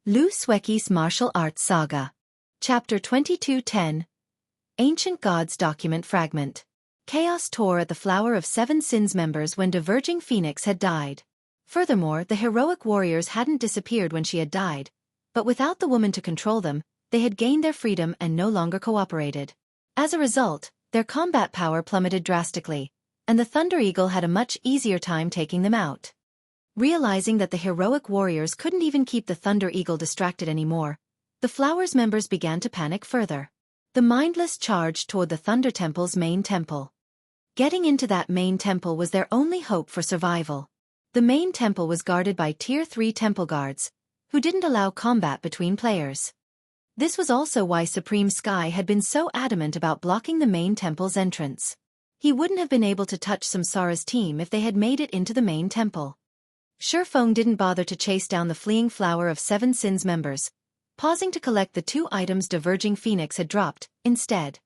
Xueqi's Martial Arts Saga. Chapter 2210. Ancient Gods Document Fragment. Chaos tore at the Flower of Seven Sins members when Diverging Phoenix had died. Furthermore, the heroic warriors hadn't disappeared when she had died, but without the woman to control them, they had gained their freedom and no longer cooperated. As a result, their combat power plummeted drastically, and the Thunder Eagle had a much easier time taking them out. Realizing that the heroic warriors couldn't even keep the Thunder Eagle distracted anymore, the Flower's members began to panic further. The mindless charged toward the Thunder Temple's main temple. Getting into that main temple was their only hope for survival. The main temple was guarded by Tier 3 temple guards, who didn't allow combat between players. This was also why Supreme Sky had been so adamant about blocking the main temple's entrance. He wouldn't have been able to touch Samsara's team if they had made it into the main temple. Xueqi didn't bother to chase down the fleeing Flower of Seven Sins members, pausing to collect the 2 items Diverging Phoenix had dropped, instead.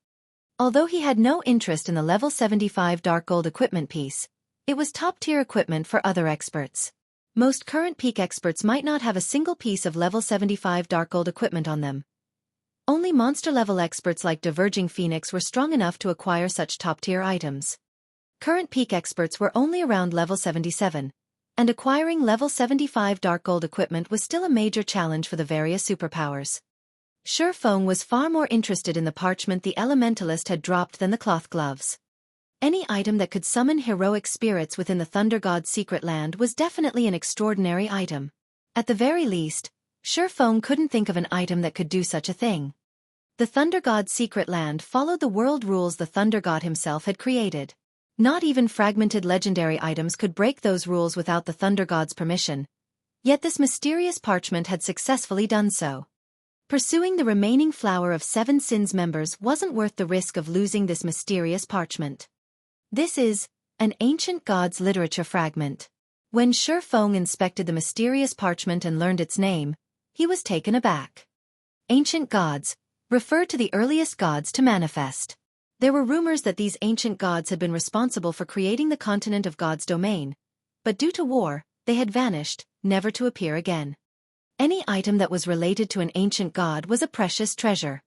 Although he had no interest in the level 75 dark gold equipment piece, it was top-tier equipment for other experts. Most current peak experts might not have a single piece of level 75 dark gold equipment on them. Only monster-level experts like Diverging Phoenix were strong enough to acquire such top-tier items. Current peak experts were only around level 77. And acquiring level 75 dark gold equipment was still a major challenge for the various superpowers. Xueqi was far more interested in the parchment the elementalist had dropped than the cloth gloves. Any item that could summon heroic spirits within the Thunder God's secret land was definitely an extraordinary item. At the very least, Xueqi couldn't think of an item that could do such a thing. The Thunder God's secret land followed the world rules the Thunder God himself had created. Not even fragmented legendary items could break those rules without the Thunder God's permission. Yet this mysterious parchment had successfully done so. Pursuing the remaining Flower of Seven Sins members wasn't worth the risk of losing this mysterious parchment. This is an ancient god's literature fragment. When Xueqi inspected the mysterious parchment and learned its name, he was taken aback. Ancient gods refer to the earliest gods to manifest. There were rumors that these ancient gods had been responsible for creating the continent of God's domain, but due to war, they had vanished, never to appear again. Any item that was related to an ancient god was a precious treasure.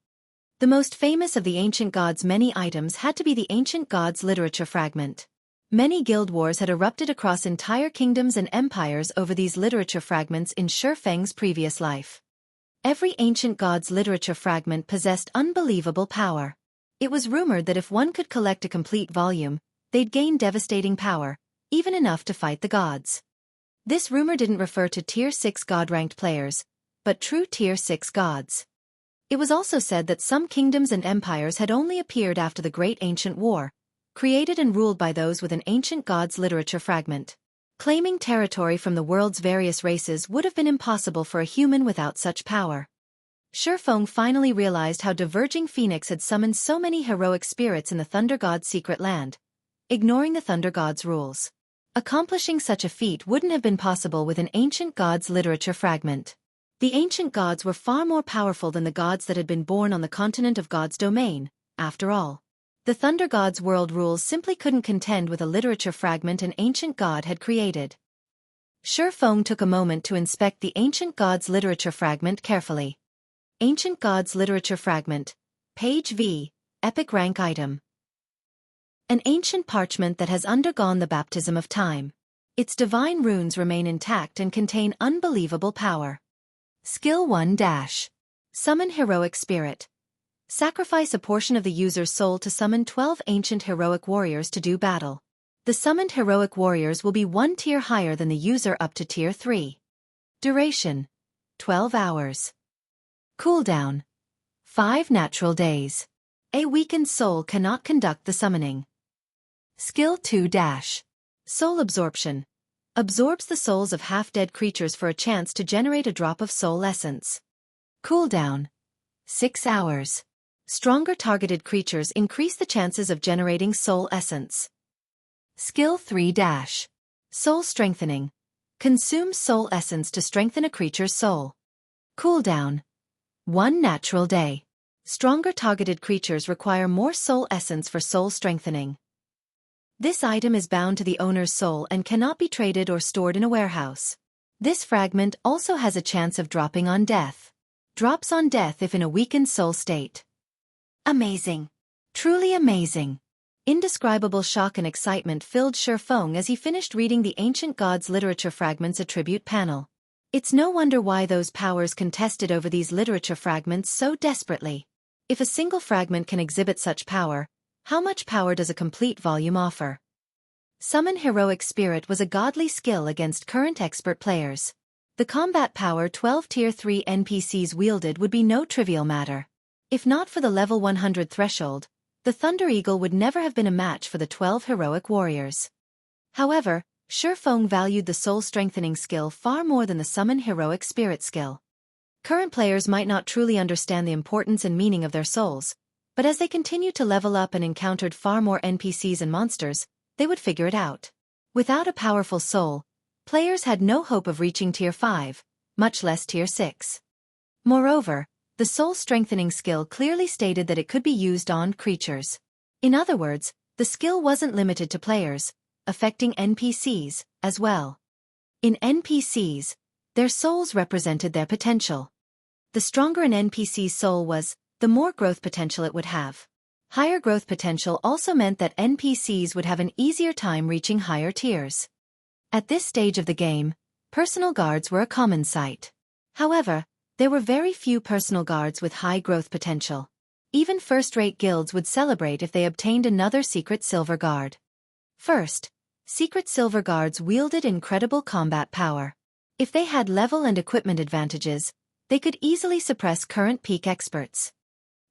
The most famous of the ancient gods' many items had to be the ancient gods' literature fragment. Many guild wars had erupted across entire kingdoms and empires over these literature fragments in Xueqi's previous life. Every ancient god's literature fragment possessed unbelievable power. It was rumored that if one could collect a complete volume, they'd gain devastating power, even enough to fight the gods. This rumor didn't refer to Tier 6 god-ranked players, but true Tier 6 gods. It was also said that some kingdoms and empires had only appeared after the Great Ancient War, created and ruled by those with an ancient god's literature fragment. Claiming territory from the world's various races would have been impossible for a human without such power. Xueqi finally realized how Diverging Phoenix had summoned so many heroic spirits in the Thunder God's secret land, ignoring the Thunder God's rules. Accomplishing such a feat wouldn't have been possible with an ancient god's literature fragment. The ancient gods were far more powerful than the gods that had been born on the continent of God's domain, after all. The Thunder God's world rules simply couldn't contend with a literature fragment an ancient god had created. Xueqi took a moment to inspect the ancient god's literature fragment carefully. Ancient Gods Literature Fragment, Page V, Epic Rank Item. An ancient parchment that has undergone the baptism of time. Its divine runes remain intact and contain unbelievable power. Skill 1 - Summon Heroic Spirit. Sacrifice a portion of the user's soul to summon 12 ancient heroic warriors to do battle. The summoned heroic warriors will be 1 tier higher than the user up to Tier 3. Duration: 12 hours. Cooldown: 5 natural days. A weakened soul cannot conduct the summoning. Skill 2 - Soul Absorption. Absorbs the souls of half-dead creatures for a chance to generate a drop of soul essence. Cooldown: 6 hours. Stronger targeted creatures increase the chances of generating soul essence. Skill 3 - Soul Strengthening. Consumes soul essence to strengthen a creature's soul. Cooldown: 1 natural day. Stronger targeted creatures require more soul essence for soul strengthening. This item is bound to the owner's soul and cannot be traded or stored in a warehouse. This fragment also has a chance of dropping on death. Drops on death if in a weakened soul state. Amazing. Truly amazing. Indescribable shock and excitement filled Xueqi as he finished reading the Ancient Gods Literature Fragments Attribute panel. It's no wonder why those powers contested over these literature fragments so desperately. If a single fragment can exhibit such power, how much power does a complete volume offer? Summon Heroic Spirit was a godly skill against current expert players. The combat power 12 Tier 3 NPCs wielded would be no trivial matter. If not for the level 100 threshold, the Thunder Eagle would never have been a match for the 12 heroic warriors. However, Xueqi valued the soul-strengthening skill far more than the Summon Heroic Spirit skill. Current players might not truly understand the importance and meaning of their souls, but as they continued to level up and encountered far more NPCs and monsters, they would figure it out. Without a powerful soul, players had no hope of reaching Tier 5, much less Tier 6. Moreover, the soul-strengthening skill clearly stated that it could be used on creatures. In other words, the skill wasn't limited to players, affecting NPCs as well. In NPCs, their souls represented their potential. The stronger an NPC's soul was, the more growth potential it would have. Higher growth potential also meant that NPCs would have an easier time reaching higher tiers. At this stage of the game, personal guards were a common sight. However, there were very few personal guards with high growth potential. Even first-rate guilds would celebrate if they obtained another secret silver guard. First, secret silver guards wielded incredible combat power. If they had level and equipment advantages, they could easily suppress current peak experts.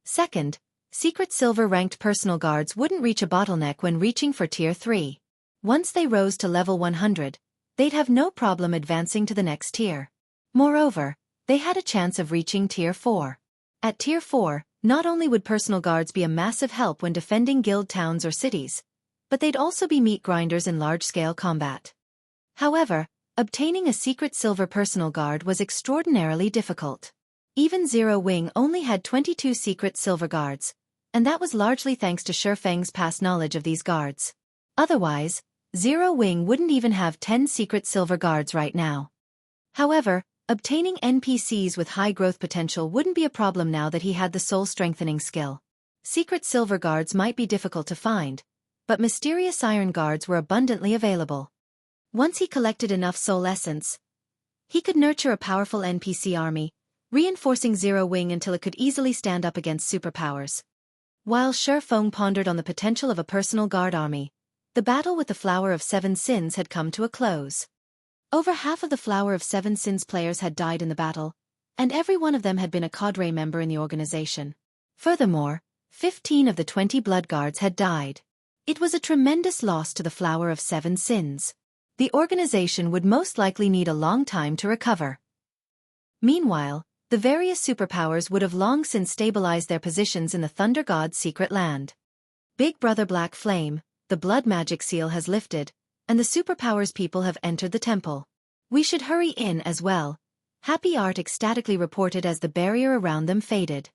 Second, secret silver-ranked personal guards wouldn't reach a bottleneck when reaching for Tier 3. Once they rose to level 100, they'd have no problem advancing to the next tier. Moreover, they had a chance of reaching Tier 4. At Tier 4, not only would personal guards be a massive help when defending guild towns or cities, but they'd also be meat grinders in large-scale combat. However, obtaining a secret silver personal guard was extraordinarily difficult. Even Zero Wing only had 22 secret silver guards, and that was largely thanks to Xueqi's past knowledge of these guards. Otherwise, Zero Wing wouldn't even have 10 secret silver guards right now. However, obtaining NPCs with high growth potential wouldn't be a problem now that he had the soul-strengthening skill. Secret silver guards might be difficult to find, but mysterious iron guards were abundantly available. Once he collected enough soul essence, he could nurture a powerful NPC army, reinforcing Zero Wing until it could easily stand up against superpowers. While Xueqi pondered on the potential of a personal guard army, the battle with the Flower of Seven Sins had come to a close. Over half of the Flower of Seven Sins players had died in the battle, and every one of them had been a cadre member in the organization. Furthermore, 15 of the 20 blood guards had died. It was a tremendous loss to the Flower of Seven Sins. The organization would most likely need a long time to recover. Meanwhile, the various superpowers would have long since stabilized their positions in the Thunder God's secret land. Big Brother Black Flame, the blood magic seal has lifted, and the superpowers people have entered the temple. We should hurry in as well, Happy Art ecstatically reported as the barrier around them faded.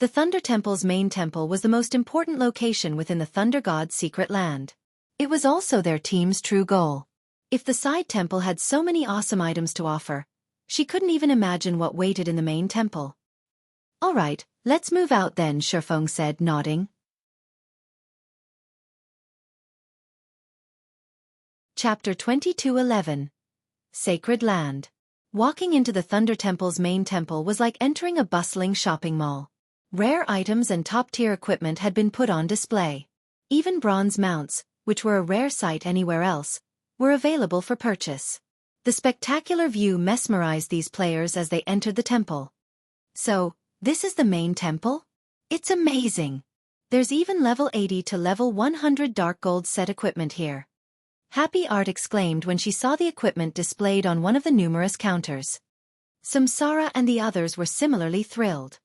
The Thunder Temple's main temple was the most important location within the Thunder God's secret land. It was also their team's true goal. If the side temple had so many awesome items to offer, she couldn't even imagine what waited in the main temple. All right, let's move out then, Xueqi said, nodding. Chapter 22:11. Sacred Land. Walking into the Thunder Temple's main temple was like entering a bustling shopping mall. Rare items and top-tier equipment had been put on display. Even bronze mounts, which were a rare sight anywhere else, were available for purchase. The spectacular view mesmerized these players as they entered the temple. So, this is the main temple? It's amazing! There's even level 80 to level 100 dark gold set equipment here. Happy Art exclaimed when she saw the equipment displayed on one of the numerous counters. Samsara and the others were similarly thrilled.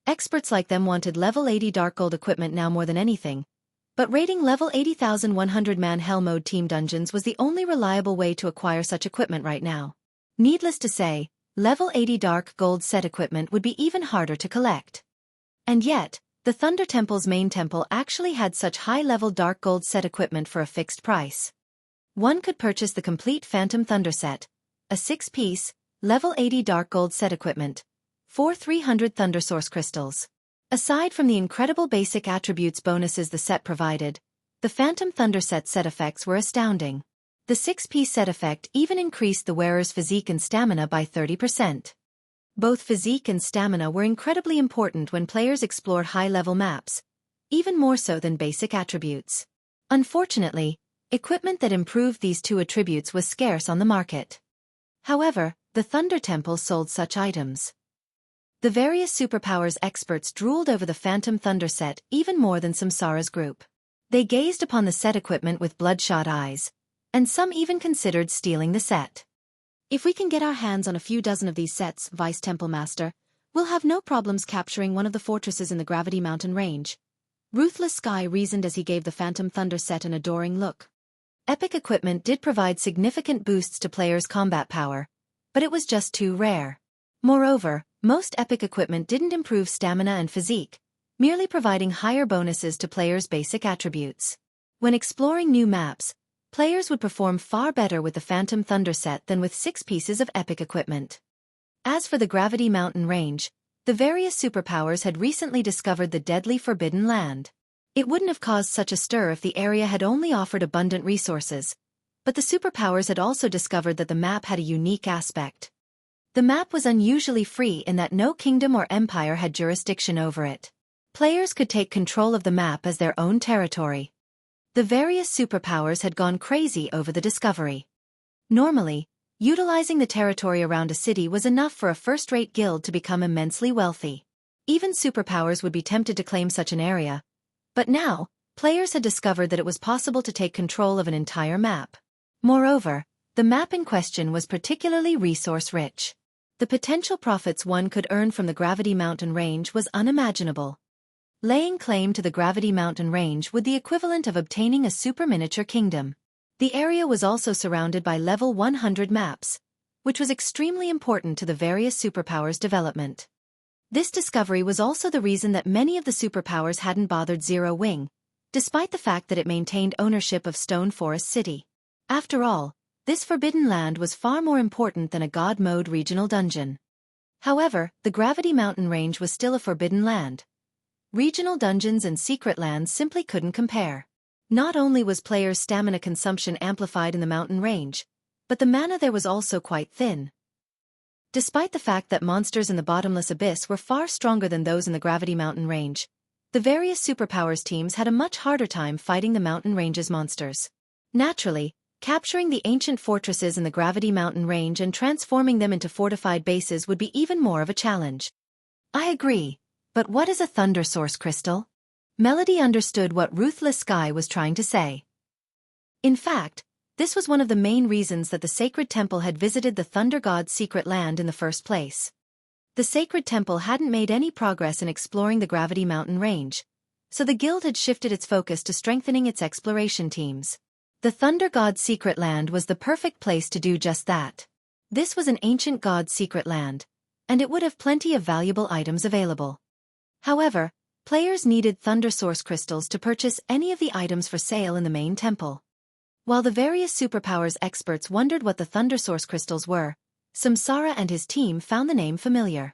Experts like them wanted level 80 dark gold equipment now more than anything, but raiding level 80,100-man Hell Mode team dungeons was the only reliable way to acquire such equipment right now. Needless to say, level 80 dark gold set equipment would be even harder to collect. And yet, the Thunder Temple's main temple actually had such high-level dark gold set equipment for a fixed price. One could purchase the complete Phantom Thunder set, a 6-piece, level 80 dark gold set equipment, 4 300 Thunder Source crystals. Aside from the incredible basic attributes bonuses the set provided, the Phantom Thunder set effects were astounding. The 6-piece set effect even increased the wearer's physique and stamina by 30%. Both physique and stamina were incredibly important when players explored high-level maps, even more so than basic attributes. Unfortunately, equipment that improved these two attributes was scarce on the market. However, the Thunder Temple sold such items. The various superpowers experts drooled over the Phantom Thunder set even more than Samsara's group. They gazed upon the set equipment with bloodshot eyes, and some even considered stealing the set. If we can get our hands on a few dozen of these sets, Vice Temple Master, we'll have no problems capturing one of the fortresses in the Gravity Mountain range. Ruthless Sky reasoned as he gave the Phantom Thunder set an adoring look. Epic equipment did provide significant boosts to players' combat power, but it was just too rare. Moreover, most epic equipment didn't improve stamina and physique, merely providing higher bonuses to players' basic attributes. When exploring new maps, players would perform far better with the Phantom Thunder set than with 6 pieces of epic equipment. As for the Gravity Mountain range, the various superpowers had recently discovered the deadly Forbidden Land. It wouldn't have caused such a stir if the area had only offered abundant resources, but the superpowers had also discovered that the map had a unique aspect. The map was unusually free in that no kingdom or empire had jurisdiction over it. Players could take control of the map as their own territory. The various superpowers had gone crazy over the discovery. Normally, utilizing the territory around a city was enough for a first-rate guild to become immensely wealthy. Even superpowers would be tempted to claim such an area. But now, players had discovered that it was possible to take control of an entire map. Moreover, the map in question was particularly resource-rich. The potential profits one could earn from the Gravity Mountain range was unimaginable. Laying claim to the Gravity Mountain range would be the equivalent of obtaining a super-miniature kingdom. The area was also surrounded by level 100 maps, which was extremely important to the various superpowers' development. This discovery was also the reason that many of the superpowers hadn't bothered Zero Wing, despite the fact that it maintained ownership of Stone Forest City. After all, this Forbidden Land was far more important than a God Mode regional dungeon. However, the Gravity Mountain range was still a Forbidden Land. Regional dungeons and secret lands simply couldn't compare. Not only was players' stamina consumption amplified in the mountain range, but the mana there was also quite thin. Despite the fact that monsters in the bottomless abyss were far stronger than those in the Gravity Mountain range, the various superpowers teams had a much harder time fighting the mountain range's monsters. Naturally, capturing the ancient fortresses in the Gravity Mountain range and transforming them into fortified bases would be even more of a challenge. I agree, but what is a Thunder Source crystal? Melody understood what Ruthless Sky was trying to say. In fact, this was one of the main reasons that the Sacred Temple had visited the Thunder God's secret land in the first place. The Sacred Temple hadn't made any progress in exploring the Gravity Mountain range, so the guild had shifted its focus to strengthening its exploration teams. The Thunder God's secret land was the perfect place to do just that. This was an ancient god's secret land, and it would have plenty of valuable items available. However, players needed Thunder Source crystals to purchase any of the items for sale in the main temple. While the various superpowers experts wondered what the Thunder Source crystals were, Samsara and his team found the name familiar.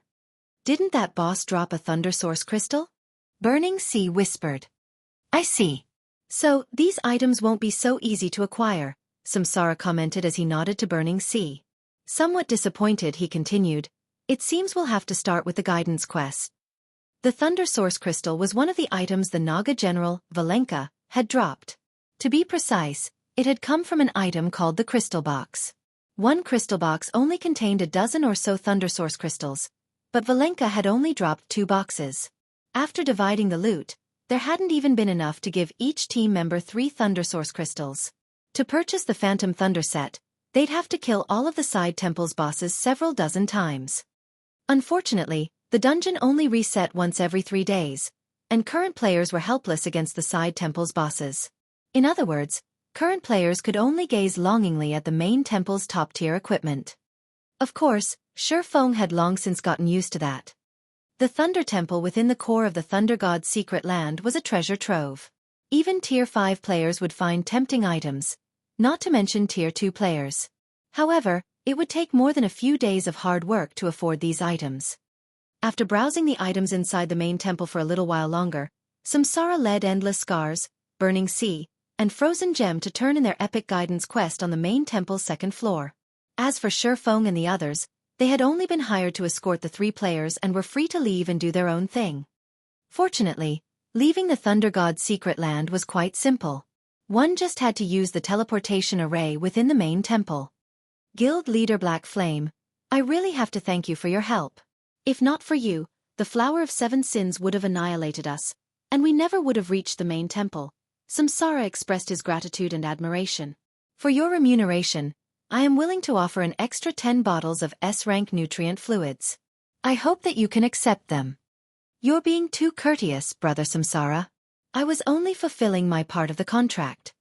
Didn't that boss drop a Thunder Source crystal? Burning Sea whispered. I see. So, these items won't be so easy to acquire, Samsara commented as he nodded to Burning Sea. Somewhat disappointed, he continued, it seems we'll have to start with the guidance quest. The Thunder Source crystal was one of the items the Naga general, Valenka, had dropped. To be precise, it had come from an item called the Crystal Box. One crystal box only contained a dozen or so Thunder Source crystals, but Valenka had only dropped 2 boxes. After dividing the loot, there hadn't even been enough to give each team member 3 Thunder Source crystals. To purchase the Phantom Thunder set, they'd have to kill all of the side temple's bosses several dozen times. Unfortunately, the dungeon only reset once every 3 days, and current players were helpless against the side temple's bosses. In other words, current players could only gaze longingly at the main temple's top-tier equipment. Of course, Shifeng had long since gotten used to that. The Thunder Temple within the core of the Thunder God's secret land was a treasure trove. Even Tier 5 players would find tempting items, not to mention Tier 2 players. However, it would take more than a few days of hard work to afford these items. After browsing the items inside the main temple for a little while longer, Samsara led Endless Scars, Burning Sea, and Frozen Gem to turn in their epic guidance quest on the main temple's second floor. As for Shifeng and the others, they had only been hired to escort the 3 players and were free to leave and do their own thing. Fortunately, leaving the Thunder God's secret land was quite simple. One just had to use the teleportation array within the main temple. Guild Leader Black Flame, I really have to thank you for your help. If not for you, the Flower of 7 Sins would have annihilated us, and we never would have reached the main temple. Samsara expressed his gratitude and admiration. For your remuneration, I am willing to offer an extra 10 bottles of S-rank nutrient fluids. I hope that you can accept them. You're being too courteous, Brother Samsara. I was only fulfilling my part of the contract.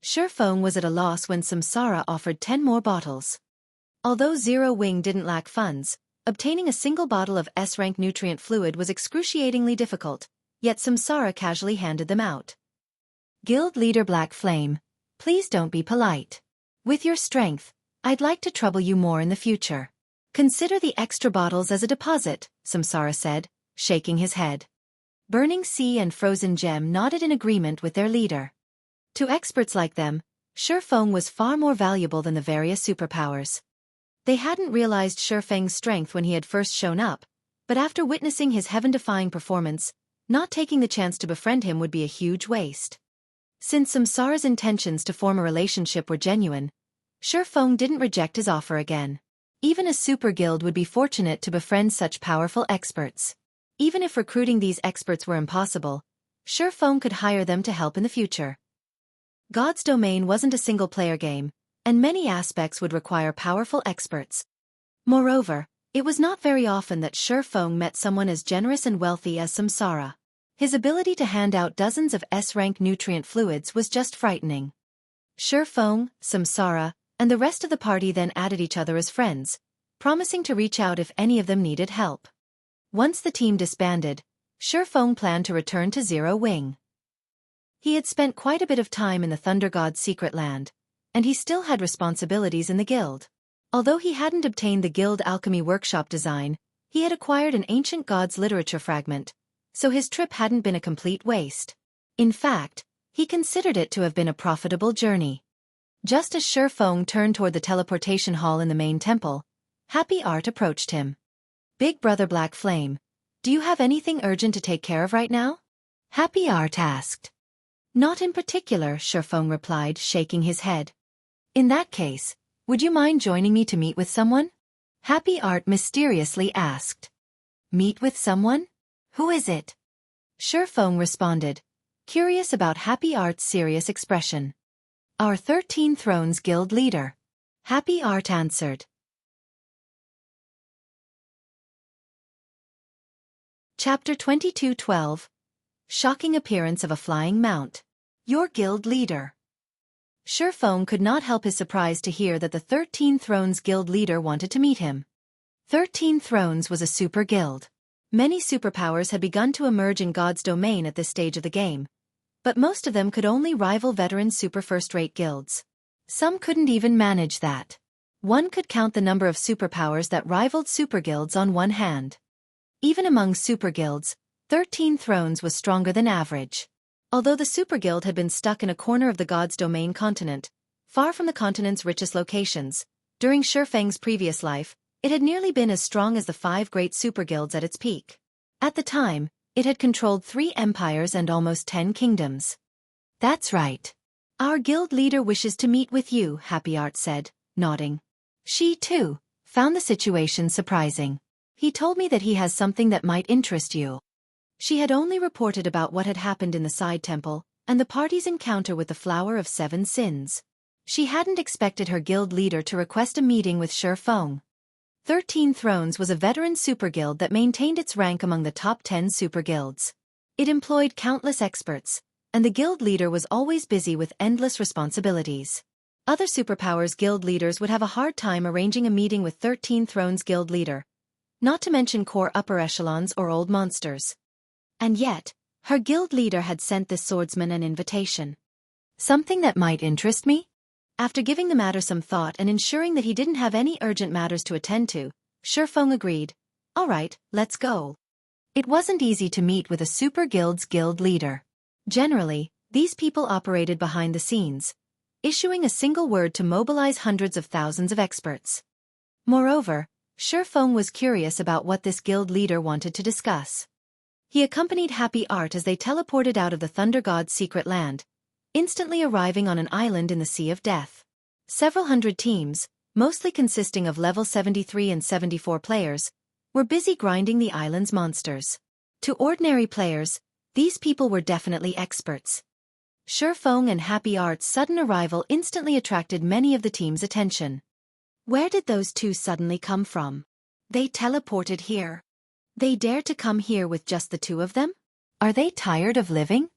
Shifeng was at a loss when Samsara offered 10 more bottles. Although Zero Wing didn't lack funds, obtaining a single bottle of S-rank nutrient fluid was excruciatingly difficult, yet Samsara casually handed them out. Guild Leader Black Flame, please don't be polite. With your strength, I'd like to trouble you more in the future. Consider the extra bottles as a deposit, Samsara said, shaking his head. Burning Sea and Frozen Gem nodded in agreement with their leader. To experts like them, Shifeng was far more valuable than the various superpowers. They hadn't realized Shifeng's strength when he had first shown up, but after witnessing his heaven-defying performance, not taking the chance to befriend him would be a huge waste. Since Samsara's intentions to form a relationship were genuine, Shifeng didn't reject his offer again. Even a super guild would be fortunate to befriend such powerful experts. Even if recruiting these experts were impossible, Shifeng could hire them to help in the future. God's Domain wasn't a single-player game, and many aspects would require powerful experts. Moreover, it was not very often that Shifeng met someone as generous and wealthy as Samsara. His ability to hand out dozens of S-rank nutrient fluids was just frightening. Shifeng, Samsara, and the rest of the party then added each other as friends, promising to reach out if any of them needed help. Once the team disbanded, Shifeng planned to return to Zero Wing. He had spent quite a bit of time in the Thunder God's secret land, and he still had responsibilities in the guild. Although he hadn't obtained the guild alchemy workshop design, he had acquired an ancient god's literature fragment, so his trip hadn't been a complete waste. In fact, he considered it to have been a profitable journey. Just as Shifeng turned toward the teleportation hall in the main temple, Happy Art approached him. Big Brother Black Flame, do you have anything urgent to take care of right now? Happy Art asked. Not in particular, Shifeng replied, shaking his head. In that case, would you mind joining me to meet with someone? Happy Art mysteriously asked. Meet with someone? Who is it? Shifeng responded, curious about Happy Art's serious expression. Our 13 Thrones Guild leader. Happy Art answered. Chapter 22:12. Shocking Appearance of a Flying Mount. Your guild leader. Shifeng could not help his surprise to hear that the 13 Thrones Guild leader wanted to meet him. 13 Thrones was a super guild. Many superpowers had begun to emerge in God's Domain at this stage of the game, but most of them could only rival veteran super first-rate guilds. Some couldn't even manage that. One could count the number of superpowers that rivaled super guilds on one hand. Even among super guilds, 13 Thrones was stronger than average. Although the super guild had been stuck in a corner of the God's Domain continent, far from the continent's richest locations, during Shifeng's previous life, it had nearly been as strong as the 5 great super guilds at its peak. At the time, it had controlled 3 empires and almost 10 kingdoms. That's right. Our guild leader wishes to meet with you, Happy Art said, nodding. She, too, found the situation surprising. He told me that he has something that might interest you. She had only reported about what had happened in the side temple, and the party's encounter with the Flower of 7 Sins. She hadn't expected her guild leader to request a meeting with Shifeng. 13 Thrones was a veteran super guild that maintained its rank among the top 10 super guilds. It employed countless experts, and the guild leader was always busy with endless responsibilities. Other superpowers guild leaders would have a hard time arranging a meeting with 13 Thrones guild leader, not to mention core upper echelons or old monsters. And yet, her guild leader had sent this swordsman an invitation. Something that might interest me? After giving the matter some thought and ensuring that he didn't have any urgent matters to attend to, Xueqi agreed. All right, let's go. It wasn't easy to meet with a super guild's guild leader. Generally, these people operated behind the scenes, issuing a single word to mobilize hundreds of thousands of experts. Moreover, Xueqi was curious about what this guild leader wanted to discuss. He accompanied Happy Art as they teleported out of the Thunder God's secret land, instantly arriving on an island in the Sea of Death. Several hundred teams, mostly consisting of level 73 and 74 players, were busy grinding the island's monsters. To ordinary players, these people were definitely experts. Xueqi and Happy Art's sudden arrival instantly attracted many of the team's attention. Where did those two suddenly come from? They teleported here. They dared to come here with just the two of them? Are they tired of living?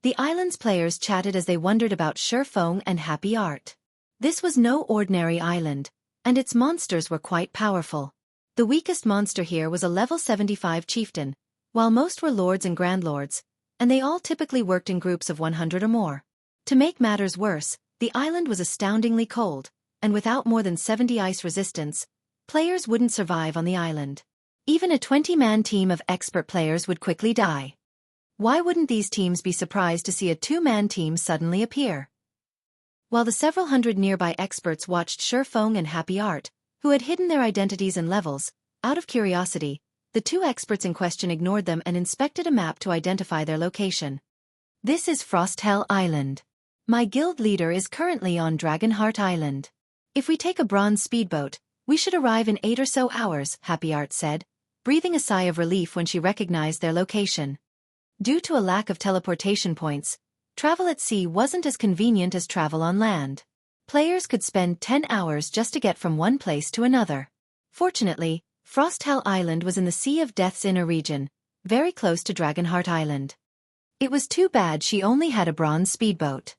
The island's players chatted as they wondered about Xueqi and Happy Art. This was no ordinary island, and its monsters were quite powerful. The weakest monster here was a level 75 chieftain, while most were lords and grandlords, and they all typically worked in groups of 100 or more. To make matters worse, the island was astoundingly cold, and without more than 70 ice resistance, players wouldn't survive on the island. Even a 20-man team of expert players would quickly die. Why wouldn't these teams be surprised to see a 2-man team suddenly appear? While the several hundred nearby experts watched Xueqi and Happy Art, who had hidden their identities and levels, out of curiosity, the two experts in question ignored them and inspected a map to identify their location. This is Frosthell Island. My guild leader is currently on Dragonheart Island. If we take a bronze speedboat, we should arrive in 8 or so hours, Happy Art said, breathing a sigh of relief when she recognized their location. Due to a lack of teleportation points, travel at sea wasn't as convenient as travel on land. Players could spend 10 hours just to get from one place to another. Fortunately, Frosthell Island was in the Sea of Death's inner region, very close to Dragonheart Island. It was too bad she only had a bronze speedboat.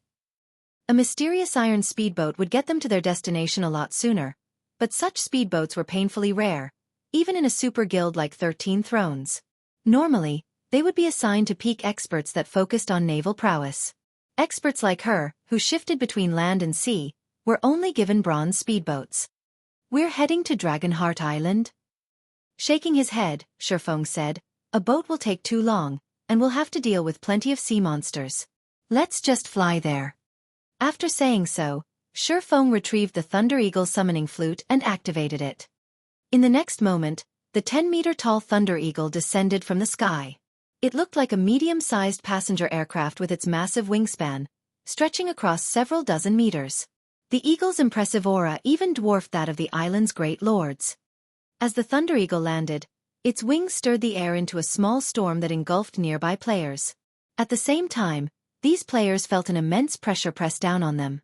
A mysterious iron speedboat would get them to their destination a lot sooner, but such speedboats were painfully rare, even in a super guild like 13 Thrones. Normally, they would be assigned to peak experts that focused on naval prowess. Experts like her, who shifted between land and sea, were only given bronze speedboats. We're heading to Dragonheart Island? Shaking his head, Xueqi said, a boat will take too long, and we'll have to deal with plenty of sea monsters. Let's just fly there. After saying so, Xueqi retrieved the Thunder Eagle summoning flute and activated it. In the next moment, the 10-meter-tall Thunder Eagle descended from the sky. It looked like a medium-sized passenger aircraft with its massive wingspan, stretching across several dozen meters. The Eagle's impressive aura even dwarfed that of the island's great lords. As the Thunder Eagle landed, its wings stirred the air into a small storm that engulfed nearby players. At the same time, these players felt an immense pressure press down on them.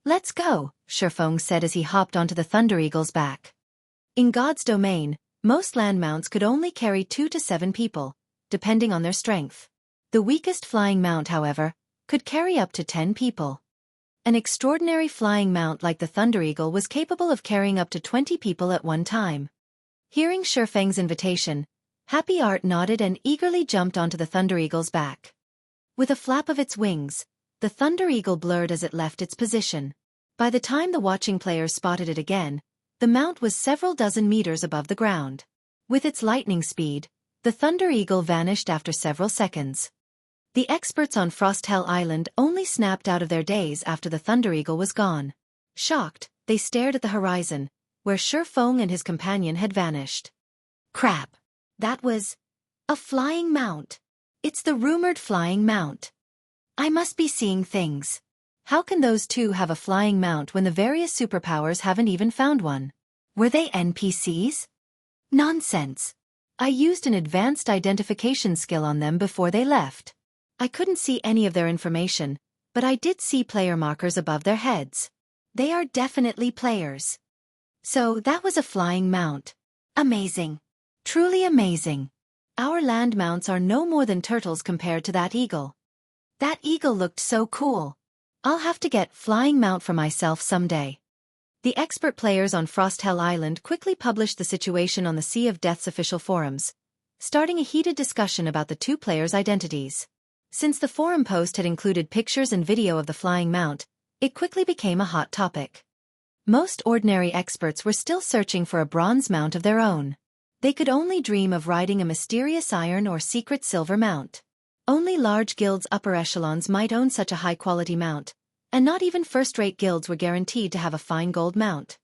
Let's go, Xueqi said as he hopped onto the Thunder Eagle's back. In God's domain, most land mounts could only carry 2 to 7 people, depending on their strength. The weakest flying mount, however, could carry up to 10 people. An extraordinary flying mount like the Thunder Eagle was capable of carrying up to 20 people at one time. Hearing Xueqi's invitation, Happy Art nodded and eagerly jumped onto the Thunder Eagle's back. With a flap of its wings, the Thunder Eagle blurred as it left its position. By the time the watching players spotted it again, the mount was several dozen meters above the ground. With its lightning speed, the Thunder Eagle vanished after several seconds. The experts on Frosthell Island only snapped out of their daze after the Thunder Eagle was gone. Shocked, they stared at the horizon, where Xueqi and his companion had vanished. Crap! That was a flying mount. It's the rumored flying mount. I must be seeing things. How can those two have a flying mount when the various superpowers haven't even found one? Were they NPCs? Nonsense. I used an advanced identification skill on them before they left. I couldn't see any of their information, but I did see player markers above their heads. They are definitely players. So that was a flying mount. Amazing. Truly amazing. Our land mounts are no more than turtles compared to that eagle. That eagle looked so cool. I'll have to get flying mount for myself someday. The expert players on Frosthell Island quickly published the situation on the Sea of Death's official forums, starting a heated discussion about the two players' identities. Since the forum post had included pictures and video of the flying mount, It quickly became a hot topic. Most ordinary experts were still searching for a bronze mount of their own. They could only dream of riding a mysterious iron or secret silver mount. Only large guilds' upper echelons might own such a high-quality mount, and not even first-rate guilds were guaranteed to have a fine gold mount.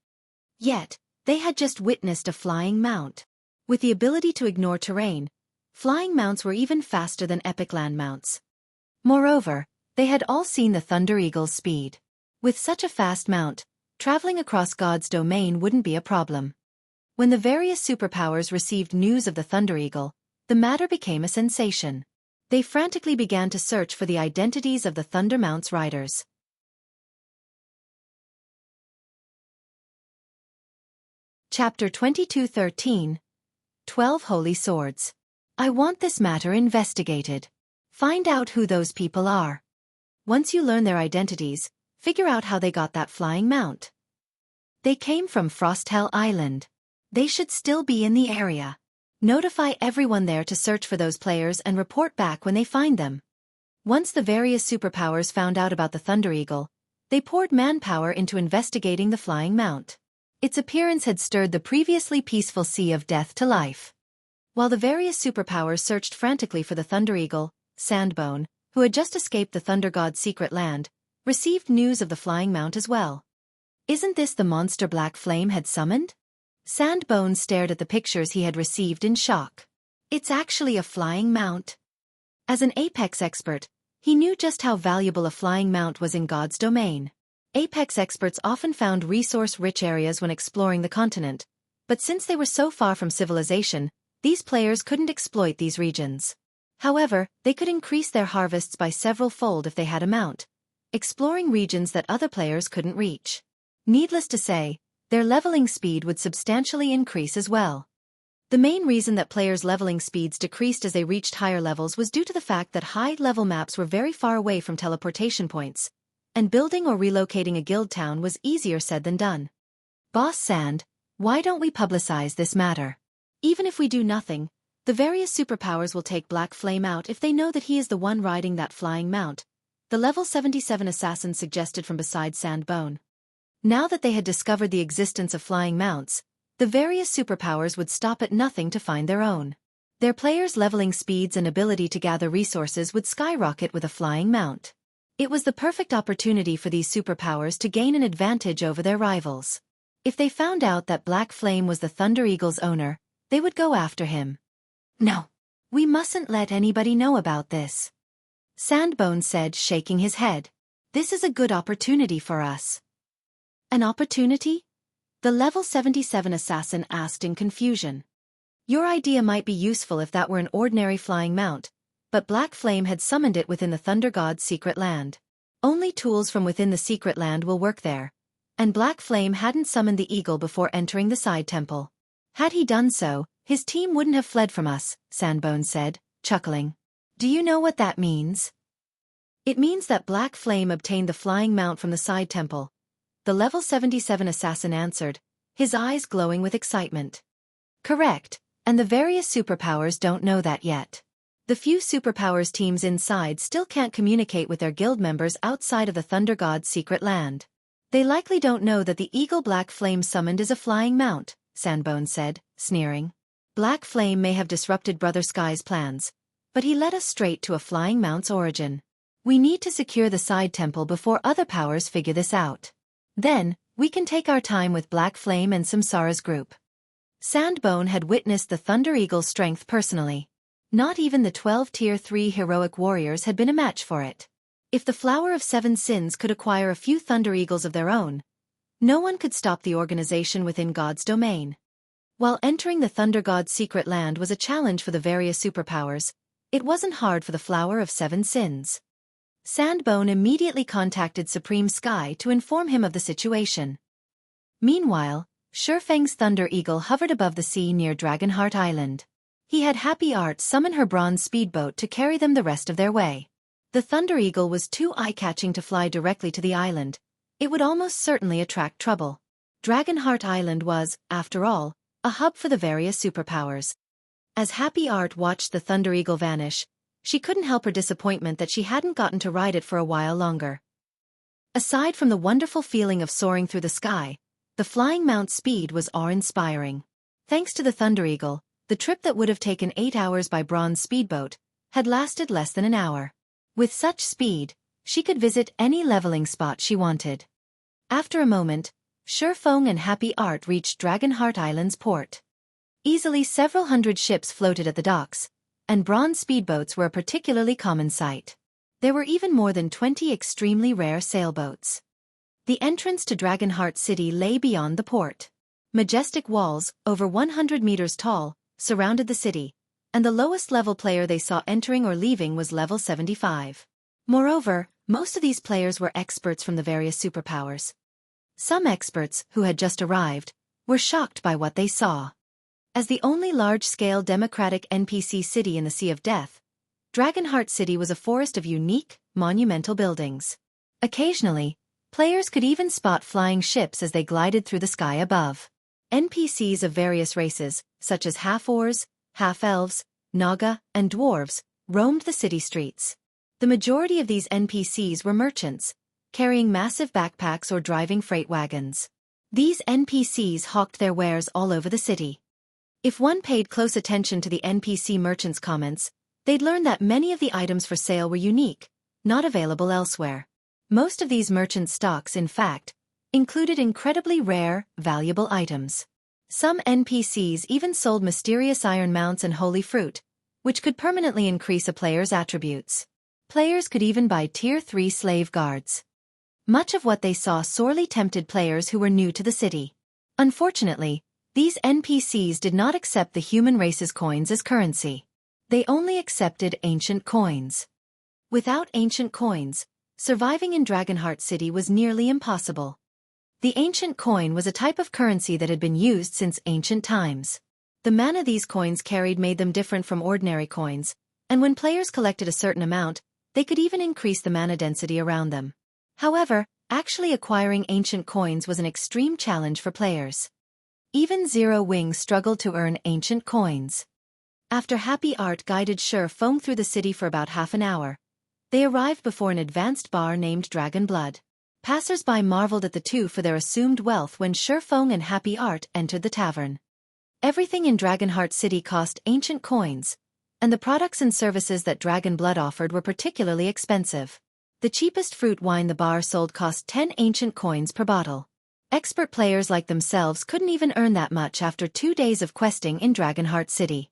Yet, they had just witnessed a flying mount. With the ability to ignore terrain, flying mounts were even faster than epic land mounts. Moreover, they had all seen the Thunder Eagle's speed. With such a fast mount, traveling across God's domain wouldn't be a problem. When the various superpowers received news of the Thunder Eagle, the matter became a sensation. They frantically began to search for the identities of the Thunder Mount's riders. Chapter 22:13 12 Holy Swords. I want this matter investigated. Find out who those people are. Once you learn their identities, figure out how they got that flying mount. They came from Frosthell Island. They should still be in the area. Notify everyone there to search for those players and report back when they find them. Once the various superpowers found out about the Thunder Eagle, they poured manpower into investigating the flying mount. Its appearance had stirred the previously peaceful sea of death to life. While the various superpowers searched frantically for the Thunder Eagle, Sandbone, who had just escaped the Thunder God's secret land, received news of the flying mount as well. Isn't this the monster Black Flame had summoned? Sandbone stared at the pictures he had received in shock. It's actually a flying mount. As an Apex expert, he knew just how valuable a flying mount was in God's domain. Apex experts often found resource-rich areas when exploring the continent, but since they were so far from civilization, these players couldn't exploit these regions. However, they could increase their harvests by several-fold if they had a mount, exploring regions that other players couldn't reach. Needless to say, their leveling speed would substantially increase as well. The main reason that players' leveling speeds decreased as they reached higher levels was due to the fact that high-level maps were very far away from teleportation points, and building or relocating a guild town was easier said than done. Boss Sand, why don't we publicize this matter? Even if we do nothing, the various superpowers will take Black Flame out if they know that he is the one riding that flying mount, the level 77 assassin suggested from beside Sandbone. Now that they had discovered the existence of flying mounts, the various superpowers would stop at nothing to find their own. Their players' leveling speeds and ability to gather resources would skyrocket with a flying mount. It was the perfect opportunity for these superpowers to gain an advantage over their rivals. If they found out that Black Flame was the Thunder Eagle's owner, they would go after him. No, we mustn't let anybody know about this, Sandbone said, shaking his head. This is a good opportunity for us. An opportunity? The level 77 assassin asked in confusion. Your idea might be useful if that were an ordinary flying mount, but Black Flame had summoned it within the Thunder God's secret land. Only tools from within the secret land will work there, and Black Flame hadn't summoned the eagle before entering the side temple. Had he done so, his team wouldn't have fled from us, Sandbone said, chuckling. Do you know what that means? It means that Black Flame obtained the flying mount from the side temple, the level 77 assassin answered, his eyes glowing with excitement. Correct, and the various superpowers don't know that yet. The few superpowers teams inside still can't communicate with their guild members outside of the Thunder God's secret land. They likely don't know that the eagle Black Flame summoned is a flying mount, Sandbone said, sneering. Black Flame may have disrupted Brother Sky's plans, but he led us straight to a flying mount's origin. We need to secure the side temple before other powers figure this out. Then, we can take our time with Black Flame and Samsara's group. Sandbone had witnessed the Thunder Eagle's strength personally. Not even the 12 Tier 3 heroic warriors had been a match for it. If the Flower of Seven Sins could acquire a few Thunder Eagles of their own, no one could stop the organization within God's domain. While entering the Thunder God's secret land was a challenge for the various superpowers, it wasn't hard for the Flower of Seven Sins. Sandbone immediately contacted Supreme Sky to inform him of the situation. Meanwhile, Shurfeng's Thunder Eagle hovered above the sea near Dragonheart Island. He had Happy Art summon her bronze speedboat to carry them the rest of their way. The Thunder Eagle was too eye-catching to fly directly to the island. It would almost certainly attract trouble. Dragonheart Island was, after all, a hub for the various superpowers. As Happy Art watched the Thunder Eagle vanish, she couldn't help her disappointment that she hadn't gotten to ride it for a while longer. Aside from the wonderful feeling of soaring through the sky, the flying mount's speed was awe-inspiring. Thanks to the Thunder Eagle, the trip that would have taken 8 hours by bronze speedboat had lasted less than an hour. With such speed, she could visit any leveling spot she wanted. After a moment, Xueqi and Happy Art reached Dragonheart Island's port. Easily several hundred ships floated at the docks, and bronze speedboats were a particularly common sight. There were even more than 20 extremely rare sailboats. The entrance to Dragonheart City lay beyond the port. Majestic walls, over 100 meters tall, surrounded the city, and the lowest level player they saw entering or leaving was level 75. Moreover, most of these players were experts from the various superpowers. Some experts, who had just arrived, were shocked by what they saw. As the only large-scale democratic NPC city in the Sea of Death, Dragonheart City was a forest of unique, monumental buildings. Occasionally, players could even spot flying ships as they glided through the sky above. NPCs of various races, such as half-orcs, half-elves, naga, and dwarves, roamed the city streets. The majority of these NPCs were merchants, carrying massive backpacks or driving freight wagons. These NPCs hawked their wares all over the city. If one paid close attention to the NPC merchants' comments, they'd learn that many of the items for sale were unique, not available elsewhere. Most of these merchant stocks, in fact, included incredibly rare, valuable items. Some NPCs even sold mysterious iron mounts and holy fruit, which could permanently increase a player's attributes. Players could even buy Tier 3 slave guards. Much of what they saw sorely tempted players who were new to the city. Unfortunately, these NPCs did not accept the human race's coins as currency. They only accepted ancient coins. Without ancient coins, surviving in Dragonheart City was nearly impossible. The ancient coin was a type of currency that had been used since ancient times. The mana these coins carried made them different from ordinary coins, and when players collected a certain amount, they could even increase the mana density around them. However, actually acquiring ancient coins was an extreme challenge for players. Even Zero Wing struggled to earn ancient coins. After Happy Art guided Xueqi through the city for about half an hour, they arrived before an advanced bar named Dragon Blood. Passers-by marveled at the two for their assumed wealth when Xueqi and Happy Art entered the tavern. Everything in Dragonheart City cost ancient coins, and the products and services that Dragon Blood offered were particularly expensive. The cheapest fruit wine the bar sold cost 10 ancient coins per bottle. Expert players like themselves couldn't even earn that much after 2 days of questing in Dragonheart City.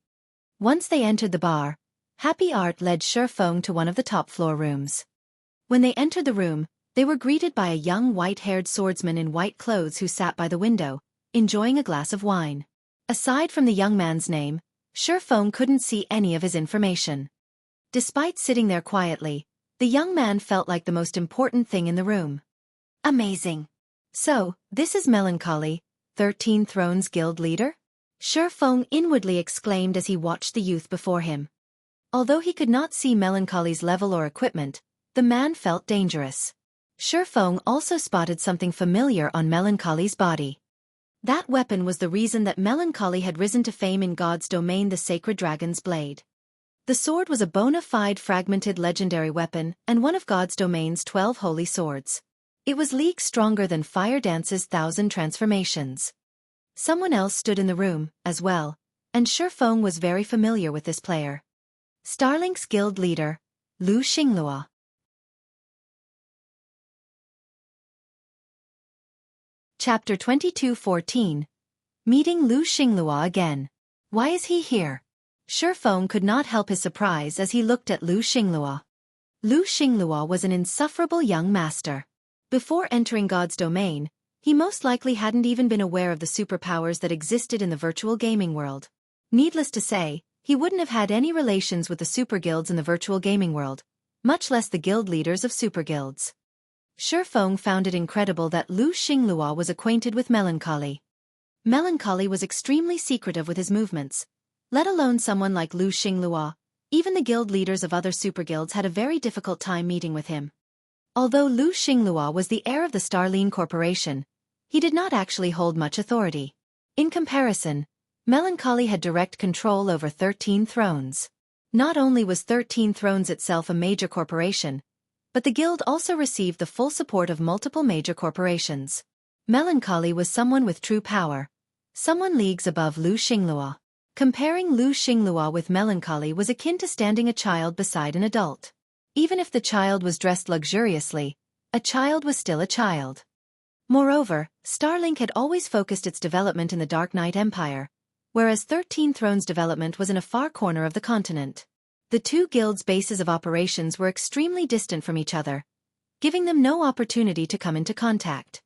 Once they entered the bar, Happy Art led Xueqi to one of the top-floor rooms. When they entered the room, they were greeted by a young white-haired swordsman in white clothes who sat by the window, enjoying a glass of wine. Aside from the young man's name, Xueqi couldn't see any of his information. Despite sitting there quietly, the young man felt like the most important thing in the room. Amazing. So, this is Melancholy, 13 Thrones Guild leader? Xueqi inwardly exclaimed as he watched the youth before him. Although he could not see Melancholy's level or equipment, the man felt dangerous. Xueqi also spotted something familiar on Melancholy's body. That weapon was the reason that Melancholy had risen to fame in God's domain, the Sacred Dragon's Blade. The sword was a bona fide fragmented legendary weapon and one of God's domain's 12 holy swords. It was leagues stronger than Fire Dance's 1,000 transformations. Someone else stood in the room, as well, and Xueqi was very familiar with this player. Starlink's guild leader, Xingluo. Chapter 22:14. Meeting Xingluo again. Why is he here? Xueqi could not help his surprise as he looked at Xingluo. Xingluo was an insufferable young master. Before entering God's domain, he most likely hadn't even been aware of the superpowers that existed in the virtual gaming world. Needless to say, he wouldn't have had any relations with the super guilds in the virtual gaming world, much less the guild leaders of super guilds. Xueqi found it incredible that Xingluo was acquainted with Melancholy. Melancholy was extremely secretive with his movements. Let alone someone like Xingluo, even the guild leaders of other super guilds had a very difficult time meeting with him. Although Xingluo was the heir of the Starline Corporation, he did not actually hold much authority. In comparison, Melancholy had direct control over 13 thrones. Not only was 13 Thrones itself a major corporation, but the guild also received the full support of multiple major corporations. Melancholy was someone with true power, someone leagues above Lu Xingluo. Comparing Lu Xingluo with Melancholy was akin to standing a child beside an adult. Even if the child was dressed luxuriously, a child was still a child. Moreover, Starlink had always focused its development in the Dark Knight Empire, whereas 13 Thrones' development was in a far corner of the continent. The two guilds' bases of operations were extremely distant from each other, giving them no opportunity to come into contact.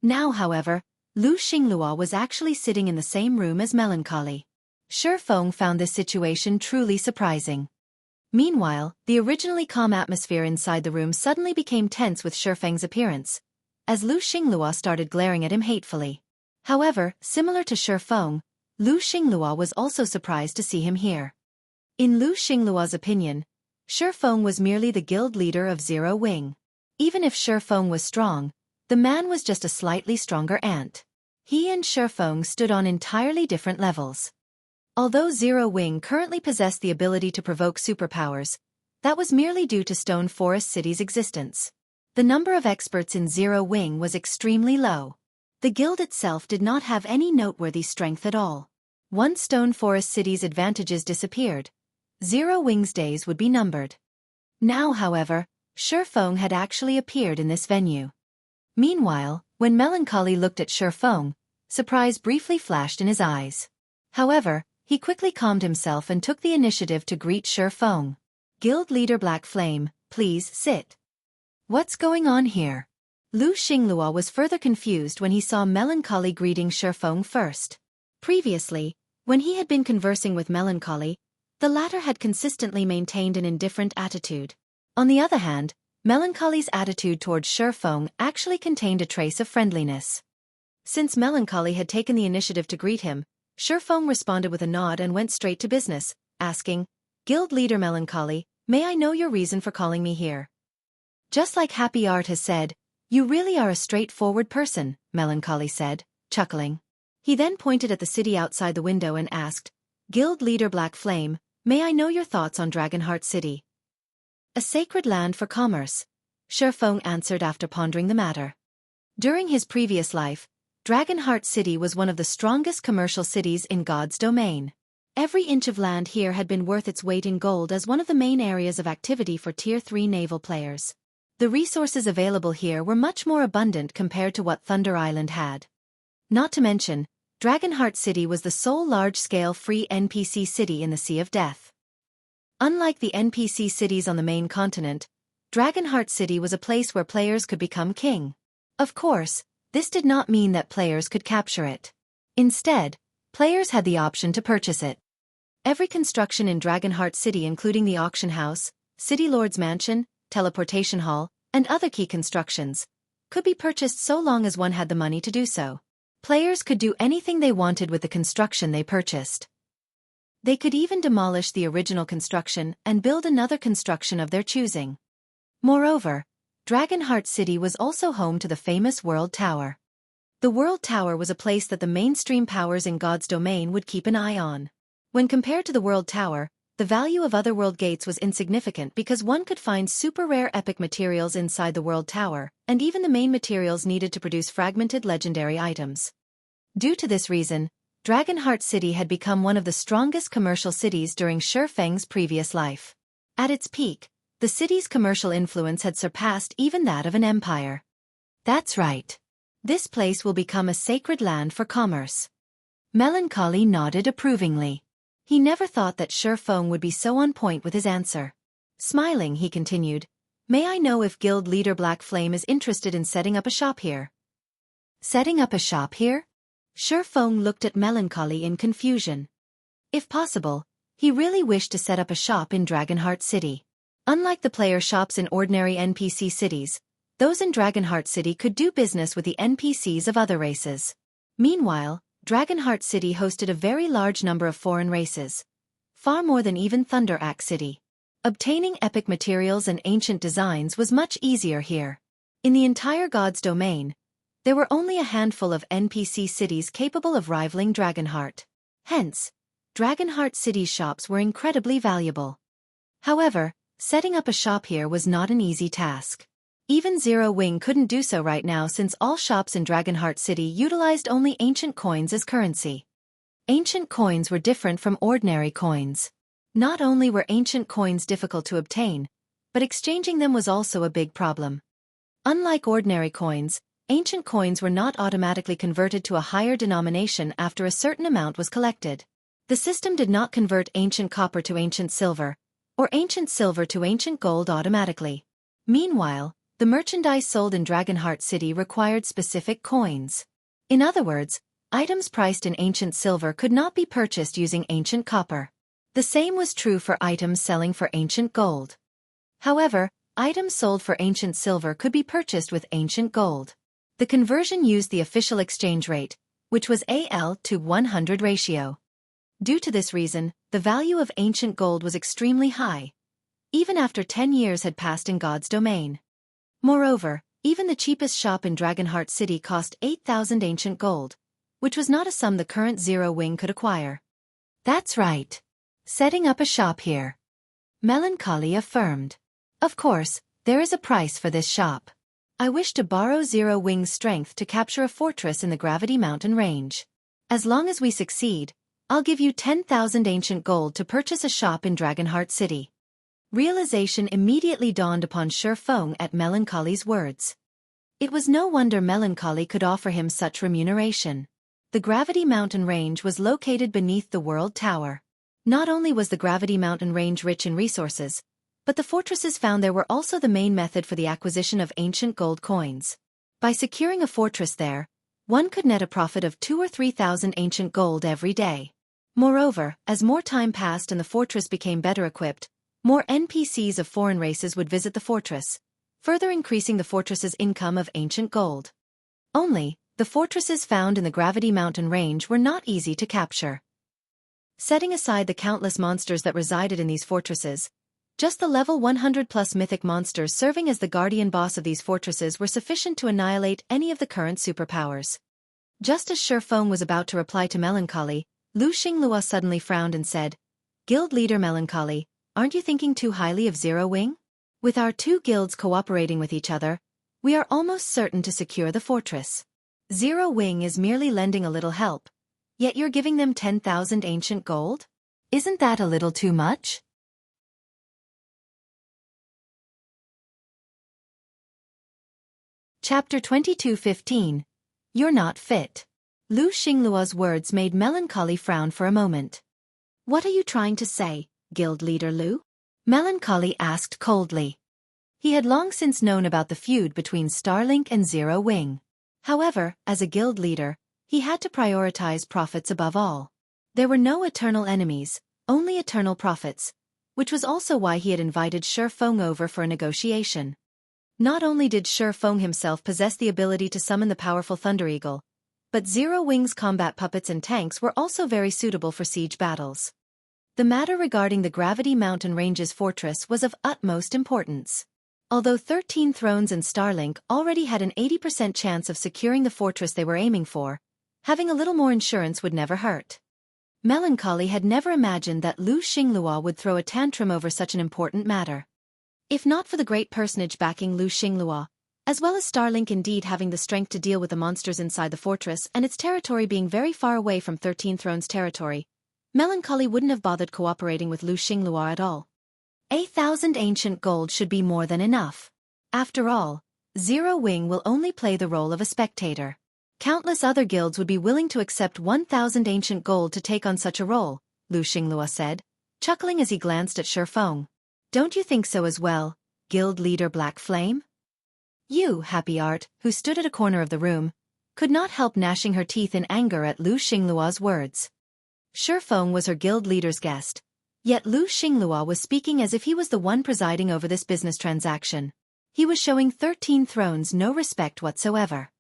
Now, however, Lu Xingluo was actually sitting in the same room as Melancholy. Xueqi found this situation truly surprising. Meanwhile, the originally calm atmosphere inside the room suddenly became tense with Xueqi's appearance, as Lu Xingluo started glaring at him hatefully. However, similar to Xueqi, Lu Xingluo was also surprised to see him here. In Lu Xingluo's opinion, Xueqi was merely the guild leader of Zero Wing. Even if Xueqi was strong, the man was just a slightly stronger ant. He and Xueqi stood on entirely different levels. Although Zero Wing currently possessed the ability to provoke superpowers, that was merely due to Stone Forest City's existence. The number of experts in Zero Wing was extremely low. The guild itself did not have any noteworthy strength at all. Once Stone Forest City's advantages disappeared, Zero Wing's days would be numbered. Now, however, Xueqi had actually appeared in this venue. Meanwhile, when Melancholy looked at Xueqi, surprise briefly flashed in his eyes. However, he quickly calmed himself and took the initiative to greet Xueqi. Guild leader Black Flame, please sit. What's going on here? Lu Xingluo was further confused when he saw Melancholy greeting Xueqi first. Previously, when he had been conversing with Melancholy, the latter had consistently maintained an indifferent attitude. On the other hand, Melancholy's attitude towards Xueqi actually contained a trace of friendliness. Since Melancholy had taken the initiative to greet him, Xueqi responded with a nod and went straight to business, asking, Guild leader Melancholy, may I know your reason for calling me here? Just like Happy Art has said, you really are a straightforward person, Melancholy said, chuckling. He then pointed at the city outside the window and asked, Guild leader Black Flame, may I know your thoughts on Dragonheart City? A sacred land for commerce, Xueqi answered after pondering the matter. During his previous life, Dragonheart City was one of the strongest commercial cities in God's domain. Every inch of land here had been worth its weight in gold as one of the main areas of activity for Tier 3 naval players. The resources available here were much more abundant compared to what Thunder Island had. Not to mention, Dragonheart City was the sole large-scale free NPC city in the Sea of Death. Unlike the NPC cities on the main continent, Dragonheart City was a place where players could become king. Of course, this did not mean that players could capture it. Instead, players had the option to purchase it. Every construction in Dragonheart City, including the auction house, City Lord's Mansion, teleportation hall, and other key constructions, could be purchased so long as one had the money to do so. Players could do anything they wanted with the construction they purchased. They could even demolish the original construction and build another construction of their choosing. Moreover, Dragonheart City was also home to the famous World Tower. The World Tower was a place that the mainstream powers in God's domain would keep an eye on. When compared to the World Tower, the value of Otherworld gates was insignificant because one could find super rare epic materials inside the World Tower, and even the main materials needed to produce fragmented legendary items. Due to this reason, Dragonheart City had become one of the strongest commercial cities during Xueqi's previous life. At its peak, the city's commercial influence had surpassed even that of an empire. That's right. This place will become a sacred land for commerce. Melancholy nodded approvingly. He never thought that Xueqi would be so on point with his answer. Smiling, he continued, May I know if Guild leader Black Flame is interested in setting up a shop here? Setting up a shop here? Xueqi looked at Melancholy in confusion. If possible, he really wished to set up a shop in Dragonheart City. Unlike the player shops in ordinary NPC cities, those in Dragonheart City could do business with the NPCs of other races. Meanwhile, Dragonheart City hosted a very large number of foreign races, far more than even Thunder Axe City. Obtaining epic materials and ancient designs was much easier here. In the entire God's domain, there were only a handful of NPC cities capable of rivaling Dragonheart. Hence, Dragonheart City's shops were incredibly valuable. However, Setting up a shop here was not an easy task. Even Zero Wing couldn't do so right now since all shops in Dragonheart City utilized only ancient coins as currency. Ancient coins were different from ordinary coins. Not only were ancient coins difficult to obtain, but exchanging them was also a big problem. Unlike ordinary coins, ancient coins were not automatically converted to a higher denomination after a certain amount was collected. The system did not convert ancient copper to ancient silver, or ancient silver to ancient gold automatically. Meanwhile, the merchandise sold in Dragonheart City required specific coins. In other words, items priced in ancient silver could not be purchased using ancient copper. The same was true for items selling for ancient gold. However, items sold for ancient silver could be purchased with ancient gold. The conversion used the official exchange rate, which was AL to 100 ratio. Due to this reason, the value of ancient gold was extremely high, even after 10 years had passed in God's domain. Moreover, even the cheapest shop in Dragonheart City cost 8,000 ancient gold, which was not a sum the current Zero Wing could acquire. That's right. Setting up a shop here. Melancholy affirmed. Of course, there is a price for this shop. I wish to borrow Zero Wing's strength to capture a fortress in the Gravity Mountain range. As long as we succeed, I'll give you 10,000 ancient gold to purchase a shop in Dragonheart City. Realization immediately dawned upon Xueqi at Melancholy's words. It was no wonder Melancholy could offer him such remuneration. The Gravity Mountain range was located beneath the World Tower. Not only was the Gravity Mountain range rich in resources, but the fortresses found there were also the main method for the acquisition of ancient gold coins. By securing a fortress there, one could net a profit of 2,000 or 3,000 ancient gold every day. Moreover, as more time passed and the fortress became better equipped, more NPCs of foreign races would visit the fortress, further increasing the fortress's income of ancient gold. Only, the fortresses found in the Gravity Mountain range were not easy to capture. Setting aside the countless monsters that resided in these fortresses, just the level 100+ mythic monsters serving as the guardian boss of these fortresses were sufficient to annihilate any of the current superpowers. Just as Xueqi was about to reply to Melancholy, Xingluo suddenly frowned and said, "Guild leader Melancholy, aren't you thinking too highly of Zero Wing? With our two guilds cooperating with each other, we are almost certain to secure the fortress. Zero Wing is merely lending a little help, yet you're giving them 10,000 ancient gold? Isn't that a little too much?" Chapter 22:15. You're not fit. Xingluo's words made Melancholy frown for a moment. "What are you trying to say, Guild Leader Lu?" Melancholy asked coldly. He had long since known about the feud between Starlink and Zero Wing. However, as a guild leader, he had to prioritize profits above all. There were no eternal enemies, only eternal profits, which was also why he had invited Xueqi over for a negotiation. Not only did Xueqi himself possess the ability to summon the powerful Thunder Eagle, but Zero Wing's combat puppets and tanks were also very suitable for siege battles. The matter regarding the Gravity Mountain Range's fortress was of utmost importance. Although 13 Thrones and Starlink already had an 80% chance of securing the fortress they were aiming for, having a little more insurance would never hurt. Melancholy had never imagined that Xingluo would throw a tantrum over such an important matter. If not for the great personage backing Xingluo, as well as Starlink indeed having the strength to deal with the monsters inside the fortress and its territory being very far away from 13 Thrones territory, Melancholy wouldn't have bothered cooperating with Xingluo at all. 8,000 ancient gold should be more than enough. After all, Zero Wing will only play the role of a spectator. Countless other guilds would be willing to accept 1,000 ancient gold to take on such a role, Xingluo said, chuckling as he glanced at Xueqi. "Don't you think so as well, Guild Leader Black Flame?" You, Happy Art, who stood at a corner of the room, could not help gnashing her teeth in anger at Xingluo's words. Xueqi was her guild leader's guest, yet Xingluo was speaking as if he was the one presiding over this business transaction. He was showing 13 Thrones no respect whatsoever.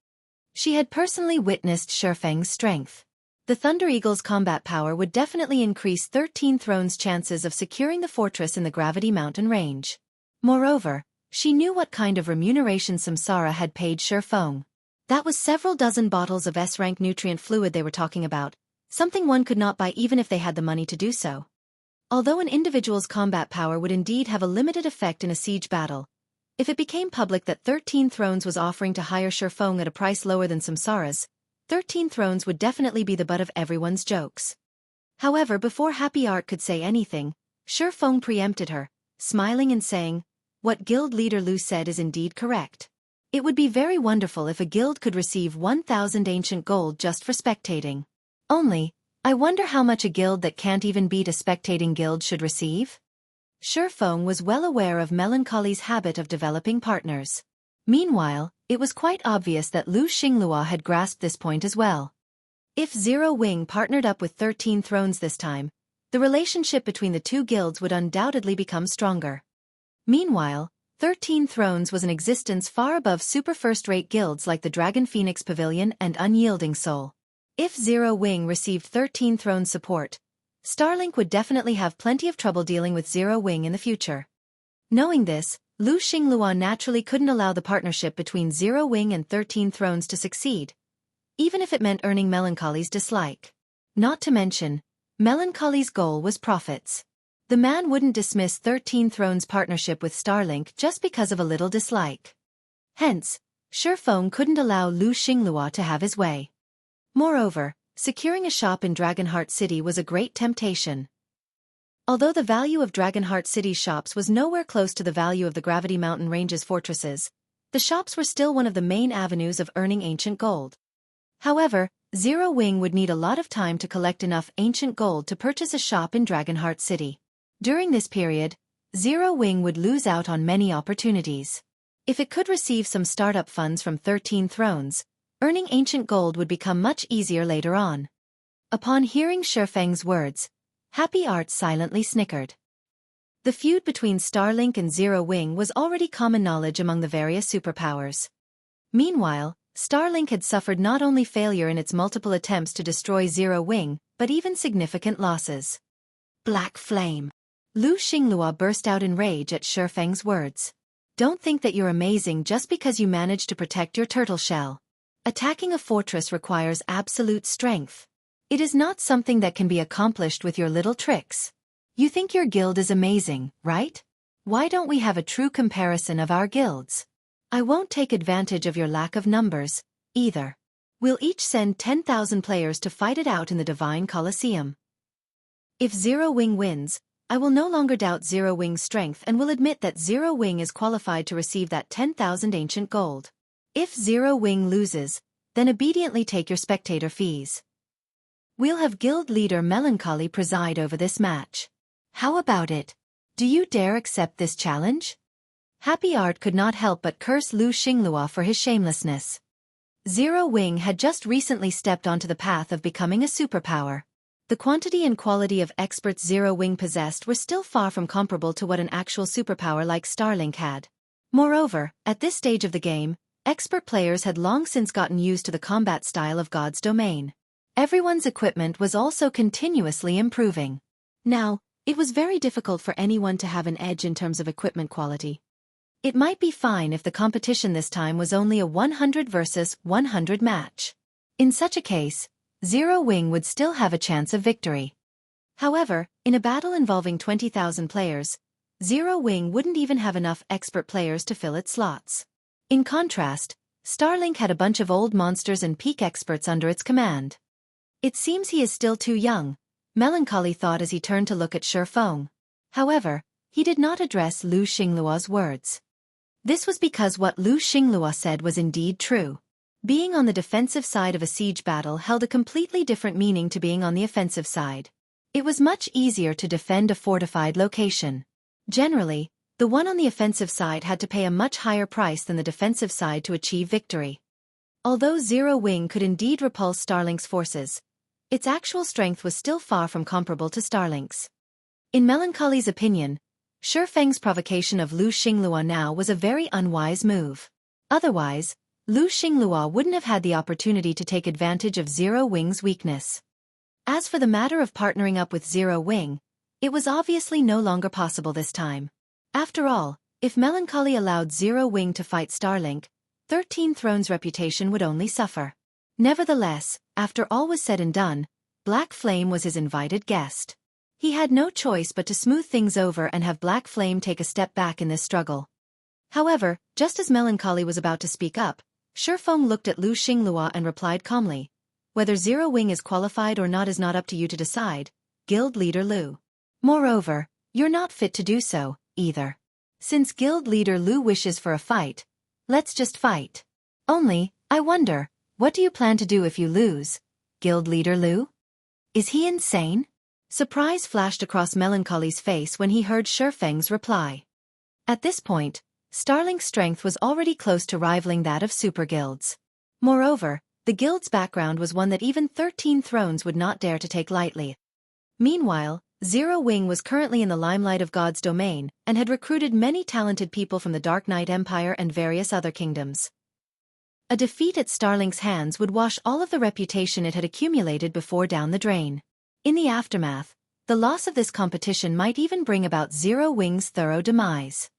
She had personally witnessed Xueqi's strength. The Thunder Eagle's combat power would definitely increase 13 Thrones' chances of securing the fortress in the Gravity Mountain range. Moreover, she knew what kind of remuneration Samsara had paid Xueqi. That was several dozen bottles of S-rank nutrient fluid they were talking about, something one could not buy even if they had the money to do so. Although an individual's combat power would indeed have a limited effect in a siege battle, if it became public that 13 Thrones was offering to hire Xueqi at a price lower than Samsara's, 13 Thrones would definitely be the butt of everyone's jokes. However, before Happy Art could say anything, Xueqi preempted her, smiling and saying, "What guild leader Lu said is indeed correct. It would be very wonderful if a guild could receive 1,000 ancient gold just for spectating. Only, I wonder how much a guild that can't even beat a spectating guild should receive?" Xueqi was well aware of Melancholy's habit of developing partners. Meanwhile, it was quite obvious that Lu Xingluo had grasped this point as well. If Zero Wing partnered up with 13 Thrones this time, the relationship between the two guilds would undoubtedly become stronger. Meanwhile, 13 Thrones was in existence far above super first-rate guilds like the Dragon Phoenix Pavilion and Unyielding Soul. If Zero Wing received 13 Thrones support, Starlink would definitely have plenty of trouble dealing with Zero Wing in the future. Knowing this, Lu Xingluo naturally couldn't allow the partnership between Zero Wing and 13 Thrones to succeed, even if it meant earning Melancholy's dislike. Not to mention, Melancholy's goal was profits. The man wouldn't dismiss 13 Thrones' partnership with Starlink just because of a little dislike. Hence, Xueqi couldn't allow Lu Xingluo to have his way. Moreover, securing a shop in Dragonheart City was a great temptation. Although the value of Dragonheart City's shops was nowhere close to the value of the Gravity Mountain Range's fortresses, the shops were still one of the main avenues of earning ancient gold. However, Zero Wing would need a lot of time to collect enough ancient gold to purchase a shop in Dragonheart City. During this period, Zero Wing would lose out on many opportunities. If it could receive some startup funds from 13 Thrones, earning ancient gold would become much easier later on. Upon hearing Xueqi's words, Happy Art silently snickered. The feud between Starlink and Zero Wing was already common knowledge among the various superpowers. Meanwhile, Starlink had suffered not only failure in its multiple attempts to destroy Zero Wing, but even significant losses. Black Flame. Lu Xingluo burst out in rage at Xueqi's words. Don't think that you're amazing just because you managed to protect your turtle shell. Attacking a fortress requires absolute strength. It is not something that can be accomplished with your little tricks. You think your guild is amazing, right? Why don't we have a true comparison of our guilds? I won't take advantage of your lack of numbers, either. We'll each send 10,000 players to fight it out in the Divine Colosseum. If Zero Wing wins, I will no longer doubt Zero Wing's strength and will admit that Zero Wing is qualified to receive that 10,000 ancient gold. If Zero Wing loses, then obediently take your spectator fees. We'll have guild leader Melancholy preside over this match. How about it? Do you dare accept this challenge? Happy Art could not help but curse Lu Xingluo for his shamelessness. Zero Wing had just recently stepped onto the path of becoming a superpower. The quantity and quality of experts Zero Wing possessed were still far from comparable to what an actual superpower like Starlink had. Moreover, at this stage of the game, expert players had long since gotten used to the combat style of God's domain. Everyone's equipment was also continuously improving. Now, it was very difficult for anyone to have an edge in terms of equipment quality. It might be fine if the competition this time was only a 100 versus 100 match. In such a case, Zero Wing would still have a chance of victory. However, in a battle involving 20,000 players, Zero Wing wouldn't even have enough expert players to fill its slots. In contrast, Starlink had a bunch of old monsters and peak experts under its command. It seems he is still too young, Melancholy thought as he turned to look at Xueqi. However, he did not address Lu Xingluo's words. This was because what Lu Xingluo said was indeed true. Being on the defensive side of a siege battle held a completely different meaning to being on the offensive side. It was much easier to defend a fortified location. Generally, the one on the offensive side had to pay a much higher price than the defensive side to achieve victory. Although Zero Wing could indeed repulse Starlink's forces, its actual strength was still far from comparable to Starlink's. In Melancholy's opinion, Xueqi's provocation of Lu Xingluo now was a very unwise move. Otherwise, Lu Xingluo wouldn't have had the opportunity to take advantage of Zero Wing's weakness. As for the matter of partnering up with Zero Wing, it was obviously no longer possible this time. After all, if Melancholy allowed Zero Wing to fight Starlink, 13 Thrones' reputation would only suffer. Nevertheless, after all was said and done, Black Flame was his invited guest. He had no choice but to smooth things over and have Black Flame take a step back in this struggle. However, just as Melancholy was about to speak up, Shifeng looked at Lu Xingluo and replied calmly, "Whether Zero Wing is qualified or not is not up to you to decide, Guild Leader Lu. Moreover, you're not fit to do so, either. Since Guild Leader Lu wishes for a fight, let's just fight. Only, I wonder, what do you plan to do if you lose, Guild Leader Lu? Is he insane?" Surprise flashed across Melancholy's face when he heard Shifeng's reply. At this point, Starlink's strength was already close to rivaling that of super guilds. Moreover, the guild's background was one that even 13 thrones would not dare to take lightly. Meanwhile, Zero Wing was currently in the limelight of God's domain and had recruited many talented people from the Dark Knight Empire and various other kingdoms. A defeat at Starlink's hands would wash all of the reputation it had accumulated before down the drain. In the aftermath, the loss of this competition might even bring about Zero Wing's thorough demise.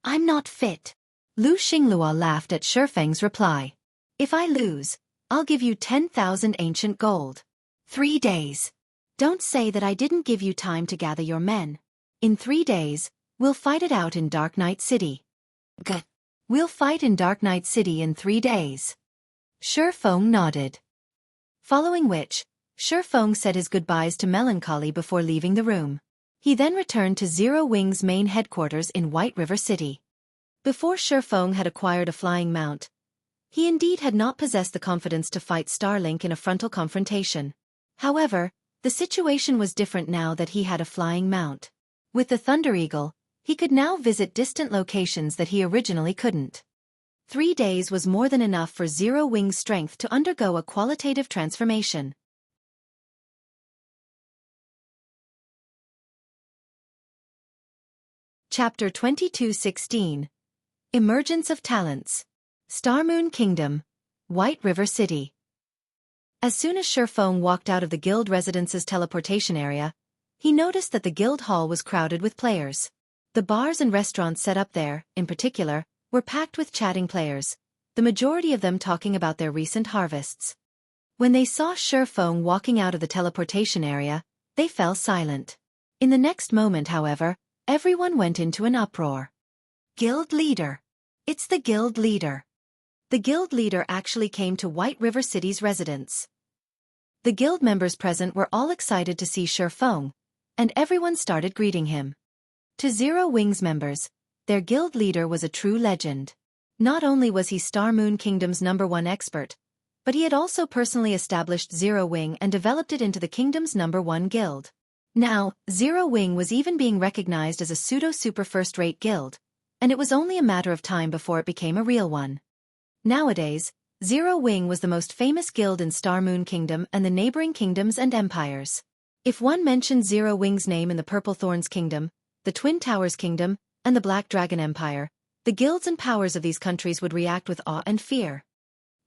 "I'm not fit." Lu Xingluo laughed at Shifeng's reply. "If I lose, I'll give you 10,000 ancient gold. 3 days. Don't say that I didn't give you time to gather your men. In 3 days, we'll fight it out in Dark Knight City." "Good. We'll fight in Dark Knight City in 3 days." Shifeng nodded. Following which, Shifeng said his goodbyes to Melancholy before leaving the room. He then returned to Zero Wing's main headquarters in White River City. Before Shifeng had acquired a flying mount, he indeed had not possessed the confidence to fight Starlink in a frontal confrontation. However, the situation was different now that he had a flying mount. With the Thunder Eagle, he could now visit distant locations that he originally couldn't. 3 days was more than enough for Zero Wing's strength to undergo a qualitative transformation. Chapter 22:16 Emergence of Talents. Starmoon Kingdom, White River City. As soon as Shifeng walked out of the guild residence's teleportation area, he noticed that the guild hall was crowded with players. The bars and restaurants set up there, in particular, were packed with chatting players, the majority of them talking about their recent harvests. When they saw Shifeng walking out of the teleportation area, they fell silent. In the next moment, however, everyone went into an uproar. "Guild leader! It's the guild leader!" The guild leader actually came to White River City's residence. The guild members present were all excited to see Shifeng, and everyone started greeting him. To Zero Wing's members, their guild leader was a true legend. Not only was he Starmoon Kingdom's #1 expert, but he had also personally established Zero Wing and developed it into the kingdom's #1 guild. Now, Zero Wing was even being recognized as a pseudo-super first-rate guild, and it was only a matter of time before it became a real one. Nowadays, Zero Wing was the most famous guild in Starmoon Kingdom and the neighboring kingdoms and empires. If one mentioned Zero Wing's name in the Purple Thorns Kingdom, the Twin Towers Kingdom, and the Black Dragon Empire, the guilds and powers of these countries would react with awe and fear.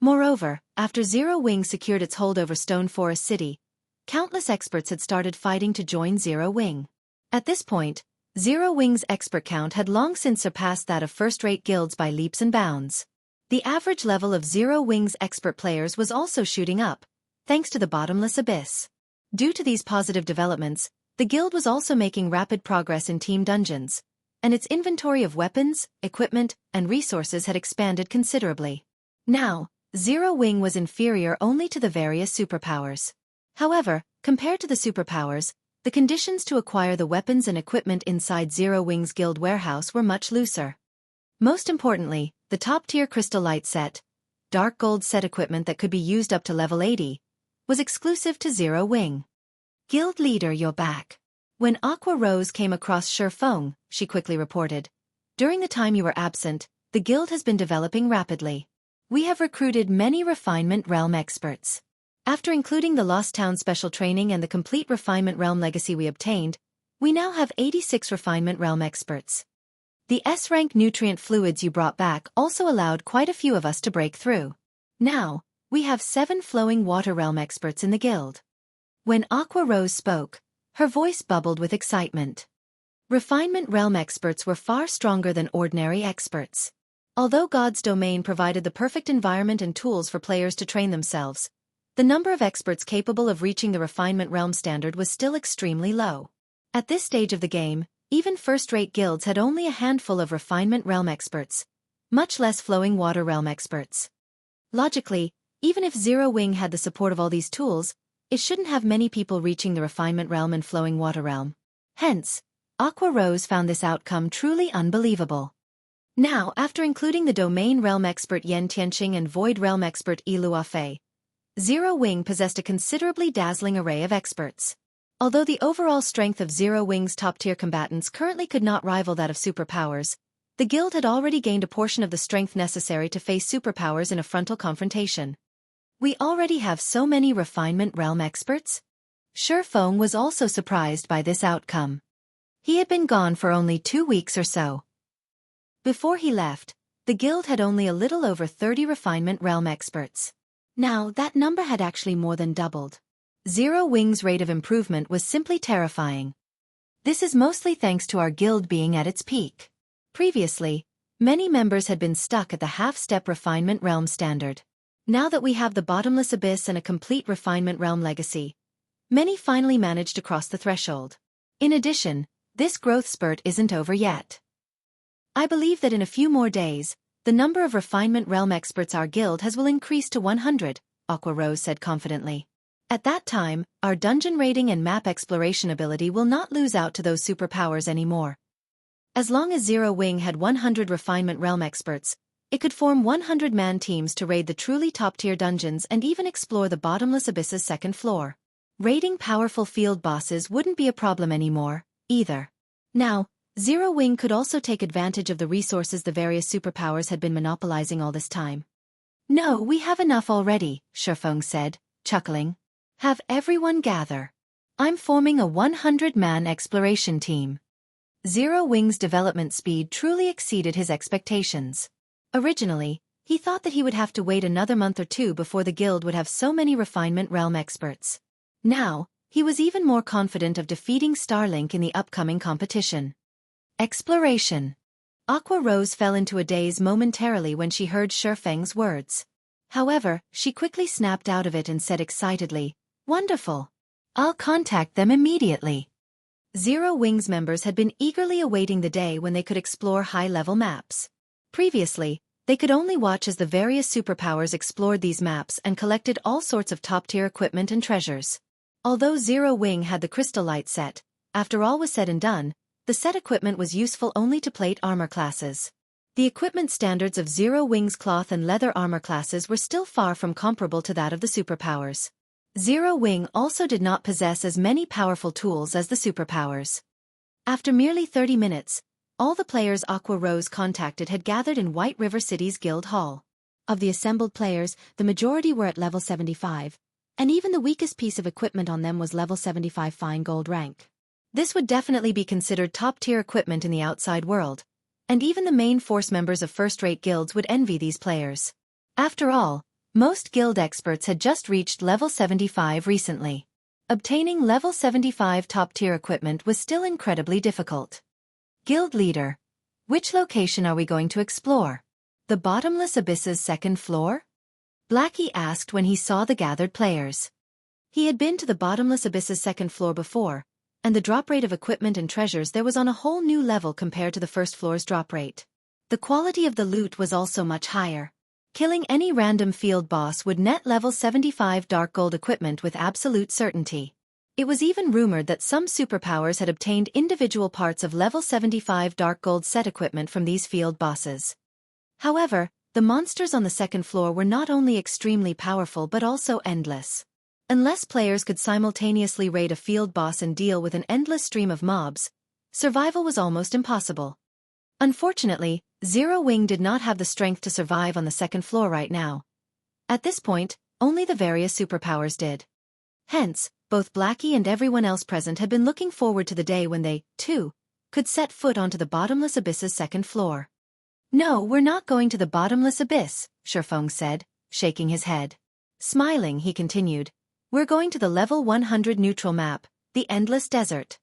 Moreover, after Zero Wing secured its hold over Stone Forest City, countless experts had started fighting to join Zero Wing. At this point, Zero Wing's expert count had long since surpassed that of first-rate guilds by leaps and bounds. The average level of Zero Wing's expert players was also shooting up, thanks to the bottomless abyss. Due to these positive developments, the guild was also making rapid progress in team dungeons, and its inventory of weapons, equipment, and resources had expanded considerably. Now, Zero Wing was inferior only to the various superpowers. However, compared to the superpowers, the conditions to acquire the weapons and equipment inside Zero Wing's guild warehouse were much looser. Most importantly, the top-tier crystal light set, dark gold set equipment that could be used up to level 80, was exclusive to Zero Wing. "Guild leader, you're back." When Aqua Rose came across Shifeng, she quickly reported, "During the time you were absent, the guild has been developing rapidly. We have recruited many Refinement Realm experts. After including the Lost Town special training and the complete Refinement Realm legacy we obtained, we now have 86 Refinement Realm experts. The S-rank nutrient fluids you brought back also allowed quite a few of us to break through. Now, we have 7 Flowing Water Realm experts in the guild." When Aqua Rose spoke, her voice bubbled with excitement. Refinement Realm experts were far stronger than ordinary experts. Although God's domain provided the perfect environment and tools for players to train themselves, the number of experts capable of reaching the Refinement Realm standard was still extremely low. At this stage of the game, even first-rate guilds had only a handful of Refinement Realm experts, much less Flowing Water Realm experts. Logically, even if Zero Wing had the support of all these tools, it shouldn't have many people reaching the Refinement Realm and Flowing Water Realm. Hence, Aqua Rose found this outcome truly unbelievable. Now, after including the Domain Realm expert Yen Tianqing and Void Realm expert Yi Luofei, Zero Wing possessed a considerably dazzling array of experts. Although the overall strength of Zero Wing's top-tier combatants currently could not rival that of superpowers, the guild had already gained a portion of the strength necessary to face superpowers in a frontal confrontation. We already have so many Refinement Realm experts? Shifeng was also surprised by this outcome. He had been gone for only 2 weeks or so. Before he left, the guild had only a little over 30 Refinement Realm experts. Now, that number had actually more than doubled. Zero Wing's rate of improvement was simply terrifying. This is mostly thanks to our guild being at its peak. Previously, many members had been stuck at the half-step Refinement Realm standard. Now that we have the Bottomless Abyss and a complete Refinement Realm legacy, many finally managed to cross the threshold. In addition, this growth spurt isn't over yet. I believe that in a few more days, the number of Refinement Realm experts our guild has will increase to 100, Aqua Rose said confidently. At that time, our dungeon raiding and map exploration ability will not lose out to those superpowers anymore. As long as Zero Wing had 100 Refinement Realm experts, it could form 100-man teams to raid the truly top-tier dungeons and even explore the Bottomless Abyss's second floor. Raiding powerful field bosses wouldn't be a problem anymore, either. Now, Zero Wing could also take advantage of the resources the various superpowers had been monopolizing all this time. No, we have enough already, Shifeng said, chuckling. Have everyone gather. I'm forming a 100-man exploration team. Zero Wing's development speed truly exceeded his expectations. Originally, he thought that he would have to wait another month or two before the guild would have so many Refinement Realm experts. Now, he was even more confident of defeating Starlink in the upcoming competition. Exploration. Aqua Rose fell into a daze momentarily when she heard Shifeng's words. However, she quickly snapped out of it and said excitedly, "Wonderful! I'll contact them immediately." Zero Wing's members had been eagerly awaiting the day when they could explore high-level maps. Previously, they could only watch as the various superpowers explored these maps and collected all sorts of top-tier equipment and treasures. Although Zero Wing had the Crystal Light set, after all was said and done, the set equipment was useful only to plate armor classes. The equipment standards of Zero Wing's cloth and leather armor classes were still far from comparable to that of the superpowers. Zero Wing also did not possess as many powerful tools as the superpowers. After merely 30 minutes, all the players Aqua Rose contacted had gathered in White River City's guild hall. Of the assembled players, the majority were at level 75, and even the weakest piece of equipment on them was level 75 fine gold rank. This would definitely be considered top-tier equipment in the outside world, and even the main force members of first-rate guilds would envy these players. After all, most guild experts had just reached level 75 recently. Obtaining level 75 top-tier equipment was still incredibly difficult. Guild leader, which location are we going to explore? The Bottomless Abyss's second floor? Blackie asked when he saw the gathered players. He had been to the Bottomless Abyss's second floor before, and the drop rate of equipment and treasures there was on a whole new level compared to the first floor's drop rate. The quality of the loot was also much higher. Killing any random field boss would net level 75 dark gold equipment with absolute certainty. It was even rumored that some superpowers had obtained individual parts of level 75 dark gold set equipment from these field bosses. However, the monsters on the second floor were not only extremely powerful but also endless. Unless players could simultaneously raid a field boss and deal with an endless stream of mobs, survival was almost impossible. Unfortunately, Zero Wing did not have the strength to survive on the second floor right now. At this point, only the various superpowers did. Hence, both Blackie and everyone else present had been looking forward to the day when they, too, could set foot onto the Bottomless Abyss's second floor. "No, we're not going to the Bottomless Abyss," Shifeng said, shaking his head. Smiling, he continued, "We're going to the level 100 neutral map, the Endless Desert."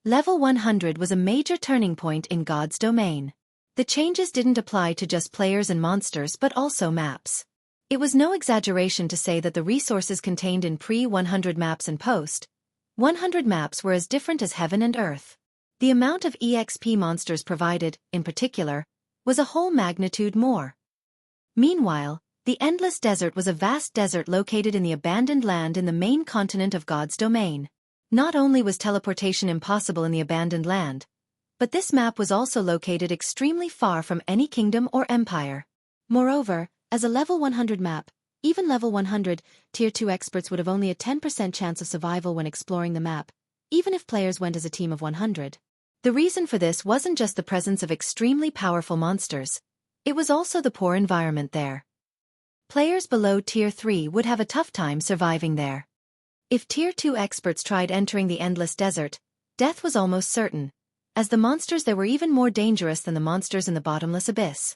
Level 100 was a major turning point in God's domain. The changes didn't apply to just players and monsters but also maps. It was no exaggeration to say that the resources contained in pre-100 maps and post, 100 maps were as different as heaven and earth. The amount of EXP monsters provided, in particular, was a whole magnitude more. Meanwhile, the Endless Desert was a vast desert located in the abandoned land in the main continent of God's domain. Not only was teleportation impossible in the abandoned land, but this map was also located extremely far from any kingdom or empire. Moreover, as a level 100 map, even level 100, Tier 2 experts would have only a 10% chance of survival when exploring the map, even if players went as a team of 100. The reason for this wasn't just the presence of extremely powerful monsters, it was also the poor environment there. Players below Tier 3 would have a tough time surviving there. If Tier 2 experts tried entering the Endless Desert, death was almost certain, as the monsters there were even more dangerous than the monsters in the bottomless abyss.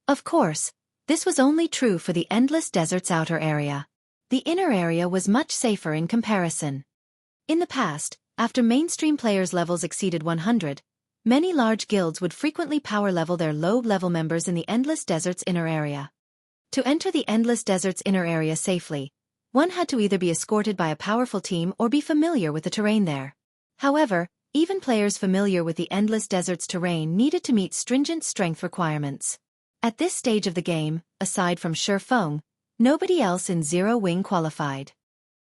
Of course, this was only true for the Endless Desert's outer area. The inner area was much safer in comparison. In the past, after mainstream players' levels exceeded 100, many large guilds would frequently power level their low-level members in the Endless Desert's inner area. To enter the Endless Desert's inner area safely, one had to either be escorted by a powerful team or be familiar with the terrain there. However, even players familiar with the Endless Desert's terrain needed to meet stringent strength requirements. At this stage of the game, aside from Xueqi, nobody else in Zero Wing qualified.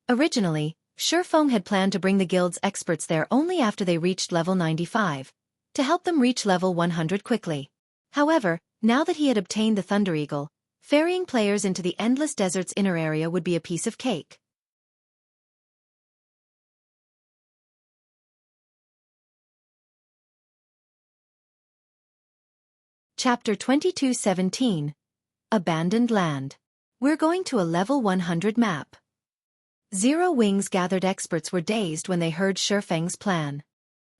Originally, Xueqi had planned to bring the guild's experts there only after they reached level 95, to help them reach level 100 quickly. However, now that he had obtained the Thunder Eagle, ferrying players into the Endless Desert's inner area would be a piece of cake. Chapter 22:17 Abandoned Land. We're going to a level 100 map. Zero Wing's gathered experts were dazed when they heard Xueqi's plan.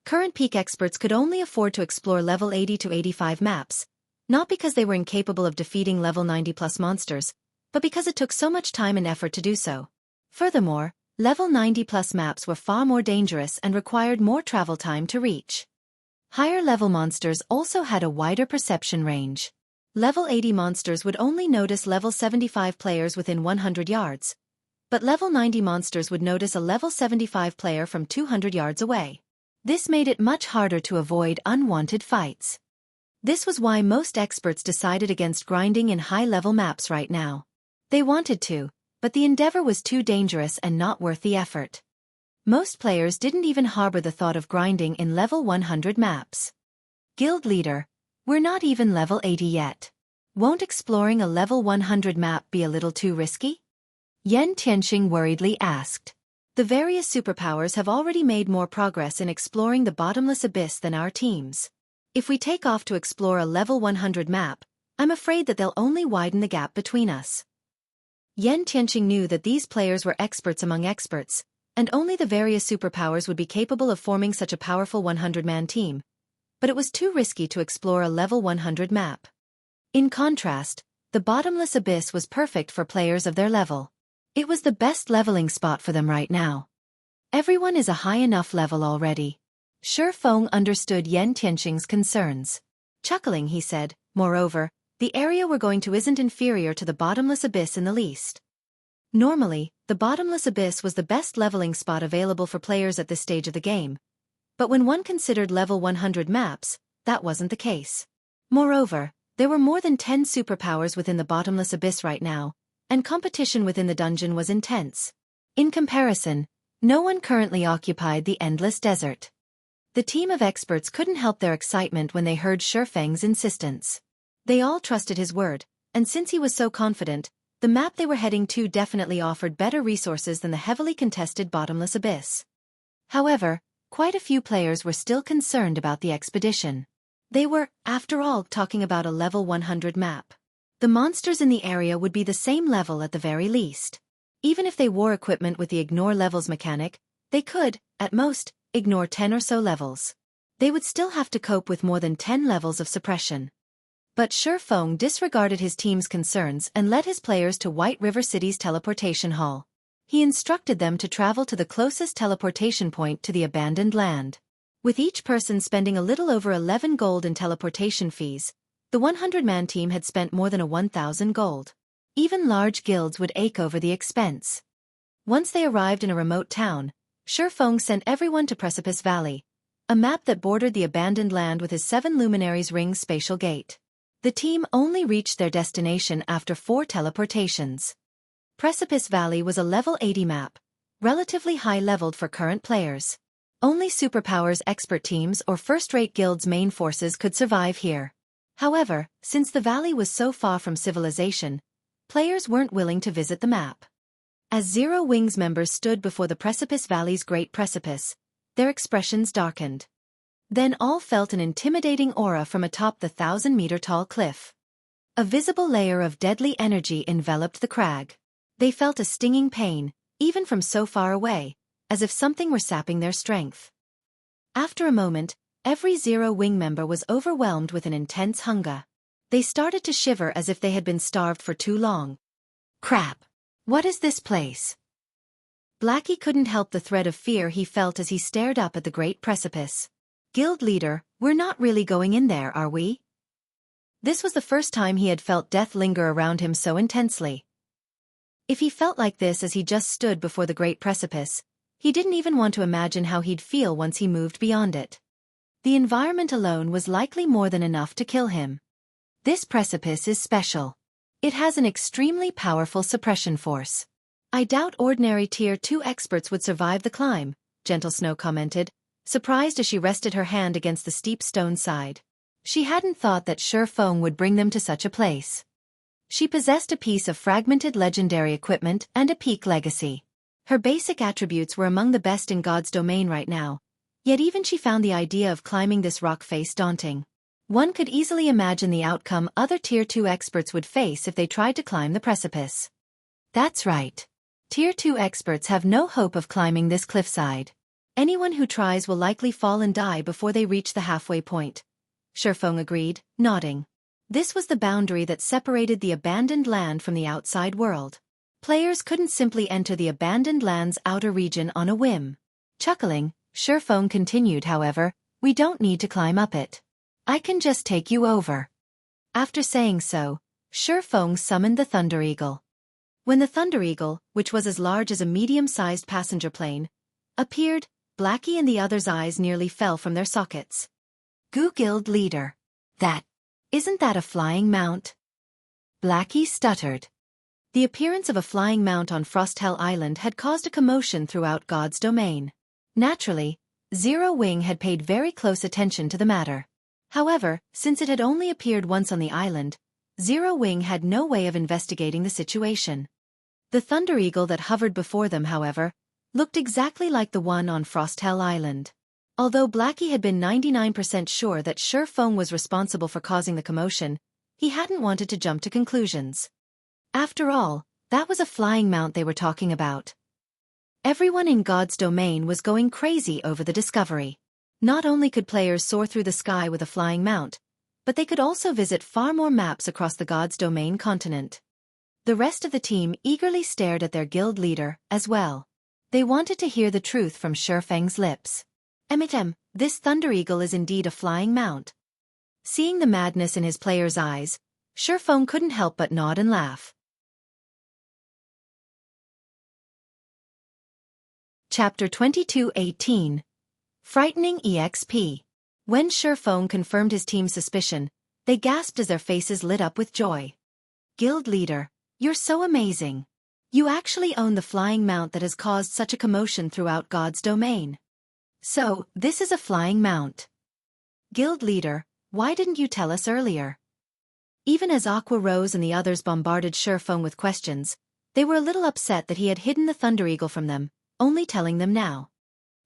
Current peak experts could only afford to explore level 80 to 85 maps, not because they were incapable of defeating level 90+ monsters, but because it took so much time and effort to do so. Furthermore, level 90+ maps were far more dangerous and required more travel time to reach. Higher-level monsters also had a wider perception range. Level 80 monsters would only notice level 75 players within 100 yards, but level 90 monsters would notice a level 75 player from 200 yards away. This made it much harder to avoid unwanted fights. This was why most experts decided against grinding in high-level maps right now. They wanted to, but the endeavor was too dangerous and not worth the effort. Most players didn't even harbor the thought of grinding in level 100 maps. Guild leader, we're not even level 80 yet. Won't exploring a level 100 map be a little too risky? Yan Tianxing worriedly asked. The various superpowers have already made more progress in exploring the bottomless abyss than our teams. If we take off to explore a level 100 map, I'm afraid that they'll only widen the gap between us. Yan Tianxing knew that these players were experts among experts, and only the various superpowers would be capable of forming such a powerful 100-man team, but it was too risky to explore a level 100 map. In contrast, the bottomless abyss was perfect for players of their level. It was the best leveling spot for them right now. Everyone is a high enough level already. Xueqi understood Yan Tianxing's concerns. Chuckling, he said, moreover, the area we're going to isn't inferior to the bottomless abyss in the least. Normally, the bottomless abyss was the best leveling spot available for players at this stage of the game, but when one considered level 100 maps, that wasn't the case. Moreover, there were more than 10 superpowers within the bottomless abyss right now, and competition within the dungeon was intense. In comparison, no one currently occupied the Endless Desert. The team of experts couldn't help their excitement when they heard Xueqi's insistence. They all trusted his word, and since he was so confident, the map they were heading to definitely offered better resources than the heavily contested bottomless abyss. However, quite a few players were still concerned about the expedition. They were, after all, talking about a level 100 map. The monsters in the area would be the same level at the very least. Even if they wore equipment with the ignore levels mechanic, they could, at most, ignore 10 or so levels. They would still have to cope with more than 10 levels of suppression. But Xueqi disregarded his team's concerns and led his players to White River City's teleportation hall. He instructed them to travel to the closest teleportation point to the abandoned land. With each person spending a little over 11 gold in teleportation fees, the 100-man team had spent more than 1,000 gold. Even large guilds would ache over the expense. Once they arrived in a remote town, Xueqi sent everyone to Precipice Valley, a map that bordered the abandoned land with his 7 luminaries ring spatial gate. The team only reached their destination after 4 teleportations. Precipice Valley was a level 80 map, relatively high-leveled for current players. Only superpowers expert teams or first-rate guilds' main forces could survive here. However, since the valley was so far from civilization, players weren't willing to visit the map. As Zero Wings members stood before the Precipice Valley's Great Precipice, their expressions darkened. Then all felt an intimidating aura from atop the 1,000-meter-tall cliff. A visible layer of deadly energy enveloped the crag. They felt a stinging pain, even from so far away, as if something were sapping their strength. After a moment, every Zero Wing member was overwhelmed with an intense hunger. They started to shiver as if they had been starved for too long. Crap! What is this place? Blackie couldn't help the thread of fear he felt as he stared up at the Great Precipice. Guild leader, we're not really going in there, are we? This was the first time he had felt death linger around him so intensely. If he felt like this as he just stood before the Great Precipice, he didn't even want to imagine how he'd feel once he moved beyond it. The environment alone was likely more than enough to kill him. This precipice is special. It has an extremely powerful suppression force. I doubt ordinary Tier 2 experts would survive the climb, Gentle Snow commented, surprised as she rested her hand against the steep stone side. She hadn't thought that Xueqi would bring them to such a place. She possessed a piece of fragmented legendary equipment and a peak legacy. Her basic attributes were among the best in God's domain right now, yet even she found the idea of climbing this rock face daunting. One could easily imagine the outcome other Tier 2 experts would face if they tried to climb the precipice. That's right. Tier 2 experts have no hope of climbing this cliffside. Anyone who tries will likely fall and die before they reach the halfway point. Xueqi agreed, nodding. This was the boundary that separated the abandoned land from the outside world. Players couldn't simply enter the abandoned land's outer region on a whim. Chuckling, Xueqi continued, however, we don't need to climb up it. I can just take you over. After saying so, Xueqi summoned the Thunder Eagle. When the Thunder Eagle, which was as large as a medium-sized passenger plane, appeared, Blackie and the others' eyes nearly fell from their sockets. Goo Guild leader. Isn't that a flying mount? Blackie stuttered. The appearance of a flying mount on Frosthell Island had caused a commotion throughout God's domain. Naturally, Zero Wing had paid very close attention to the matter. However, since it had only appeared once on the island, Zero Wing had no way of investigating the situation. The Thunder Eagle that hovered before them, however, looked exactly like the one on Frosthell Island. Although Blackie had been 99% sure that Xueqi was responsible for causing the commotion, he hadn't wanted to jump to conclusions. After all, that was a flying mount they were talking about. Everyone in God's domain was going crazy over the discovery. Not only could players soar through the sky with a flying mount, but they could also visit far more maps across the God's domain continent. The rest of the team eagerly stared at their guild leader as well. They wanted to hear the truth from Xueqi's lips. This Thunder Eagle is indeed a flying mount. Seeing the madness in his players' eyes, Xueqi couldn't help but nod and laugh. Chapter 22:18 Frightening EXP. When Xueqi confirmed his team's suspicion, they gasped as their faces lit up with joy. Guild leader, you're so amazing. You actually own the flying mount that has caused such a commotion throughout God's domain. So, this is a flying mount. Guild leader, why didn't you tell us earlier? Even as Aqua Rose and the others bombarded Xueqi with questions, they were a little upset that he had hidden the Thunder Eagle from them, only telling them now.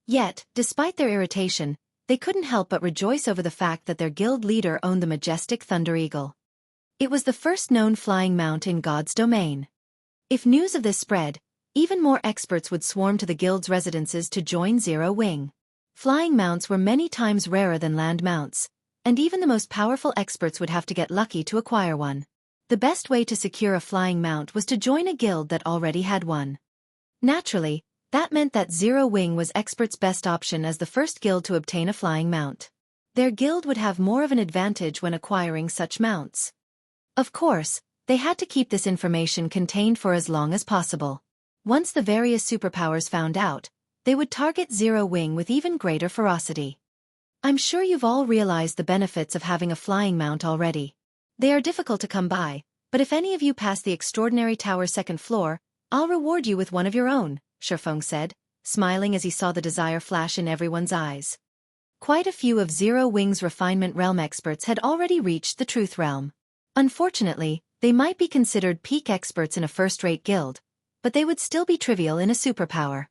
Yet, despite their irritation, they couldn't help but rejoice over the fact that their guild leader owned the majestic Thunder Eagle. It was the first known flying mount in God's domain. If news of this spread, even more experts would swarm to the guild's residences to join Zero Wing. Flying mounts were many times rarer than land mounts, and even the most powerful experts would have to get lucky to acquire one. The best way to secure a flying mount was to join a guild that already had one. Naturally, that meant that Zero Wing was experts' best option as the first guild to obtain a flying mount. Their guild would have more of an advantage when acquiring such mounts. Of course, they had to keep this information contained for as long as possible. Once the various superpowers found out, they would target Zero Wing with even greater ferocity. I'm sure you've all realized the benefits of having a flying mount already. They are difficult to come by, but if any of you pass the Extraordinary Tower's second floor, I'll reward you with one of your own, Xueqi said, smiling as he saw the desire flash in everyone's eyes. Quite a few of Zero Wing's Refinement Realm experts had already reached the Truth Realm. Unfortunately, they might be considered peak experts in a first-rate guild, but they would still be trivial in a superpower.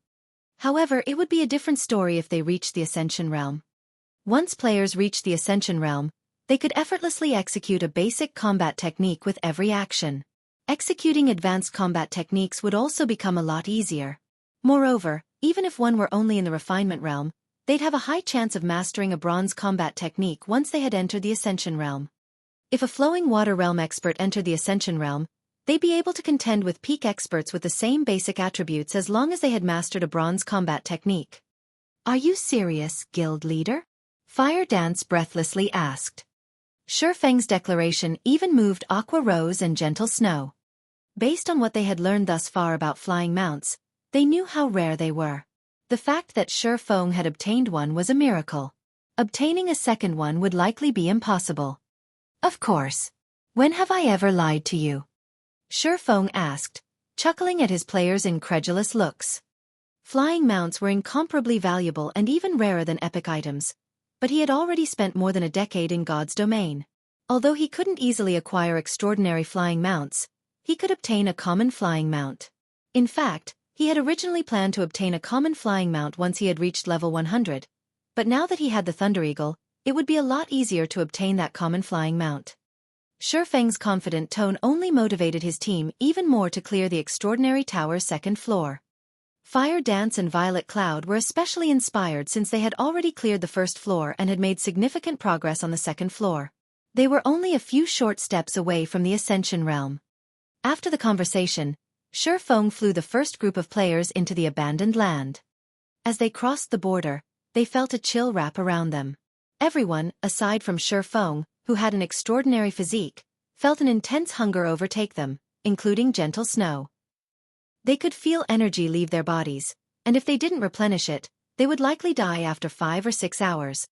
However, it would be a different story if they reached the Ascension Realm. Once players reached the Ascension Realm, they could effortlessly execute a basic combat technique with every action. Executing advanced combat techniques would also become a lot easier. Moreover, even if one were only in the Refinement Realm, they'd have a high chance of mastering a bronze combat technique once they had entered the Ascension Realm. If a Flowing Water Realm expert entered the Ascension Realm, they'd be able to contend with peak experts with the same basic attributes as long as they had mastered a bronze combat technique. Are you serious, guild leader? Fire Dance breathlessly asked. Xueqi's declaration even moved Aqua Rose and Gentle Snow. Based on what they had learned thus far about flying mounts, they knew how rare they were. The fact that Xueqi had obtained one was a miracle. Obtaining a second one would likely be impossible. Of course. When have I ever lied to you? Xueqi asked, chuckling at his players' incredulous looks. Flying mounts were incomparably valuable and even rarer than epic items, but he had already spent more than a decade in God's domain. Although he couldn't easily acquire extraordinary flying mounts, he could obtain a common flying mount. In fact, he had originally planned to obtain a common flying mount once he had reached level 100, but now that he had the Thunder Eagle, it would be a lot easier to obtain that common flying mount. Xueqi's confident tone only motivated his team even more to clear the Extraordinary Tower's second floor. Fire Dance and Violet Cloud were especially inspired since they had already cleared the first floor and had made significant progress on the second floor. They were only a few short steps away from the Ascension Realm. After the conversation, Xueqi flew the first group of players into the abandoned land. As they crossed the border, they felt a chill wrap around them. Everyone, aside from Xueqi, who had an extraordinary physique, felt an intense hunger overtake them, including Gentle Snow. They could feel energy leave their bodies, and if they didn't replenish it, they would likely die after 5 or 6 hours.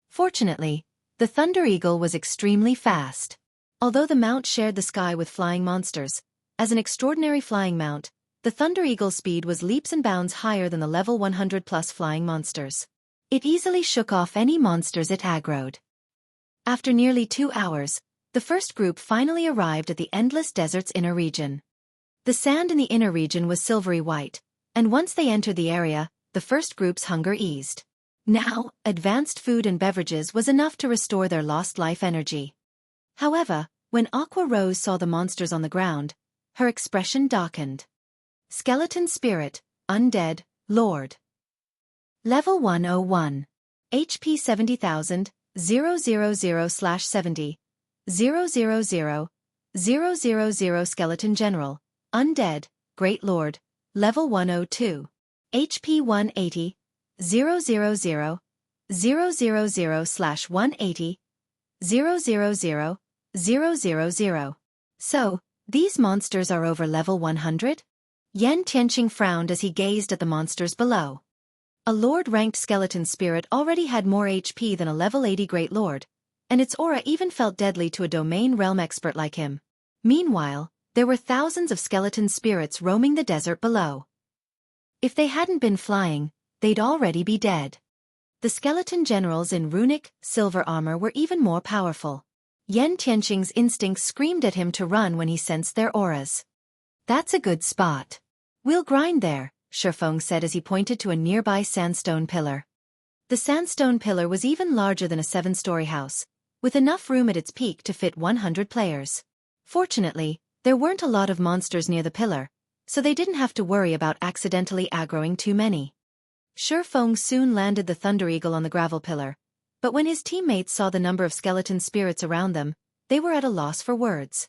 Fortunately, the Thunder Eagle was extremely fast. Although the mount shared the sky with flying monsters, as an extraordinary flying mount, the Thunder Eagle's speed was leaps and bounds higher than the level 100+ flying monsters. It easily shook off any monsters it aggroed. After nearly 2 hours, the first group finally arrived at the Endless Desert's inner region. The sand in the inner region was silvery white, and once they entered the area, the first group's hunger eased. Now, advanced food and beverages was enough to restore their lost life energy. However, when Aqua Rose saw the monsters on the ground, her expression darkened. Skeleton Spirit, Undead, Lord. Level 101. HP 70,000, 000/70, 000, 000 Skeleton General, Undead, Great Lord, Level 102. HP 180, 000, 000/180, 000, 000. So, these monsters are over level 100? Yan Tianqing frowned as he gazed at the monsters below. A Lord-ranked skeleton spirit already had more HP than a level 80 Great Lord, and its aura even felt deadly to a domain realm expert like him. Meanwhile, there were thousands of skeleton spirits roaming the desert below. If they hadn't been flying, they'd already be dead. The skeleton generals in runic, silver armor were even more powerful. Yan Tianqing's instincts screamed at him to run when he sensed their auras. That's a good spot. We'll grind there, Xueqi said as he pointed to a nearby sandstone pillar. The sandstone pillar was even larger than a 7-story house, with enough room at its peak to fit 100 players. Fortunately, there weren't a lot of monsters near the pillar, so they didn't have to worry about accidentally aggroing too many. Xueqi soon landed the Thunder Eagle on the gravel pillar, but when his teammates saw the number of skeleton spirits around them, they were at a loss for words.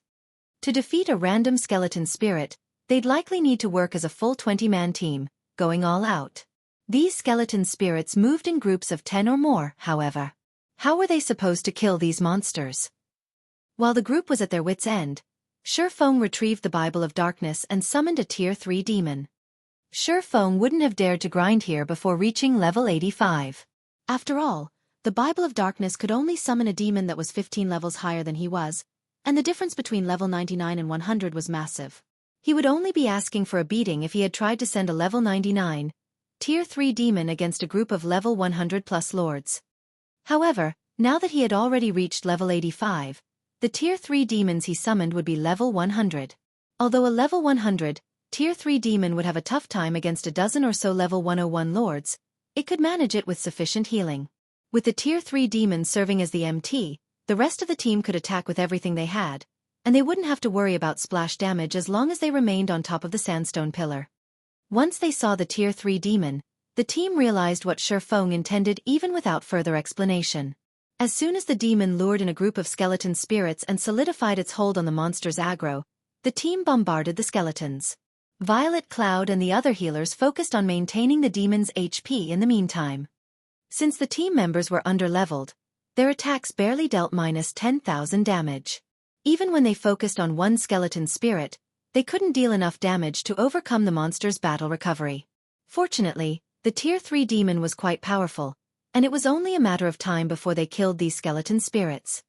To defeat a random skeleton spirit, they'd likely need to work as a full 20-man team, going all out. These skeleton spirits moved in groups of 10 or more, however. How were they supposed to kill these monsters? While the group was at their wits' end, Xueqi retrieved the Bible of Darkness and summoned a Tier 3 demon. Xueqi wouldn't have dared to grind here before reaching level 85. After all, the Bible of Darkness could only summon a demon that was 15 levels higher than he was, and the difference between level 99 and 100 was massive. He would only be asking for a beating if he had tried to send a level 99, Tier 3 demon against a group of level 100+ lords. However, now that he had already reached level 85, the Tier 3 demons he summoned would be level 100. Although a level 100, Tier 3 demon would have a tough time against a dozen or so level 101 lords, it could manage it with sufficient healing. With the Tier 3 demons serving as the MT, the rest of the team could attack with everything they had, and they wouldn't have to worry about splash damage as long as they remained on top of the sandstone pillar. Once they saw the Tier 3 demon, the team realized what Xueqi intended even without further explanation. As soon as the demon lured in a group of skeleton spirits and solidified its hold on the monster's aggro, the team bombarded the skeletons. Violet Cloud and the other healers focused on maintaining the demon's HP in the meantime. Since the team members were under-leveled, their attacks barely dealt minus 10,000 damage. Even when they focused on one skeleton spirit, they couldn't deal enough damage to overcome the monster's battle recovery. Fortunately, the Tier 3 demon was quite powerful, and it was only a matter of time before they killed these skeleton spirits.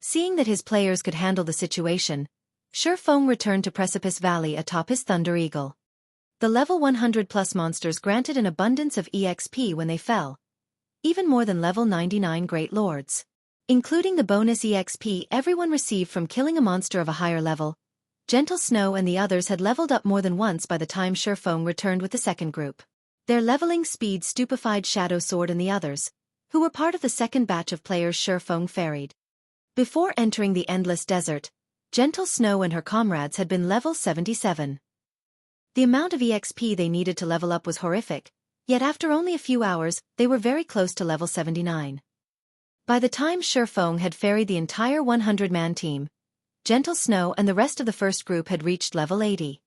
Seeing that his players could handle the situation, Xueqi returned to Precipice Valley atop his Thunder Eagle. The level 100+ monsters granted an abundance of EXP when they fell, even more than level 99 Great Lords. Including the bonus EXP everyone received from killing a monster of a higher level, Gentle Snow and the others had leveled up more than once by the time Xueqi returned with the second group. Their leveling speed stupefied Shadow Sword and the others, who were part of the second batch of players Xueqi ferried. Before entering the Endless Desert, Gentle Snow and her comrades had been level 77. The amount of EXP they needed to level up was horrific, yet after only a few hours, they were very close to level 79. By the time Xueqi had ferried the entire 100-man team, Gentle Snow and the rest of the first group had reached level 80.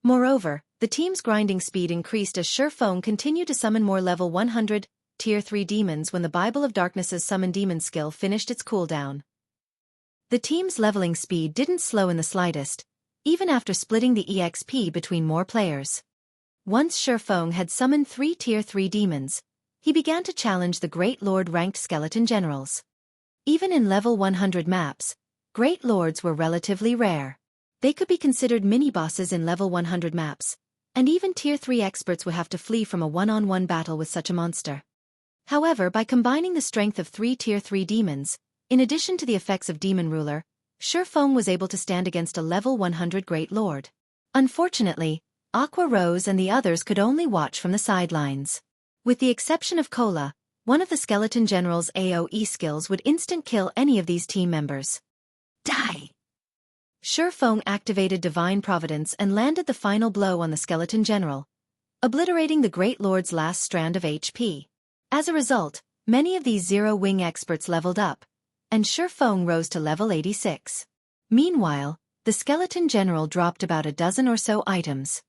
Moreover, the team's grinding speed increased as Xueqi continued to summon more level 100, Tier 3 demons when the Bible of Darkness's Summon Demon skill finished its cooldown. The team's leveling speed didn't slow in the slightest, even after splitting the EXP between more players. Once Xueqi had summoned 3 Tier 3 demons, he began to challenge the Great Lord-ranked skeleton generals. Even in level 100 maps, Great Lords were relatively rare. They could be considered mini-bosses in level 100 maps, and even Tier 3 experts would have to flee from a one-on-one battle with such a monster. However, by combining the strength of 3 Tier 3 demons, in addition to the effects of Demon Ruler, Xueqi was able to stand against a level 100 Great Lord. Unfortunately, Aqua Rose and the others could only watch from the sidelines. With the exception of Cola, one of the skeleton general's AoE skills would instant kill any of these team members. Die! Xueqi activated Divine Providence and landed the final blow on the skeleton general, obliterating the Great Lord's last strand of HP. As a result, many of these Zero-Wing experts leveled up, and Xueqi rose to level 86. Meanwhile, the skeleton general dropped about a dozen or so items.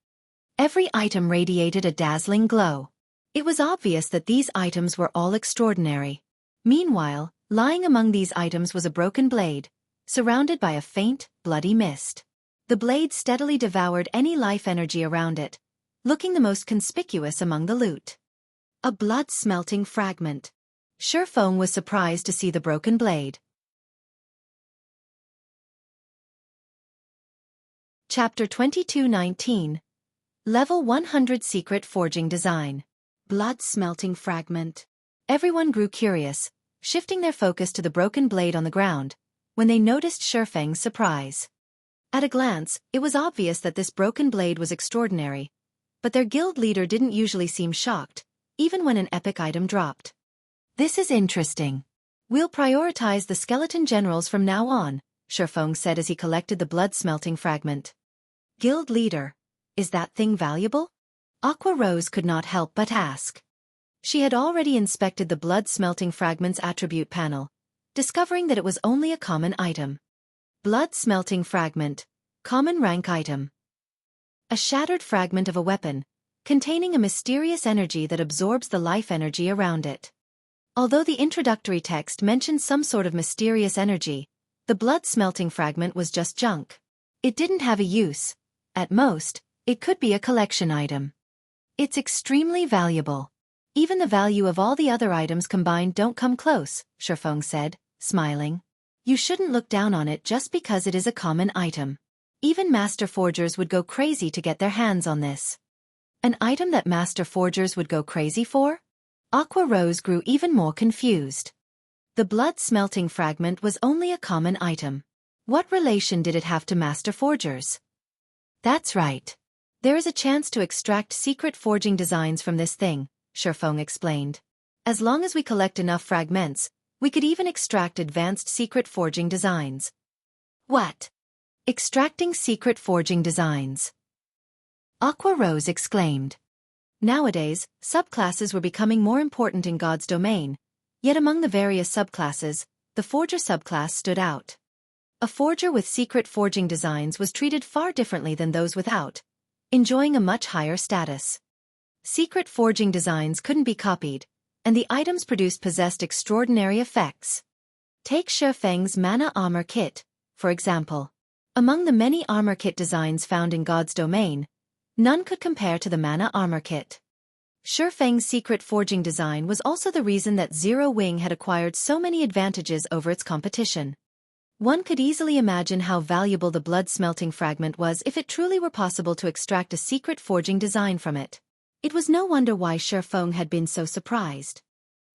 Every item radiated a dazzling glow. It was obvious that these items were all extraordinary. Meanwhile, lying among these items was a broken blade, surrounded by a faint, bloody mist. The blade steadily devoured any life energy around it, looking the most conspicuous among the loot. A blood-smelting fragment. Xueqi was surprised to see the broken blade. Chapter 22:19. Level 100 Secret Forging Design. Blood-smelting fragment. Everyone grew curious, shifting their focus to the broken blade on the ground, when they noticed Xueqi's surprise. At a glance, it was obvious that this broken blade was extraordinary, but their guild leader didn't usually seem shocked, even when an epic item dropped. This is interesting. We'll prioritize the skeleton generals from now on, Xueqi said as he collected the blood-smelting fragment. Guild leader, is that thing valuable? Aqua Rose could not help but ask. She had already inspected the blood-smelting fragment's attribute panel, discovering that it was only a common item. Blood-smelting fragment, common rank item. A shattered fragment of a weapon, containing a mysterious energy that absorbs the life energy around it. Although the introductory text mentioned some sort of mysterious energy, the blood-smelting fragment was just junk. It didn't have a use. At most, it could be a collection item. It's extremely valuable. Even the value of all the other items combined don't come close, Xueqi said, smiling. You shouldn't look down on it just because it is a common item. Even master forgers would go crazy to get their hands on this. An item that master forgers would go crazy for? Aqua Rose grew even more confused. The blood-smelting fragment was only a common item. What relation did it have to master forgers? That's right. There is a chance to extract secret forging designs from this thing, Xueqi explained. As long as we collect enough fragments, we could even extract advanced secret forging designs. What? Extracting secret forging designs? Aqua Rose exclaimed. Nowadays, subclasses were becoming more important in God's domain, yet among the various subclasses, the forger subclass stood out. A forger with secret forging designs was treated far differently than those without, enjoying a much higher status. Secret forging designs couldn't be copied, and the items produced possessed extraordinary effects. Take Xueqi's Mana Armor Kit, for example. Among the many armor kit designs found in God's domain, none could compare to the Mana Armor Kit. Xueqi's secret forging design was also the reason that Zero Wing had acquired so many advantages over its competition. One could easily imagine how valuable the blood-smelting fragment was if it truly were possible to extract a secret forging design from it. It was no wonder why Xueqi had been so surprised.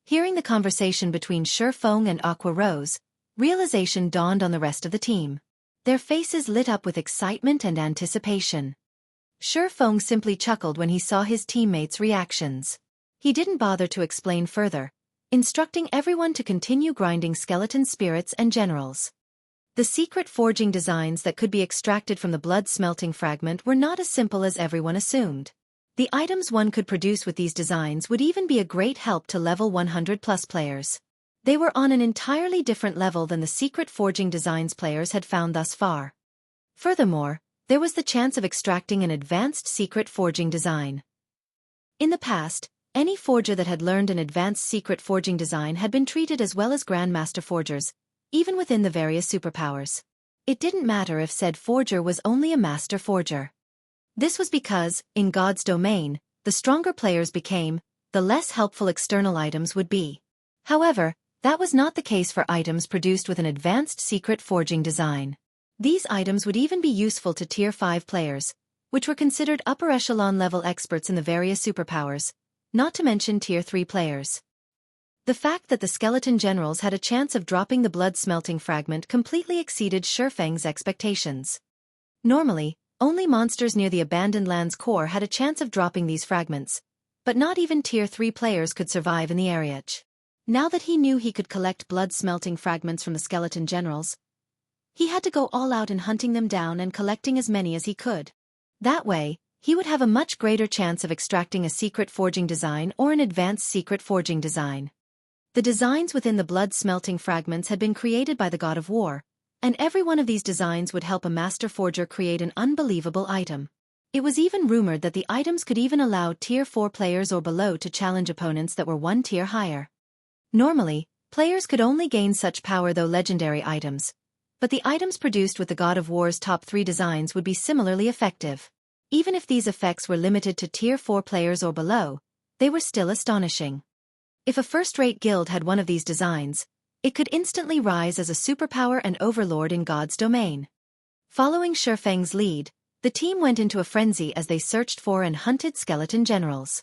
Hearing the conversation between Xueqi and Aqua Rose, realization dawned on the rest of the team. Their faces lit up with excitement and anticipation. Xueqi simply chuckled when he saw his teammates' reactions. He didn't bother to explain further, instructing everyone to continue grinding skeleton spirits and generals. The secret forging designs that could be extracted from the blood-smelting fragment were not as simple as everyone assumed. The items one could produce with these designs would even be a great help to level 100+ players. They were on an entirely different level than the secret forging designs players had found thus far. Furthermore, there was the chance of extracting an advanced secret forging design. In the past, any forger that had learned an advanced secret forging design had been treated as well as Grandmaster forgers, even within the various superpowers. It didn't matter if said forger was only a master forger. This was because, in God's domain, the stronger players became, the less helpful external items would be. However, that was not the case for items produced with an advanced secret forging design. These items would even be useful to Tier 5 players, which were considered upper echelon level experts in the various superpowers, not to mention Tier 3 players. The fact that the skeleton generals had a chance of dropping the blood-smelting fragment completely exceeded Xueqi's expectations. Normally, only monsters near the abandoned land's core had a chance of dropping these fragments, but not even Tier 3 players could survive in the area. Now that he knew he could collect blood-smelting fragments from the skeleton generals, he had to go all out in hunting them down and collecting as many as he could. That way, he would have a much greater chance of extracting a secret forging design or an advanced secret forging design. The designs within the blood-smelting fragments had been created by the God of War, and every one of these designs would help a master forger create an unbelievable item. It was even rumored that the items could even allow Tier 4 players or below to challenge opponents that were one tier higher. Normally, players could only gain such power through legendary items, but the items produced with the God of War's top 3 designs would be similarly effective. Even if these effects were limited to Tier 4 players or below, they were still astonishing. If a first-rate guild had one of these designs, it could instantly rise as a superpower and overlord in God's domain. Following Xueqi's lead, the team went into a frenzy as they searched for and hunted skeleton generals.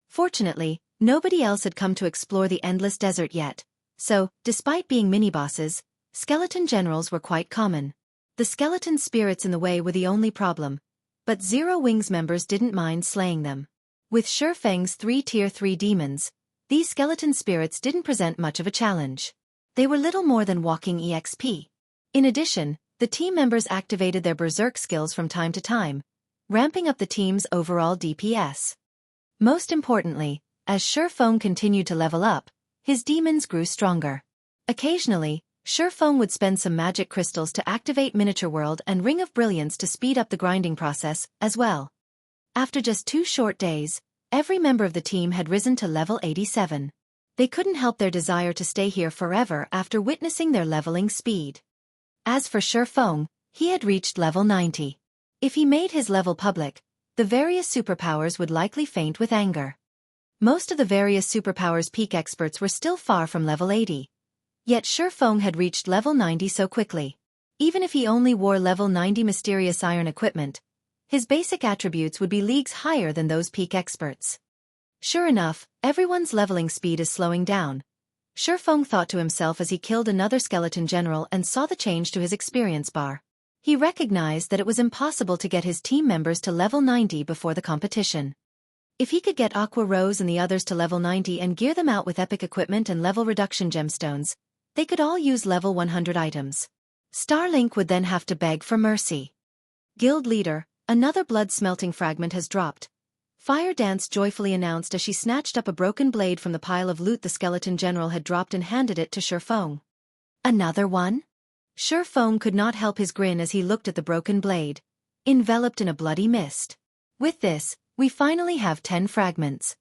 Fortunately, nobody else had come to explore the endless desert yet, so, despite being mini-bosses, skeleton generals were quite common. The skeleton spirits in the way were the only problem, but Zero Wing's members didn't mind slaying them. With Xueqi's 3 Tier 3 demons, these skeleton spirits didn't present much of a challenge. They were little more than walking EXP. In addition, the team members activated their berserk skills from time to time, ramping up the team's overall DPS. Most importantly, as Xueqi continued to level up, his demons grew stronger. Occasionally, Xueqi would spend some magic crystals to activate Miniature World and Ring of Brilliance to speed up the grinding process, as well. After just 2 short days, every member of the team had risen to level 87. They couldn't help their desire to stay here forever after witnessing their leveling speed. As for Xueqi, he had reached level 90. If he made his level public, the various superpowers would likely faint with anger. Most of the various superpowers peak experts were still far from level 80. Yet Xueqi had reached level 90 so quickly. Even if he only wore level 90 mysterious iron equipment, his basic attributes would be leagues higher than those peak experts. Sure enough, everyone's leveling speed is slowing down. Xueqi thought to himself as he killed another skeleton general and saw the change to his experience bar. He recognized that it was impossible to get his team members to level 90 before the competition. If he could get Aqua Rose and the others to level 90 and gear them out with epic equipment and level reduction gemstones, they could all use level 100 items. Starlink would then have to beg for mercy. Guild leader, another blood-smelting fragment has dropped. Fire Dance joyfully announced as she snatched up a broken blade from the pile of loot the skeleton general had dropped and handed it to Xueqi. Another one? Xueqi could not help his grin as he looked at the broken blade, enveloped in a bloody mist. With this, we finally have 10 fragments.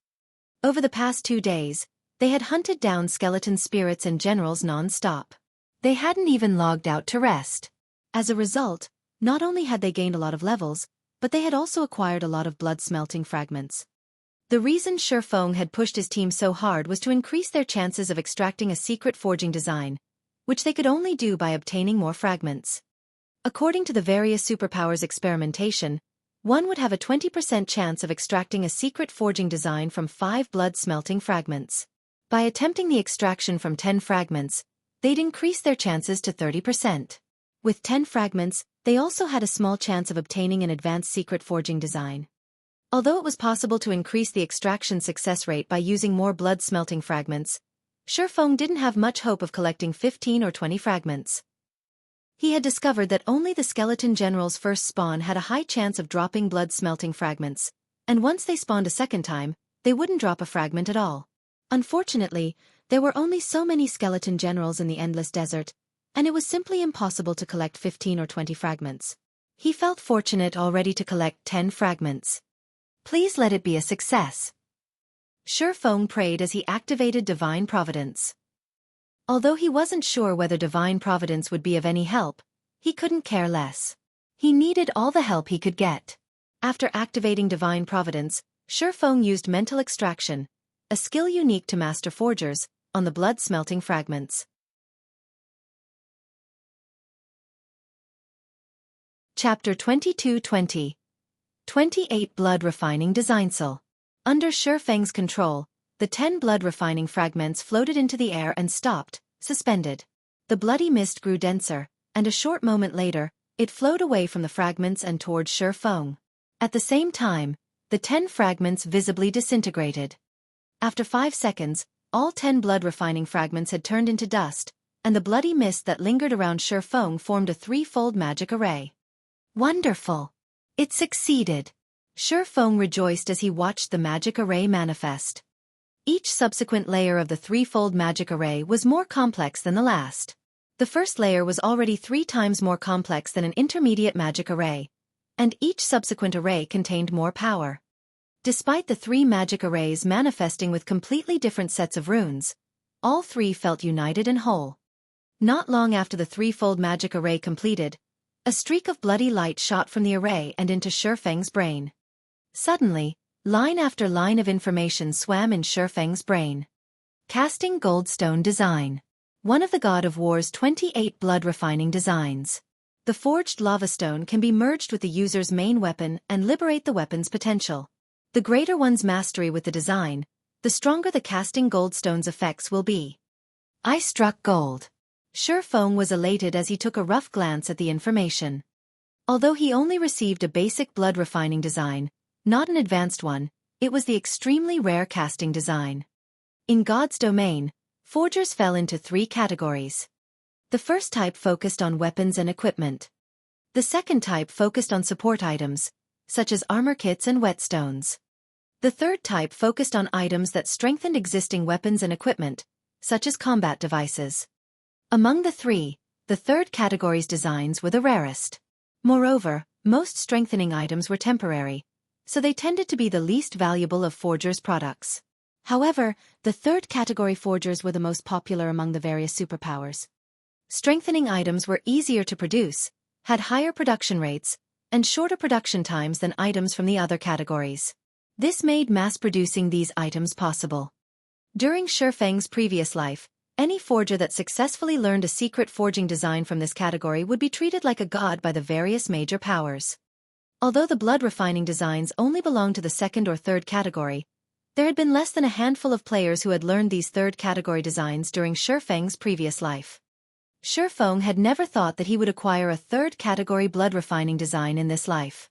Over the past 2 days, they had hunted down skeleton spirits and generals non-stop. They hadn't even logged out to rest. As a result, not only had they gained a lot of levels, but they had also acquired a lot of blood-smelting fragments. The reason Xueqi had pushed his team so hard was to increase their chances of extracting a secret forging design, which they could only do by obtaining more fragments. According to the various superpowers experimentation, one would have a 20% chance of extracting a secret forging design from 5 blood-smelting fragments. By attempting the extraction from 10 fragments, they'd increase their chances to 30%. With 10 fragments, they also had a small chance of obtaining an advanced secret forging design. Although it was possible to increase the extraction success rate by using more blood-smelting fragments, Xueqi didn't have much hope of collecting 15 or 20 fragments. He had discovered that only the skeleton general's first spawn had a high chance of dropping blood-smelting fragments, and once they spawned a second time, they wouldn't drop a fragment at all. Unfortunately, there were only so many skeleton generals in the endless desert, and it was simply impossible to collect 15 or 20 fragments. He felt fortunate already to collect 10 fragments. Please let it be a success. Xueqi prayed as he activated Divine Providence. Although he wasn't sure whether Divine Providence would be of any help, he couldn't care less. He needed all the help he could get. After activating Divine Providence, Xueqi used Mental Extraction, a skill unique to Master Forgers, on the blood-smelting fragments. Chapter 2220. 28 Blood Refining Designsl. Under Xueqi's control, the 10 blood refining fragments floated into the air and stopped, suspended. The bloody mist grew denser, and a short moment later, it flowed away from the fragments and toward Xueqi. At the same time, the 10 fragments visibly disintegrated. After 5 seconds, all 10 blood refining fragments had turned into dust, and the bloody mist that lingered around Xueqi formed a 3-fold magic array. Wonderful! It succeeded! Xueqi rejoiced as he watched the magic array manifest. Each subsequent layer of the 3-fold magic array was more complex than the last. The first layer was already 3 times more complex than an intermediate magic array, and each subsequent array contained more power. Despite the 3 magic arrays manifesting with completely different sets of runes, all 3 felt united and whole. Not long after the 3-fold magic array completed, a streak of bloody light shot from the array and into Xueqi's brain. Suddenly, line after line of information swam in Xueqi's brain. Casting Goldstone Design. One of the God of War's 28 blood refining designs. The forged lava stone can be merged with the user's main weapon and liberate the weapon's potential. The greater one's mastery with the design, the stronger the casting Goldstone's effects will be. I struck gold. Xueqi was elated as he took a rough glance at the information. Although he only received a basic blood refining design, not an advanced one, it was the extremely rare casting design. In God's domain, forgers fell into 3 categories. The first type focused on weapons and equipment. The second type focused on support items, such as armor kits and whetstones. The third type focused on items that strengthened existing weapons and equipment, such as combat devices. Among the 3, the third category's designs were the rarest. Moreover, most strengthening items were temporary, so they tended to be the least valuable of forgers' products. However, the third category forgers were the most popular among the various superpowers. Strengthening items were easier to produce, had higher production rates, and shorter production times than items from the other categories. This made mass-producing these items possible. During Shifeng's previous life, any forger that successfully learned a secret forging design from this category would be treated like a god by the various major powers. Although the blood refining designs only belonged to the second or third category, there had been less than a handful of players who had learned these third category designs during Shifeng's previous life. Shifeng had never thought that he would acquire a third category blood refining design in this life.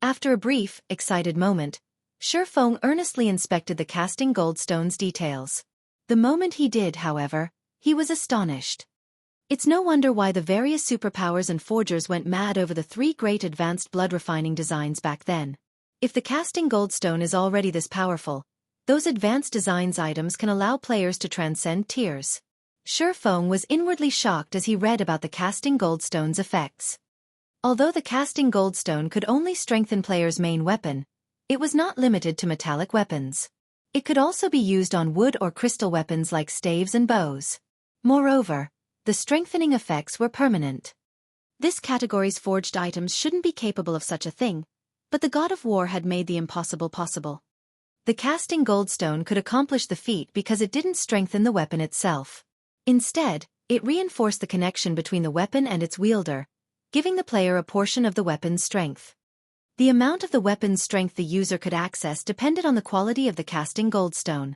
After a brief, excited moment, Shifeng earnestly inspected the casting goldstone's details. The moment he did, however, he was astonished. It's no wonder why the various superpowers and forgers went mad over the three great advanced blood refining designs back then. If the casting goldstone is already this powerful, those advanced designs items can allow players to transcend tiers. Shifeng was inwardly shocked as he read about the casting goldstone's effects. Although the casting goldstone could only strengthen players' main weapon, it was not limited to metallic weapons. It could also be used on wood or crystal weapons like staves and bows. Moreover, the strengthening effects were permanent. This category's forged items shouldn't be capable of such a thing, but the god of war had made the impossible possible. The casting goldstone could accomplish the feat because it didn't strengthen the weapon itself. Instead, it reinforced the connection between the weapon and its wielder, giving the player a portion of the weapon's strength. The amount of the weapon's strength the user could access depended on the quality of the casting goldstone.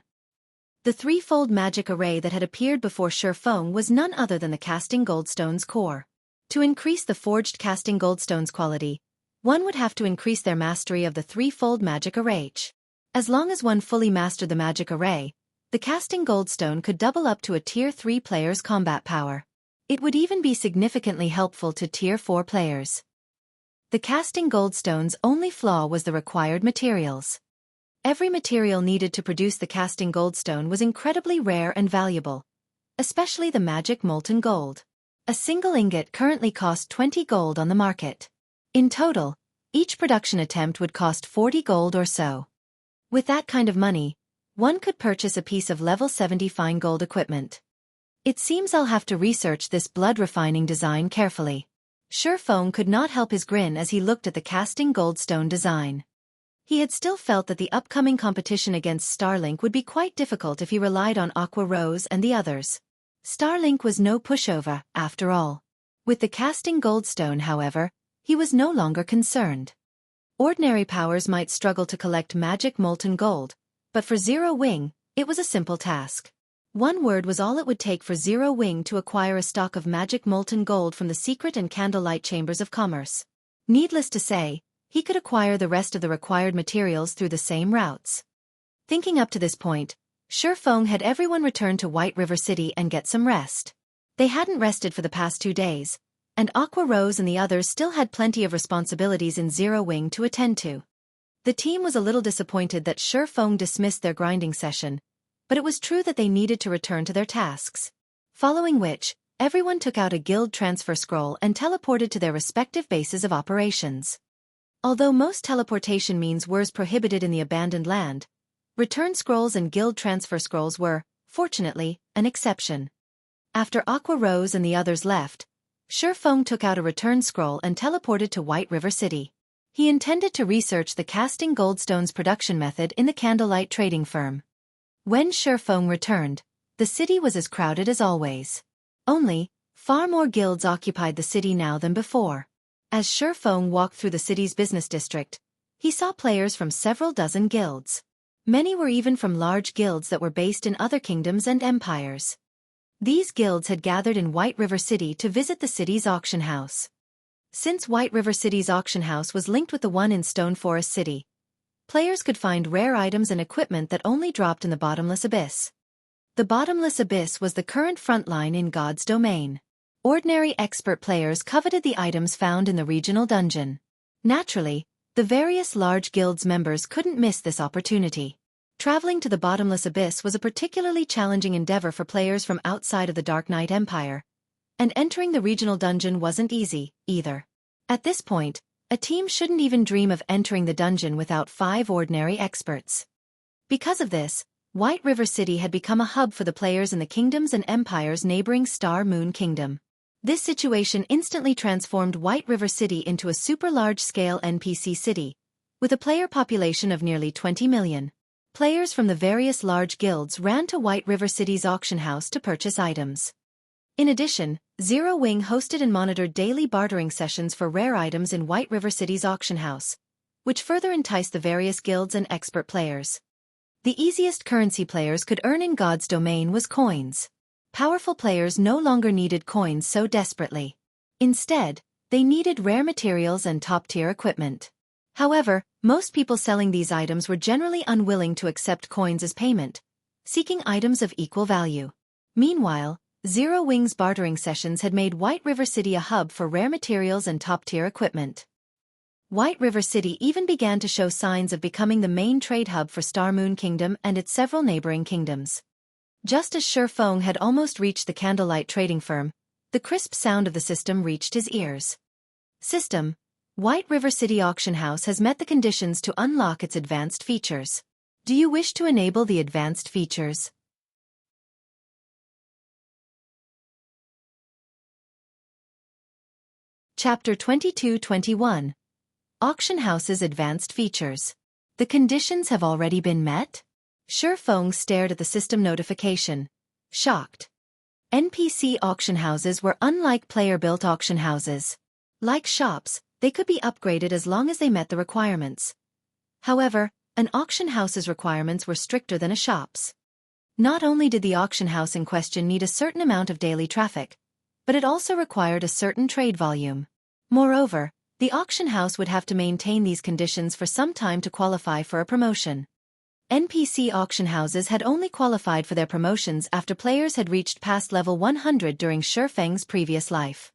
The threefold magic array that had appeared before Shifeng was none other than the casting goldstone's core. To increase the forged casting goldstone's quality, one would have to increase their mastery of the threefold magic array. As long as one fully mastered the magic array, the casting goldstone could double up to a Tier 3 player's combat power. It would even be significantly helpful to Tier 4 players. The casting goldstone's only flaw was the required materials. Every material needed to produce the casting goldstone was incredibly rare and valuable, especially the magic molten gold. A single ingot currently cost 20 gold on the market. In total, each production attempt would cost 40 gold or so. With that kind of money, one could purchase a piece of level 70 fine gold equipment. It seems I'll have to research this blood refining design carefully. Shifeng could not help his grin as he looked at the casting goldstone design. He had still felt that the upcoming competition against Starlink would be quite difficult if he relied on Aqua Rose and the others. Starlink was no pushover, after all. With the casting goldstone, however, he was no longer concerned. Ordinary powers might struggle to collect magic molten gold, but for Zero Wing, it was a simple task. One word was all it would take for Zero Wing to acquire a stock of magic molten gold from the secret and candlelight chambers of commerce. Needless to say, he could acquire the rest of the required materials through the same routes. Thinking up to this point, Shifeng had everyone return to White River City and get some rest. They hadn't rested for the past 2 days, and Aqua Rose and the others still had plenty of responsibilities in Zero Wing to attend to. The team was a little disappointed that Shifeng dismissed their grinding session, but it was true that they needed to return to their tasks. Following which, everyone took out a guild transfer scroll and teleported to their respective bases of operations. Although most teleportation means were prohibited in the abandoned land, return scrolls and guild transfer scrolls were, fortunately, an exception. After Aqua Rose and the others left, Shifeng took out a return scroll and teleported to White River City. He intended to research the casting goldstone's production method in the candlelight trading firm. When Shifeng returned, the city was as crowded as always. Only, far more guilds occupied the city now than before. As Shifeng walked through the city's business district, he saw players from several dozen guilds. Many were even from large guilds that were based in other kingdoms and empires. These guilds had gathered in White River City to visit the city's auction house. Since White River City's auction house was linked with the one in Stone Forest City, players could find rare items and equipment that only dropped in the Bottomless Abyss. The Bottomless Abyss was the current front line in God's domain. Ordinary expert players coveted the items found in the regional dungeon. Naturally, the various large guilds members couldn't miss this opportunity. Traveling to the Bottomless Abyss was a particularly challenging endeavor for players from outside of the Dark Knight Empire, and entering the regional dungeon wasn't easy, either. At this point, a team shouldn't even dream of entering the dungeon without 5 ordinary experts. Because of this, White River City had become a hub for the players in the kingdoms and empires neighboring Star Moon Kingdom. This situation instantly transformed White River City into a super large-scale NPC city, with a player population of nearly 20 million. Players from the various large guilds ran to White River City's auction house to purchase items. In addition, Zero Wing hosted and monitored daily bartering sessions for rare items in White River City's auction house, which further enticed the various guilds and expert players. The easiest currency players could earn in God's domain was coins. Powerful players no longer needed coins so desperately. Instead, they needed rare materials and top-tier equipment. However, most people selling these items were generally unwilling to accept coins as payment, seeking items of equal value. Meanwhile, Zero Wing's bartering sessions had made White River City a hub for rare materials and top-tier equipment. White River City even began to show signs of becoming the main trade hub for Star Moon Kingdom and its several neighboring kingdoms. Just as Xueqi had almost reached the candlelight trading firm, the crisp sound of the system reached his ears. System: White River City Auction House has met the conditions to unlock its advanced features. Do you wish to enable the advanced features? Chapter 22-21. Auction House's Advanced Features. The conditions have already been met? Xueqi stared at the system notification, shocked. NPC auction houses were unlike player-built auction houses. Like shops, they could be upgraded as long as they met the requirements. However, an auction house's requirements were stricter than a shop's. Not only did the auction house in question need a certain amount of daily traffic, but it also required a certain trade volume. Moreover, the auction house would have to maintain these conditions for some time to qualify for a promotion. NPC auction houses had only qualified for their promotions after players had reached past level 100 during Xueqi's previous life.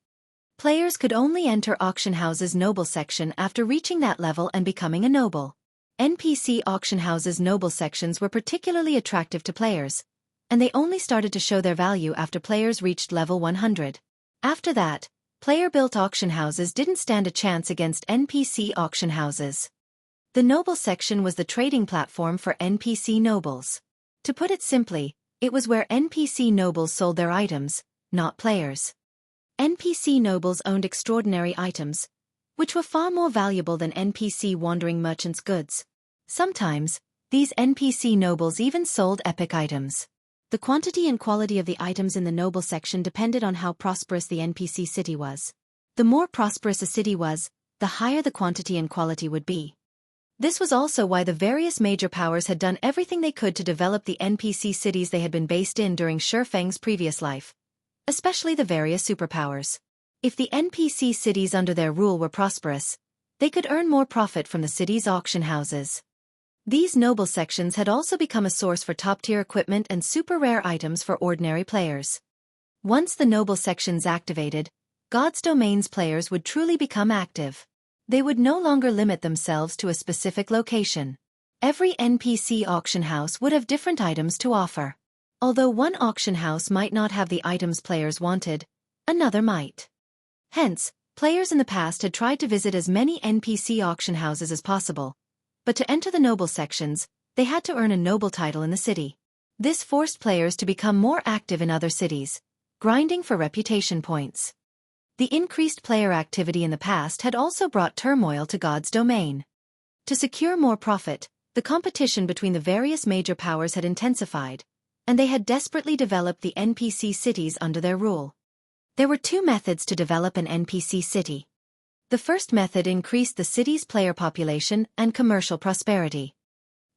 Players could only enter auction houses' noble section after reaching that level and becoming a noble. NPC auction houses' noble sections were particularly attractive to players, and they only started to show their value after players reached level 100. After that, player-built auction houses didn't stand a chance against NPC auction houses. The noble section was the trading platform for NPC nobles. To put it simply, it was where NPC nobles sold their items, not players. NPC nobles owned extraordinary items, which were far more valuable than NPC wandering merchants' goods. Sometimes, these NPC nobles even sold epic items. The quantity and quality of the items in the noble section depended on how prosperous the NPC city was. The more prosperous a city was, the higher the quantity and quality would be. This was also why the various major powers had done everything they could to develop the NPC cities they had been based in during Xueqi's previous life, especially the various superpowers. If the NPC cities under their rule were prosperous, they could earn more profit from the city's auction houses. These noble sections had also become a source for top-tier equipment and super rare items for ordinary players. Once the noble sections activated, God's Domain's players would truly become active. They would no longer limit themselves to a specific location. Every NPC auction house would have different items to offer. Although one auction house might not have the items players wanted, another might. Hence, players in the past had tried to visit as many NPC auction houses as possible, but to enter the noble sections, they had to earn a noble title in the city. This forced players to become more active in other cities, grinding for reputation points. The increased player activity in the past had also brought turmoil to God's Domain. To secure more profit, the competition between the various major powers had intensified, and they had desperately developed the NPC cities under their rule. There were two methods to develop an NPC city. The first method increased the city's player population and commercial prosperity.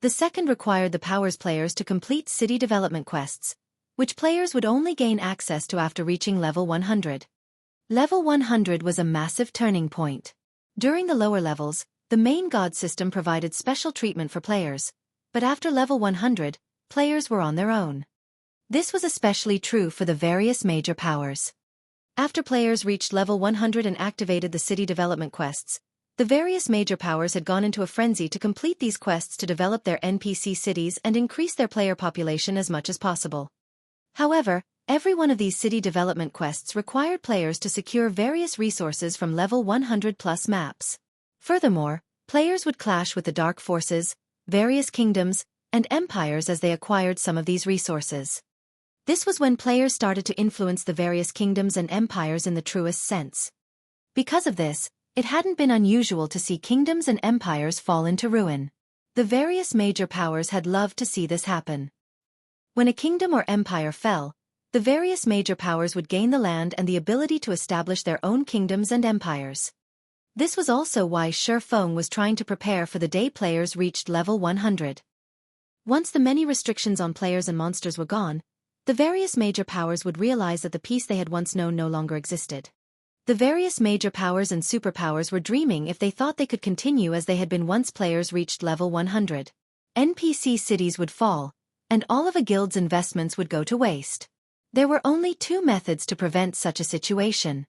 The second required the powers players to complete city development quests, which players would only gain access to after reaching level 100. Level 100 was a massive turning point. During the lower levels, the main god system provided special treatment for players, but after level 100, players were on their own. This was especially true for the various major powers. After players reached level 100 and activated the city development quests, the various major powers had gone into a frenzy to complete these quests to develop their NPC cities and increase their player population as much as possible. However, every one of these city development quests required players to secure various resources from level 100 plus maps. Furthermore, players would clash with the dark forces, various kingdoms, and empires as they acquired some of these resources. This was when players started to influence the various kingdoms and empires in the truest sense. Because of this, it hadn't been unusual to see kingdoms and empires fall into ruin. The various major powers had loved to see this happen. When a kingdom or empire fell, the various major powers would gain the land and the ability to establish their own kingdoms and empires. This was also why Xueqi was trying to prepare for the day players reached level 100. Once the many restrictions on players and monsters were gone, the various major powers would realize that the peace they had once known no longer existed. The various major powers and superpowers were dreaming if they thought they could continue as they had been once players reached level 100. NPC cities would fall, and all of a guild's investments would go to waste. There were only two methods to prevent such a situation.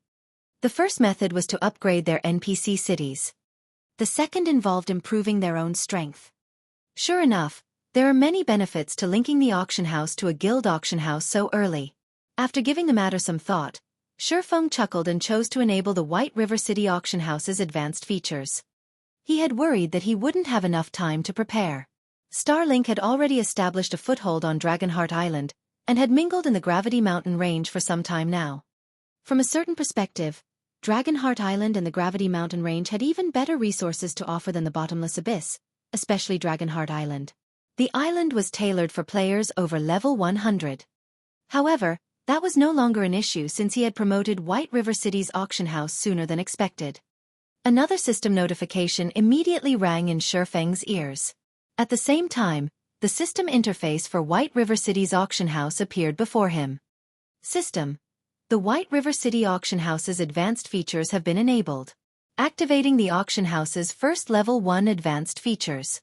The first method was to upgrade their NPC cities. The second involved improving their own strength. Sure enough, there are many benefits to linking the auction house to a guild auction house so early. After giving the matter some thought, Xueqi chuckled and chose to enable the White River City auction house's advanced features. He had worried that he wouldn't have enough time to prepare. Starlink had already established a foothold on Dragonheart Island, and had mingled in the Gravity Mountain range for some time now. From a certain perspective, Dragonheart Island and the Gravity Mountain range had even better resources to offer than the Bottomless Abyss, especially Dragonheart Island. The island was tailored for players over level 100. However, that was no longer an issue since he had promoted White River City's auction house sooner than expected. Another system notification immediately rang in Xueqi's ears. At the same time, the system interface for White River City's auction house appeared before him. System. The White River City auction house's advanced features have been enabled. Activating the auction house's first level 1 advanced features.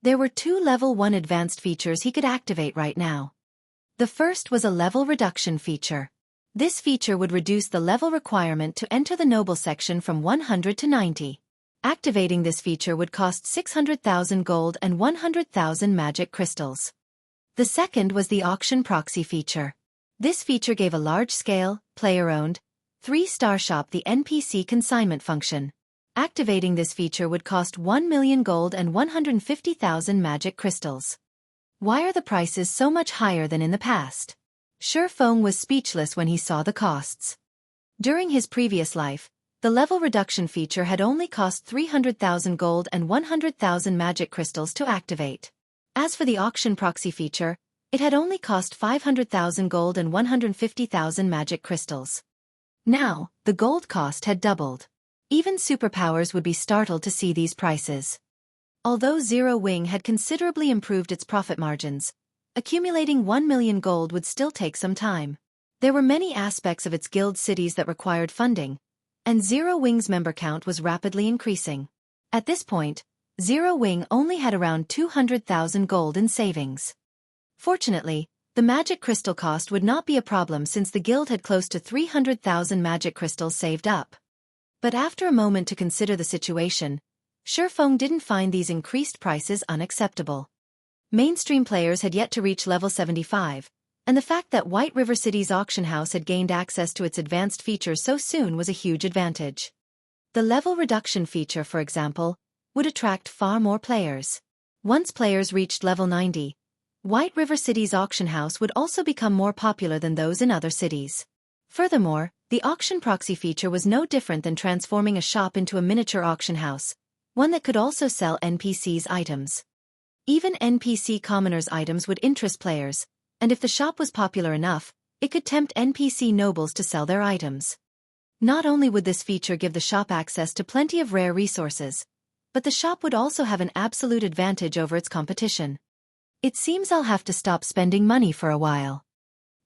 There were 2 level 1 advanced features he could activate right now. The first was a level reduction feature. This feature would reduce the level requirement to enter the noble section from 100 to 90. Activating this feature would cost 600,000 gold and 100,000 magic crystals. The second was the auction proxy feature. This feature gave a large-scale, player-owned, 3-star shop the NPC consignment function. Activating this feature would cost 1 million gold and 150,000 magic crystals. Why are the prices so much higher than in the past? Xueqi was speechless when he saw the costs. During his previous life, the level reduction feature had only cost 300,000 gold and 100,000 magic crystals to activate. As for the auction proxy feature, it had only cost 500,000 gold and 150,000 magic crystals. Now, the gold cost had doubled. Even superpowers would be startled to see these prices. Although Zero Wing had considerably improved its profit margins, accumulating 1 million gold would still take some time. There were many aspects of its guild cities that required funding, and Zero Wing's member count was rapidly increasing. At this point, Zero Wing only had around 200,000 gold in savings. Fortunately, the magic crystal cost would not be a problem since the guild had close to 300,000 magic crystals saved up. But after a moment to consider the situation, Xueqi didn't find these increased prices unacceptable. Mainstream players had yet to reach level 75, and the fact that White River City's auction house had gained access to its advanced features so soon was a huge advantage. The level reduction feature, for example, would attract far more players. Once players reached level 90, White River City's auction house would also become more popular than those in other cities. Furthermore, the auction proxy feature was no different than transforming a shop into a miniature auction house, one that could also sell NPCs' items. Even NPC commoners' items would interest players, and if the shop was popular enough, it could tempt NPC nobles to sell their items. Not only would this feature give the shop access to plenty of rare resources, but the shop would also have an absolute advantage over its competition. It seems I'll have to stop spending money for a while.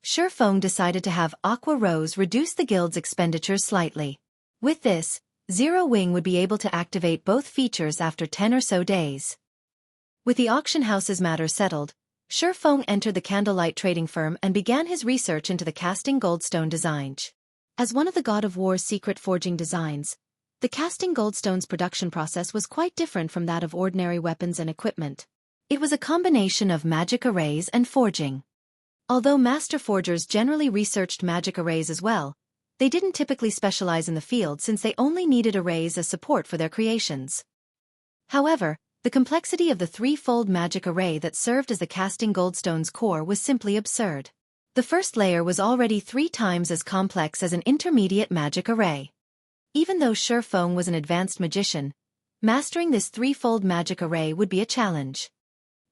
Xueqi decided to have Aqua Rose reduce the guild's expenditures slightly. With this, Zero Wing would be able to activate both features after 10 or so days. With the auction house's matter settled, Xueqi entered the candlelight trading firm and began his research into the casting goldstone designs. As one of the God of War's secret forging designs, the casting goldstone's production process was quite different from that of ordinary weapons and equipment. It was a combination of magic arrays and forging. Although master forgers generally researched magic arrays as well, they didn't typically specialize in the field since they only needed arrays as support for their creations. However, the complexity of the threefold magic array that served as the casting goldstone's core was simply absurd. The first layer was already 3 times as complex as an intermediate magic array. Even though Xueqi was an advanced magician, mastering this threefold magic array would be a challenge.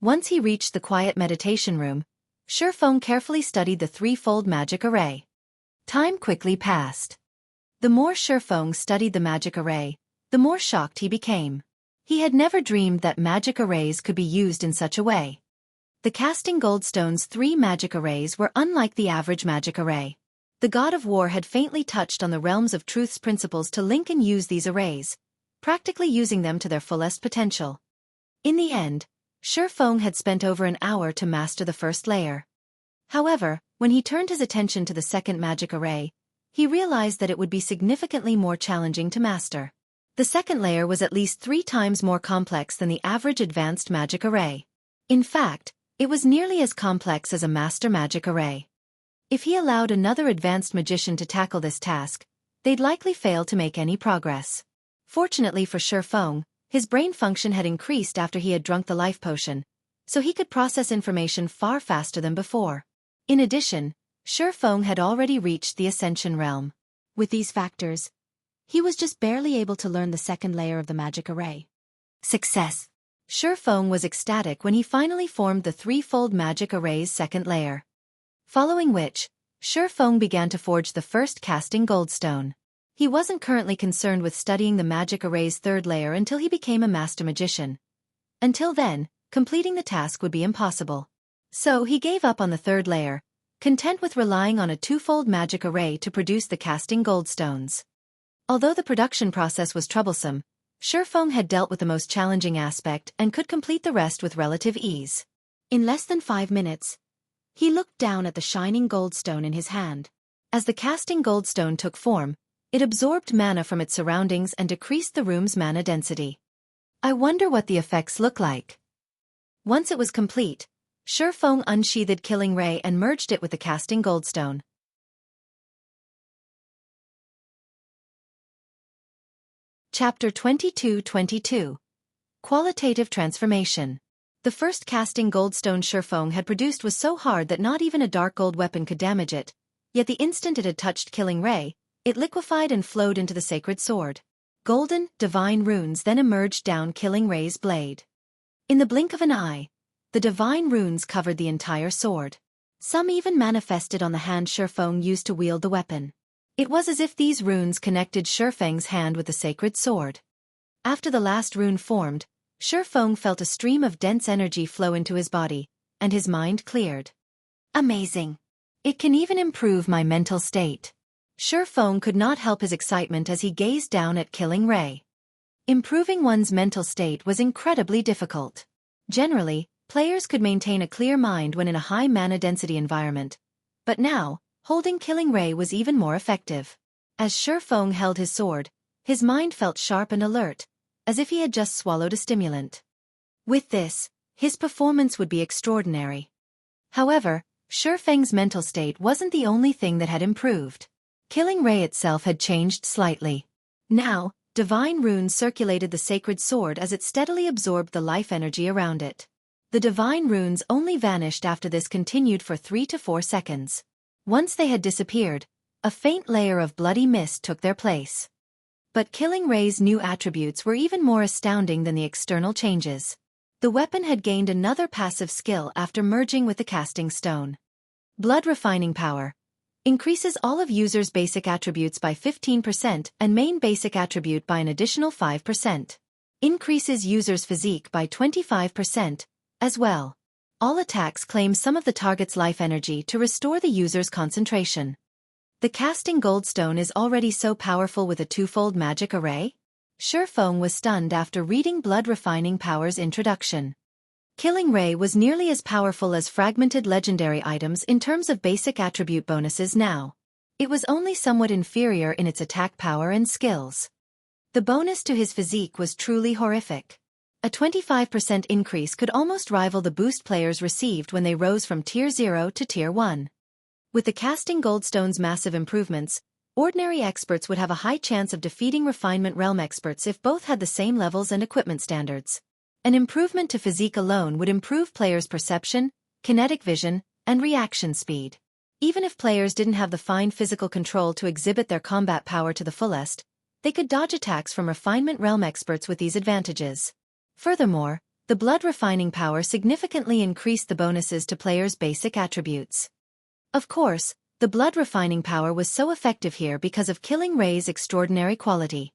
Once he reached the quiet meditation room, Xueqi carefully studied the threefold magic array. Time quickly passed. The more Xueqi studied the magic array, the more shocked he became. He had never dreamed that magic arrays could be used in such a way. The casting goldstone's 3 magic arrays were unlike the average magic array. The god of war had faintly touched on the realms of truth's principles to link and use these arrays, practically using them to their fullest potential. In the end, Xueqi had spent over an hour to master the first layer. However, when he turned his attention to the second magic array, he realized that it would be significantly more challenging to master. The second layer was at least 3 times more complex than the average advanced magic array. In fact, it was nearly as complex as a master magic array. If he allowed another advanced magician to tackle this task, they'd likely fail to make any progress. Fortunately for Xueqi, his brain function had increased after he had drunk the life potion, so he could process information far faster than before. In addition, Xueqi had already reached the Ascension realm. With these factors, he was just barely able to learn the second layer of the magic array. Success! Xueqi was ecstatic when he finally formed the threefold magic array's second layer. Following which, Xueqi began to forge the first casting goldstone. He wasn't currently concerned with studying the magic array's third layer until he became a master magician. Until then, completing the task would be impossible. So he gave up on the third layer, content with relying on a twofold magic array to produce the casting goldstones. Although the production process was troublesome, Xueqi had dealt with the most challenging aspect and could complete the rest with relative ease. In less than 5 minutes, he looked down at the shining goldstone in his hand. As the casting goldstone took form, it absorbed mana from its surroundings and decreased the room's mana density. I wonder what the effects look like. Once it was complete, Xueqi unsheathed Killing Ray and merged it with the casting goldstone. Chapter 22-22 Qualitative Transformation. The first casting goldstone Xueqi had produced was so hard that not even a dark gold weapon could damage it, yet the instant it had touched Killing Ray, it liquefied and flowed into the sacred sword. Golden, divine runes then emerged down Killing Ray's blade. In the blink of an eye, the divine runes covered the entire sword. Some even manifested on the hand Xueqi used to wield the weapon. It was as if these runes connected Xueqi's hand with the sacred sword. After the last rune formed, Xueqi felt a stream of dense energy flow into his body, and his mind cleared. Amazing! It can even improve my mental state. Xueqi could not help his excitement as he gazed down at Killing Ray. Improving one's mental state was incredibly difficult. Generally, players could maintain a clear mind when in a high mana density environment, but now, holding Killing Ray was even more effective. As Xueqi held his sword, his mind felt sharp and alert, as if he had just swallowed a stimulant. With this, his performance would be extraordinary. However, Xueqi's mental state wasn't the only thing that had improved. Killing Ray itself had changed slightly. Now, divine runes circulated the sacred sword as it steadily absorbed the life energy around it. The divine runes only vanished after this continued for 3 to 4 seconds. Once they had disappeared, a faint layer of bloody mist took their place. But Killing Ray's new attributes were even more astounding than the external changes. The weapon had gained another passive skill after merging with the casting stone. Blood Refining Power increases all of users' basic attributes by 15% and main basic attribute by an additional 5%. Increases users' physique by 25%, as well. All attacks claim some of the target's life energy to restore the user's concentration. The casting goldstone is already so powerful with a twofold magic array? Xueqi was stunned after reading Blood Refining Power's introduction. Killing Ray was nearly as powerful as fragmented legendary items in terms of basic attribute bonuses now. It was only somewhat inferior in its attack power and skills. The bonus to his physique was truly horrific. A 25% increase could almost rival the boost players received when they rose from Tier 0 to Tier 1. With the casting goldstone's massive improvements, ordinary experts would have a high chance of defeating refinement realm experts if both had the same levels and equipment standards. An improvement to physique alone would improve players' perception, kinetic vision, and reaction speed. Even if players didn't have the fine physical control to exhibit their combat power to the fullest, they could dodge attacks from Refinement Realm experts with these advantages. Furthermore, the blood refining power significantly increased the bonuses to players' basic attributes. Of course, the blood refining power was so effective here because of Killing Ray's extraordinary quality.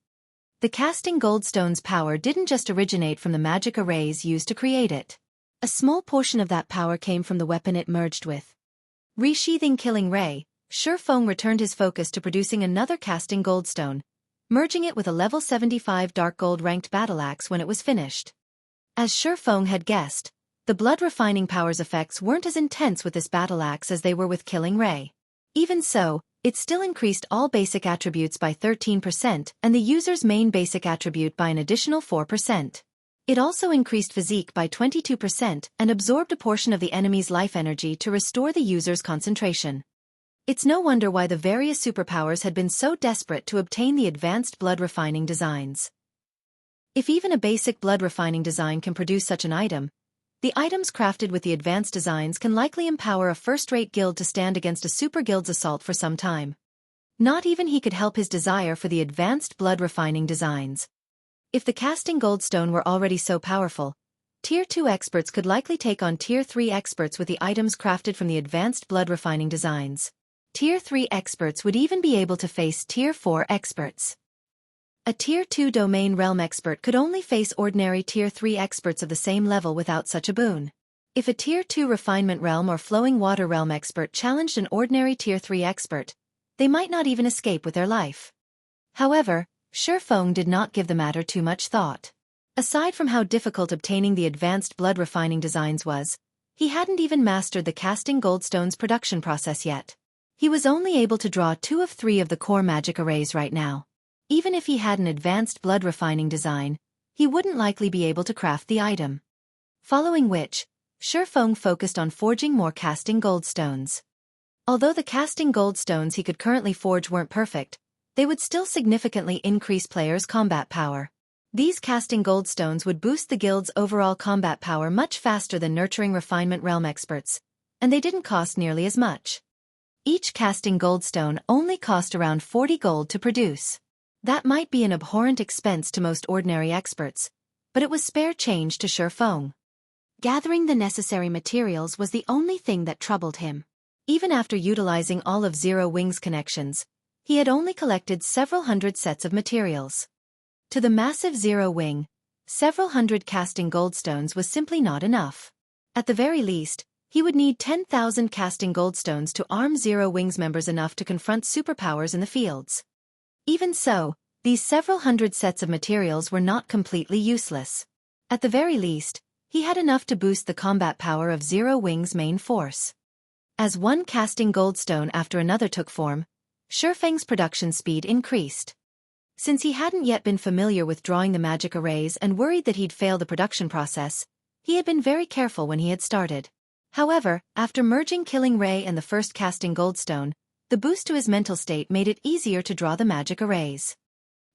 The casting goldstone's power didn't just originate from the magic arrays used to create it. A small portion of that power came from the weapon it merged with. Resheathing Killing Ray, Xueqi returned his focus to producing another casting goldstone, merging it with a level 75 dark gold ranked battle axe when it was finished. As Xueqi had guessed, the blood refining power's effects weren't as intense with this battle axe as they were with Killing Ray. Even so, it still increased all basic attributes by 13% and the user's main basic attribute by an additional 4%. It also increased physique by 22% and absorbed a portion of the enemy's life energy to restore the user's concentration. It's no wonder why the various superpowers had been so desperate to obtain the advanced blood refining designs. If even a basic blood refining design can produce such an item, the items crafted with the advanced designs can likely empower a first-rate guild to stand against a super guild's assault for some time. Not even he could help his desire for the advanced blood refining designs. If the casting goldstone were already so powerful, Tier 2 experts could likely take on Tier 3 experts with the items crafted from the advanced blood refining designs. Tier 3 experts would even be able to face Tier 4 experts. A Tier 2 domain realm expert could only face ordinary Tier 3 experts of the same level without such a boon. If a Tier 2 refinement realm or flowing water realm expert challenged an ordinary Tier 3 expert, they might not even escape with their life. However, Xueqi did not give the matter too much thought. Aside from how difficult obtaining the advanced blood refining designs was, he hadn't even mastered the casting goldstone's production process yet. He was only able to draw 2 of 3 of the core magic arrays right now. Even if he had an advanced blood refining design, he wouldn't likely be able to craft the item. Following which, Xueqi focused on forging more casting goldstones. Although the casting goldstones he could currently forge weren't perfect, they would still significantly increase players' combat power. These casting goldstones would boost the guild's overall combat power much faster than nurturing refinement realm experts, and they didn't cost nearly as much. Each casting goldstone only cost around 40 gold to produce. That might be an abhorrent expense to most ordinary experts, but it was spare change to Xueqi. Gathering the necessary materials was the only thing that troubled him. Even after utilizing all of Zero Wing's connections, he had only collected several hundred sets of materials. To the massive Zero Wing, several hundred casting goldstones was simply not enough. At the very least, he would need 10,000 casting goldstones to arm Zero Wing's members enough to confront superpowers in the fields. Even so, these several hundred sets of materials were not completely useless. At the very least, he had enough to boost the combat power of Zero Wing's main force. As one casting goldstone after another took form, Xueqi's production speed increased. Since he hadn't yet been familiar with drawing the magic arrays and worried that he'd fail the production process, he had been very careful when he had started. However, after merging Killing Ray and the first casting goldstone, the boost to his mental state made it easier to draw the magic arrays.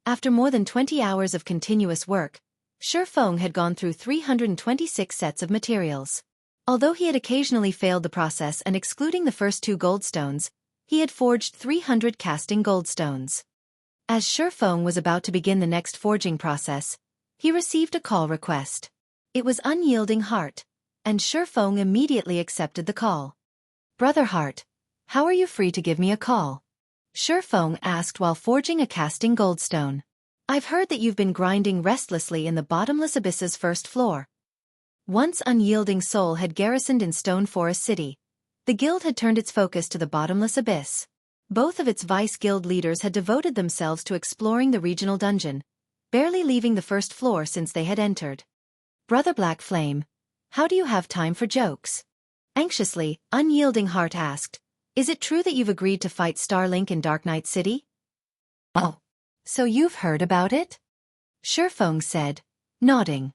After more than 20 hours of continuous work, Xueqi had gone through 326 sets of materials. Although he had occasionally failed the process and excluding the first 2 goldstones, he had forged 300 casting goldstones. As Xueqi was about to begin the next forging process, he received a call request. It was Unyielding Heart, and Xueqi immediately accepted the call. "Brother Heart, how are you free to give me a call?" Xueqi asked while forging a casting goldstone. "I've heard that you've been grinding restlessly in the bottomless abyss's first floor." Once Unyielding Soul had garrisoned in Stone Forest City, the guild had turned its focus to the bottomless abyss. Both of its vice guild leaders had devoted themselves to exploring the regional dungeon, barely leaving the first floor since they had entered. "Brother Black Flame, how do you have time for jokes?" Anxiously, Unyielding Heart asked, "Is it true that you've agreed to fight Starlink in Dark Knight City?" "Oh, so you've heard about it?" Xueqi said, nodding.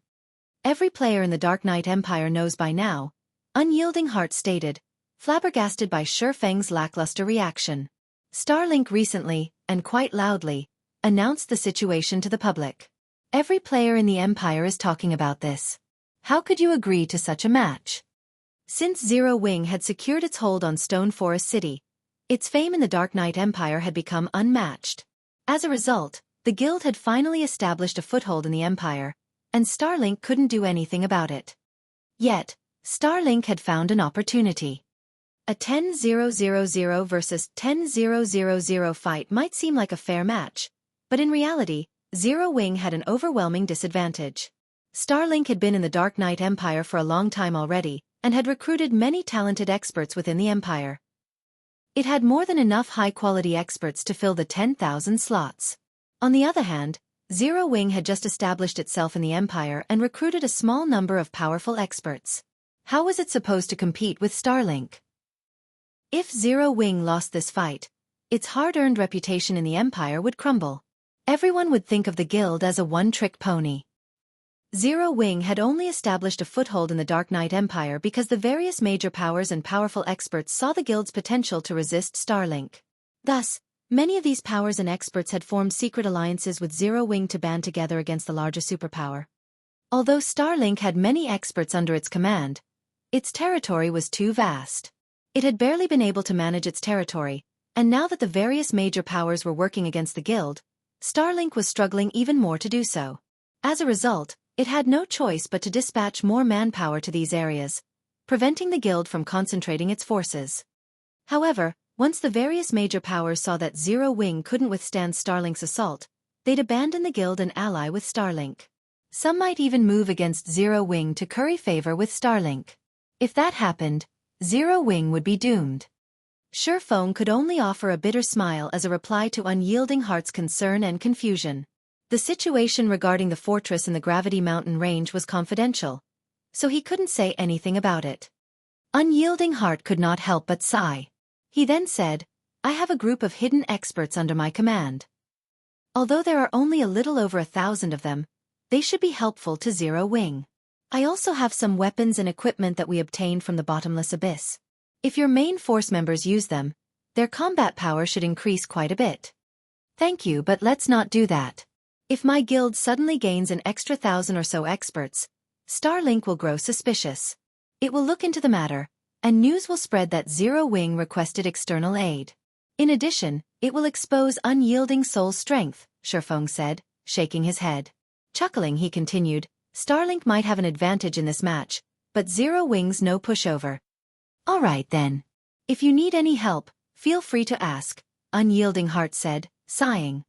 "Every player in the Dark Knight Empire knows by now," Unyielding Heart stated, flabbergasted by Xueqi's lackluster reaction. "Starlink recently, and quite loudly, announced the situation to the public. Every player in the Empire is talking about this. How could you agree to such a match?" Since Zero Wing had secured its hold on Stone Forest City, its fame in the Dark Knight Empire had become unmatched. As a result, the guild had finally established a foothold in the Empire, and Starlink couldn't do anything about it. Yet, Starlink had found an opportunity. A 10-0-0-0 versus 10-0-0-0 fight might seem like a fair match, but in reality, Zero Wing had an overwhelming disadvantage. Starlink had been in the Dark Knight Empire for a long time already, and had recruited many talented experts within the Empire. It had more than enough high-quality experts to fill the 10,000 slots. On the other hand, Zero Wing had just established itself in the Empire and recruited a small number of powerful experts. How was it supposed to compete with Starlink? If Zero Wing lost this fight, its hard-earned reputation in the Empire would crumble. Everyone would think of the guild as a one-trick pony. Zero Wing had only established a foothold in the Dark Knight Empire because the various major powers and powerful experts saw the guild's potential to resist Starlink. Thus, many of these powers and experts had formed secret alliances with Zero Wing to band together against the larger superpower. Although Starlink had many experts under its command, its territory was too vast. It had barely been able to manage its territory, and now that the various major powers were working against the guild, Starlink was struggling even more to do so. As a result, it had no choice but to dispatch more manpower to these areas, preventing the guild from concentrating its forces. However, once the various major powers saw that Zero Wing couldn't withstand Starlink's assault, they'd abandon the guild and ally with Starlink. Some might even move against Zero Wing to curry favor with Starlink. If that happened, Zero Wing would be doomed. Xueqi could only offer a bitter smile as a reply to Unyielding Heart's concern and confusion. The situation regarding the fortress in the Gravity Mountain range was confidential, so he couldn't say anything about it. Unyielding Heart could not help but sigh. He then said, "I have a group of hidden experts under my command. Although there are only a little over 1,000 of them, they should be helpful to Zero Wing. I also have some weapons and equipment that we obtained from the bottomless abyss. If your main force members use them, their combat power should increase quite a bit." "Thank you, but let's not do that. If my guild suddenly gains an extra 1,000 or so experts, Starlink will grow suspicious. It will look into the matter, and news will spread that Zero Wing requested external aid. In addition, it will expose Unyielding Soul's strength," Xueqi said, shaking his head. Chuckling, he continued, "Starlink might have an advantage in this match, but Zero Wing's no pushover." "All right then. If you need any help, feel free to ask," Unyielding Heart said, sighing.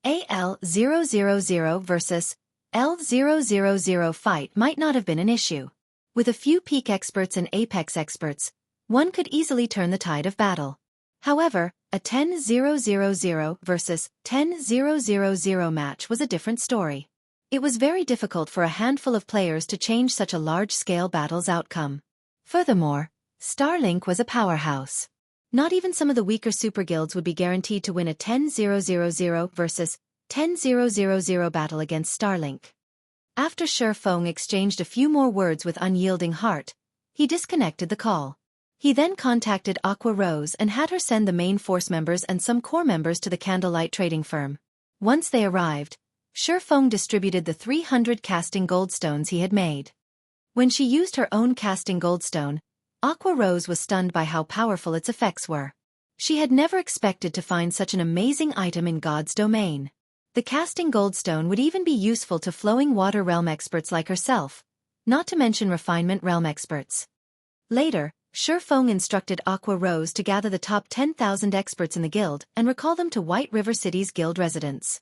AL-000 versus L-000 fight might not have been an issue. With a few peak experts and apex experts, one could easily turn the tide of battle. However, a 10-000 versus 10-000 match was a different story. It was very difficult for a handful of players to change such a large-scale battle's outcome. Furthermore, Starlink was a powerhouse. Not even some of the weaker superguilds would be guaranteed to win a 10-000 versus 10-000 battle against Starlink. After Xueqi exchanged a few more words with Unyielding Heart, he disconnected the call. He then contacted Aqua Rose and had her send the main force members and some core members to the Candlelight trading firm. Once they arrived, Xueqi distributed the 300 casting goldstones he had made. When she used her own casting goldstone, Aqua Rose was stunned by how powerful its effects were. She had never expected to find such an amazing item in God's domain. The casting goldstone would even be useful to flowing water realm experts like herself, not to mention refinement realm experts. Later, Xueqi instructed Aqua Rose to gather the top 10,000 experts in the guild and recall them to White River City's guild residence.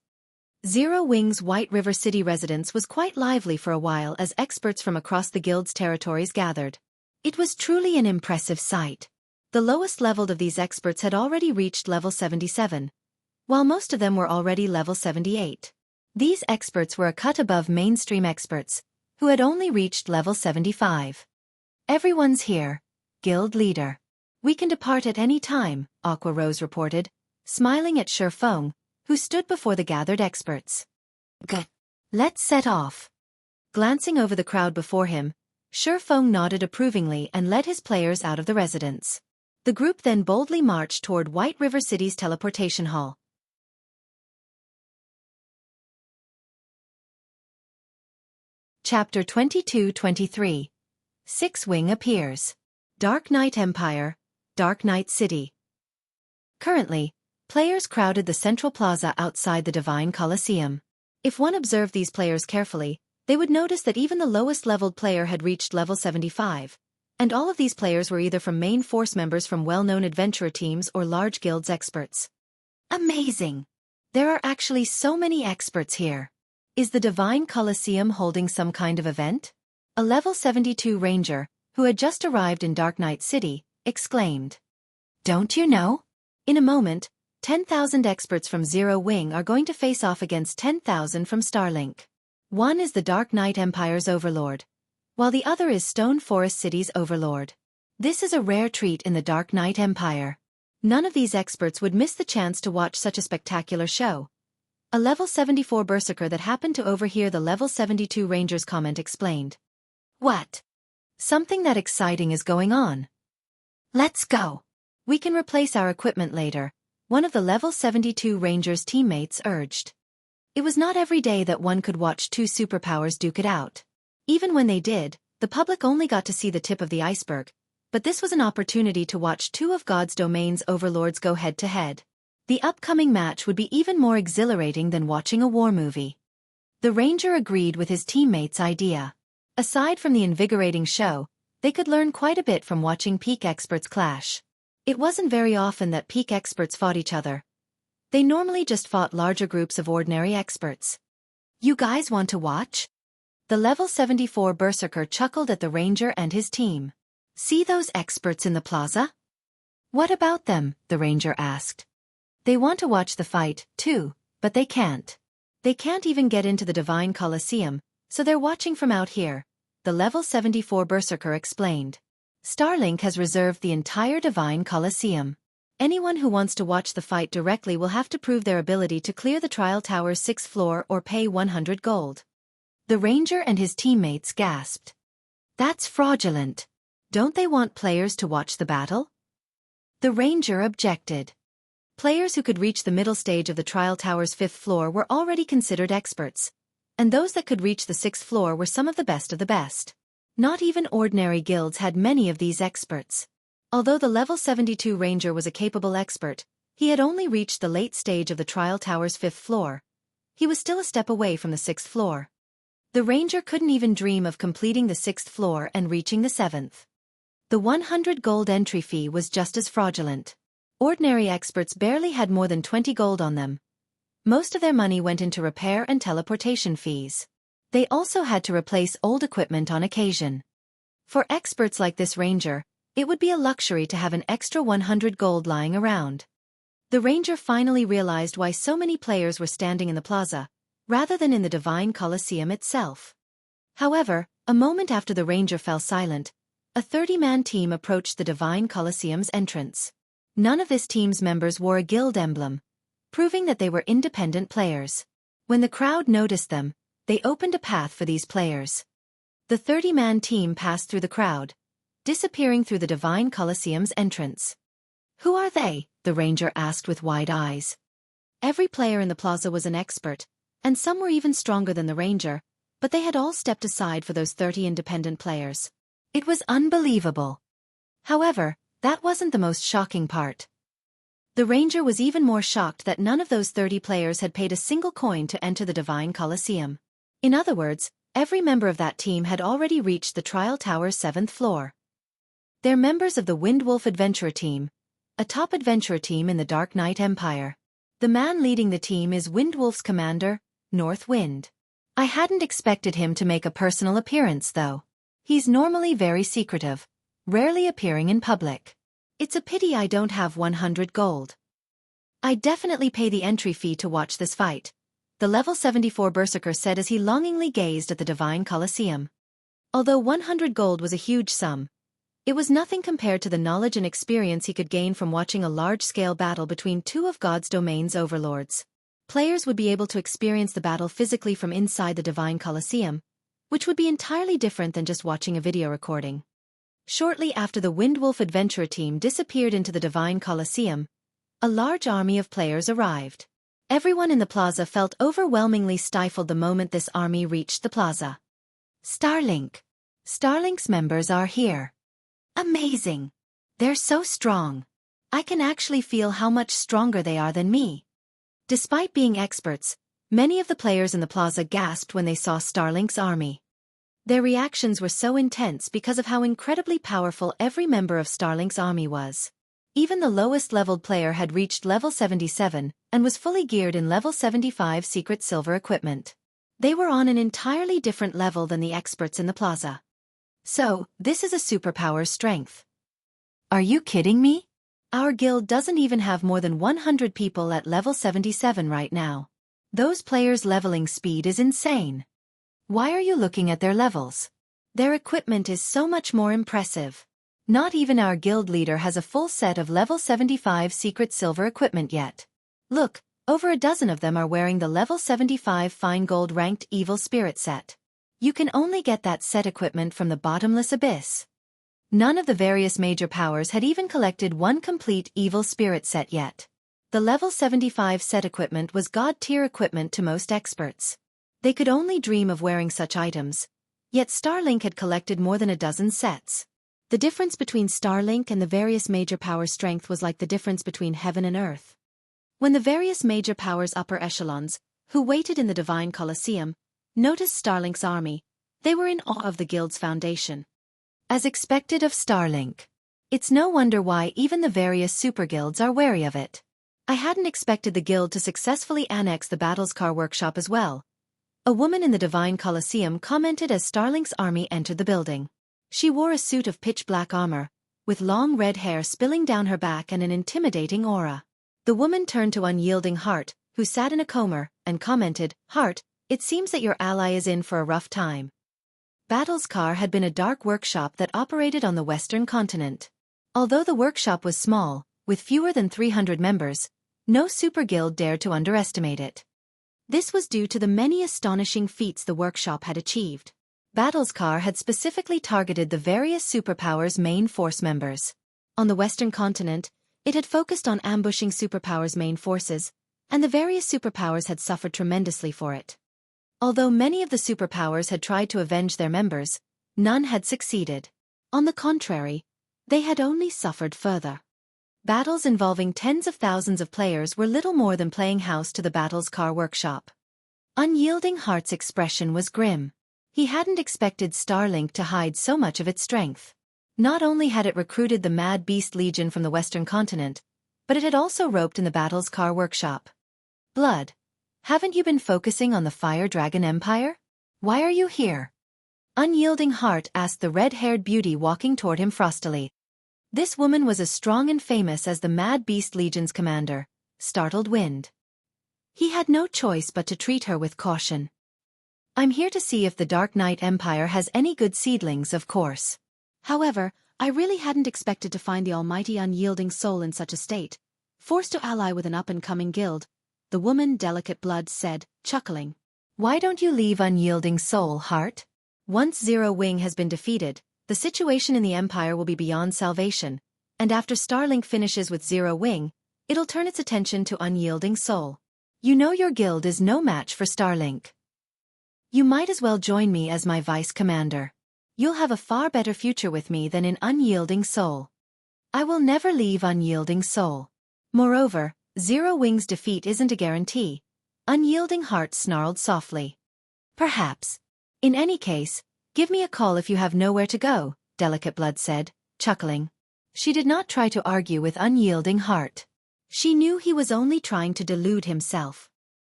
Zero Wing's White River City residence was quite lively for a while as experts from across the guild's territories gathered. It was truly an impressive sight. The lowest leveled of these experts had already reached level 77, while most of them were already level 78. These experts were a cut above mainstream experts, who had only reached level 75. "Everyone's here, guild leader. We can depart at any time," Aqua Rose reported, smiling at Xueqi, who stood before the gathered experts. "Good. Let's set off." Glancing over the crowd before him, Xueqi nodded approvingly and led his players out of the residence. The group then boldly marched toward White River City's teleportation hall. Chapter 22-23. Six Wing appears. Dark Knight Empire, Dark Knight City. Currently, players crowded the central plaza outside the Divine Colosseum. If one observed these players carefully, they would notice that even the lowest-leveled player had reached level 75, and all of these players were either from main force members from well-known adventurer teams or large guilds experts. Amazing! There are actually so many experts here. Is the Divine Colosseum holding some kind of event? A level 72 ranger, who had just arrived in Dark Knight City, exclaimed. Don't you know? In a moment, 10,000 experts from Zero Wing are going to face off against 10,000 from Starlink. One is the Dark Knight Empire's overlord, while the other is Stone Forest City's overlord. This is a rare treat in the Dark Knight Empire. None of these experts would miss the chance to watch such a spectacular show. A level 74 berserker that happened to overhear the level 72 ranger's comment explained. What? Something that exciting is going on. Let's go. We can replace our equipment later, one of the level 72 ranger's teammates urged. It was not every day that one could watch two superpowers duke it out. Even when they did, the public only got to see the tip of the iceberg, but this was an opportunity to watch two of God's domain's overlords go head-to-head. The upcoming match would be even more exhilarating than watching a war movie. The ranger agreed with his teammates' idea. Aside from the invigorating show, they could learn quite a bit from watching peak experts clash. It wasn't very often that peak experts fought each other. They normally just fought larger groups of ordinary experts. You guys want to watch? The level 74 berserker chuckled at the ranger and his team. See those experts in the plaza? What about them? The ranger asked. They want to watch the fight, too, but they can't. They can't even get into the Divine Colosseum, so they're watching from out here, the level 74 berserker explained. Starlink has reserved the entire Divine Colosseum. Anyone who wants to watch the fight directly will have to prove their ability to clear the Trial Tower's 6th floor or pay 100 gold. The ranger and his teammates gasped. That's fraudulent. Don't they want players to watch the battle? The ranger objected. Players who could reach the middle stage of the Trial Tower's 5th floor were already considered experts, and those that could reach the 6th floor were some of the best of the best. Not even ordinary guilds had many of these experts. Although the level 72 ranger was a capable expert, he had only reached the late stage of the Trial Tower's 5th floor. He was still a step away from the 6th floor. The ranger couldn't even dream of completing the 6th floor and reaching the 7th. The 100 gold entry fee was just as fraudulent. Ordinary experts barely had more than 20 gold on them. Most of their money went into repair and teleportation fees. They also had to replace old equipment on occasion. For experts like this ranger, it would be a luxury to have an extra 100 gold lying around. The ranger finally realized why so many players were standing in the plaza, rather than in the Divine Colosseum itself. However, a moment after the ranger fell silent, a 30-man team approached the Divine Colosseum's entrance. None of this team's members wore a guild emblem, proving that they were independent players. When the crowd noticed them, they opened a path for these players. The 30-man team passed through the crowd, disappearing through the Divine Colosseum's entrance. Who are they? The ranger asked with wide eyes. Every player in the plaza was an expert, and some were even stronger than the ranger, but they had all stepped aside for those 30 independent players. It was unbelievable. However, that wasn't the most shocking part. The ranger was even more shocked that none of those 30 players had paid a single coin to enter the Divine Colosseum. In other words, every member of that team had already reached the Trial Tower's 7th floor. They're members of the Windwolf Adventurer Team, a top adventurer team in the Dark Knight Empire. The man leading the team is Windwolf's commander, North Wind. I hadn't expected him to make a personal appearance though. He's normally very secretive, rarely appearing in public. It's a pity I don't have 100 gold. I'd definitely pay the entry fee to watch this fight, the level 74 berserker said as he longingly gazed at the Divine Colosseum. Although 100 gold was a huge sum, it was nothing compared to the knowledge and experience he could gain from watching a large-scale battle between two of God's domain's overlords. Players would be able to experience the battle physically from inside the Divine Colosseum, which would be entirely different than just watching a video recording. Shortly after the Windwolf Adventurer team disappeared into the Divine Colosseum, a large army of players arrived. Everyone in the plaza felt overwhelmingly stifled the moment this army reached the plaza. Starlink. Starlink's members are here. Amazing! They're so strong. I can actually feel how much stronger they are than me. Despite being experts, many of the players in the plaza gasped when they saw Starlink's army. Their reactions were so intense because of how incredibly powerful every member of Starlink's army was. Even the lowest-leveled player had reached level 77 and was fully geared in level 75 secret silver equipment. They were on an entirely different level than the experts in the plaza. So, this is a superpower strength. Are you kidding me? Our guild doesn't even have more than 100 people at level 77 right now. Those players' leveling speed is insane. Why are you looking at their levels? Their equipment is so much more impressive. Not even our guild leader has a full set of level 75 secret silver equipment yet. Look, over a dozen of them are wearing the level 75 fine gold ranked evil spirit set. You can only get that set equipment from the bottomless abyss. None of the various major powers had even collected one complete evil spirit set yet. The level 75 set equipment was god-tier equipment to most experts. They could only dream of wearing such items, yet Starlink had collected more than a dozen sets. The difference between Starlink and the various major powers' strength was like the difference between heaven and earth. When the various major powers' upper echelons, who waited in the Divine Colosseum, noticed Starlink's army, they were in awe of the guild's foundation. As expected of Starlink. It's no wonder why even the various super guilds are wary of it. I hadn't expected the guild to successfully annex the Battlescar workshop as well. A woman in the Divine Colosseum commented as Starlink's army entered the building. She wore a suit of pitch-black armor, with long red hair spilling down her back and an intimidating aura. The woman turned to Unyielding Heart, who sat in a comer, and commented, "Heart, it seems that your ally is in for a rough time." Battlescar had been a dark workshop that operated on the Western continent. Although the workshop was small, with fewer than 300 members, no super guild dared to underestimate it. This was due to the many astonishing feats the workshop had achieved. Battlescar had specifically targeted the various superpowers' main force members. On the Western continent, it had focused on ambushing superpowers' main forces, and the various superpowers had suffered tremendously for it. Although many of the superpowers had tried to avenge their members, none had succeeded. On the contrary, they had only suffered further. Battles involving tens of thousands of players were little more than playing house to the Battlescar workshop. Unyielding Heart's expression was grim. He hadn't expected Starlink to hide so much of its strength. Not only had it recruited the Mad Beast Legion from the Western continent, but it had also roped in the Battlescar workshop. Blood. Haven't you been focusing on the Fire Dragon Empire? Why are you here? Unyielding Heart asked the red-haired beauty walking toward him frostily. This woman was as strong and famous as the Mad Beast Legion's commander, Startled Wind. He had no choice but to treat her with caution. I'm here to see if the Dark Knight Empire has any good seedlings, of course. However, I really hadn't expected to find the almighty Unyielding Soul in such a state, forced to ally with an up-and-coming guild. The woman Delicate Blood said, chuckling. Why don't you leave Unyielding Soul, Heart? Once Zero Wing has been defeated, the situation in the Empire will be beyond salvation, and after Starlink finishes with Zero Wing, it'll turn its attention to Unyielding Soul. You know your guild is no match for Starlink. You might as well join me as my vice commander. You'll have a far better future with me than in Unyielding Soul. I will never leave Unyielding Soul. Moreover, Zero Wing's defeat isn't a guarantee. Unyielding Heart snarled softly. Perhaps. In any case, give me a call if you have nowhere to go, Delicate Blood said, chuckling. She did not try to argue with Unyielding Heart. She knew he was only trying to delude himself.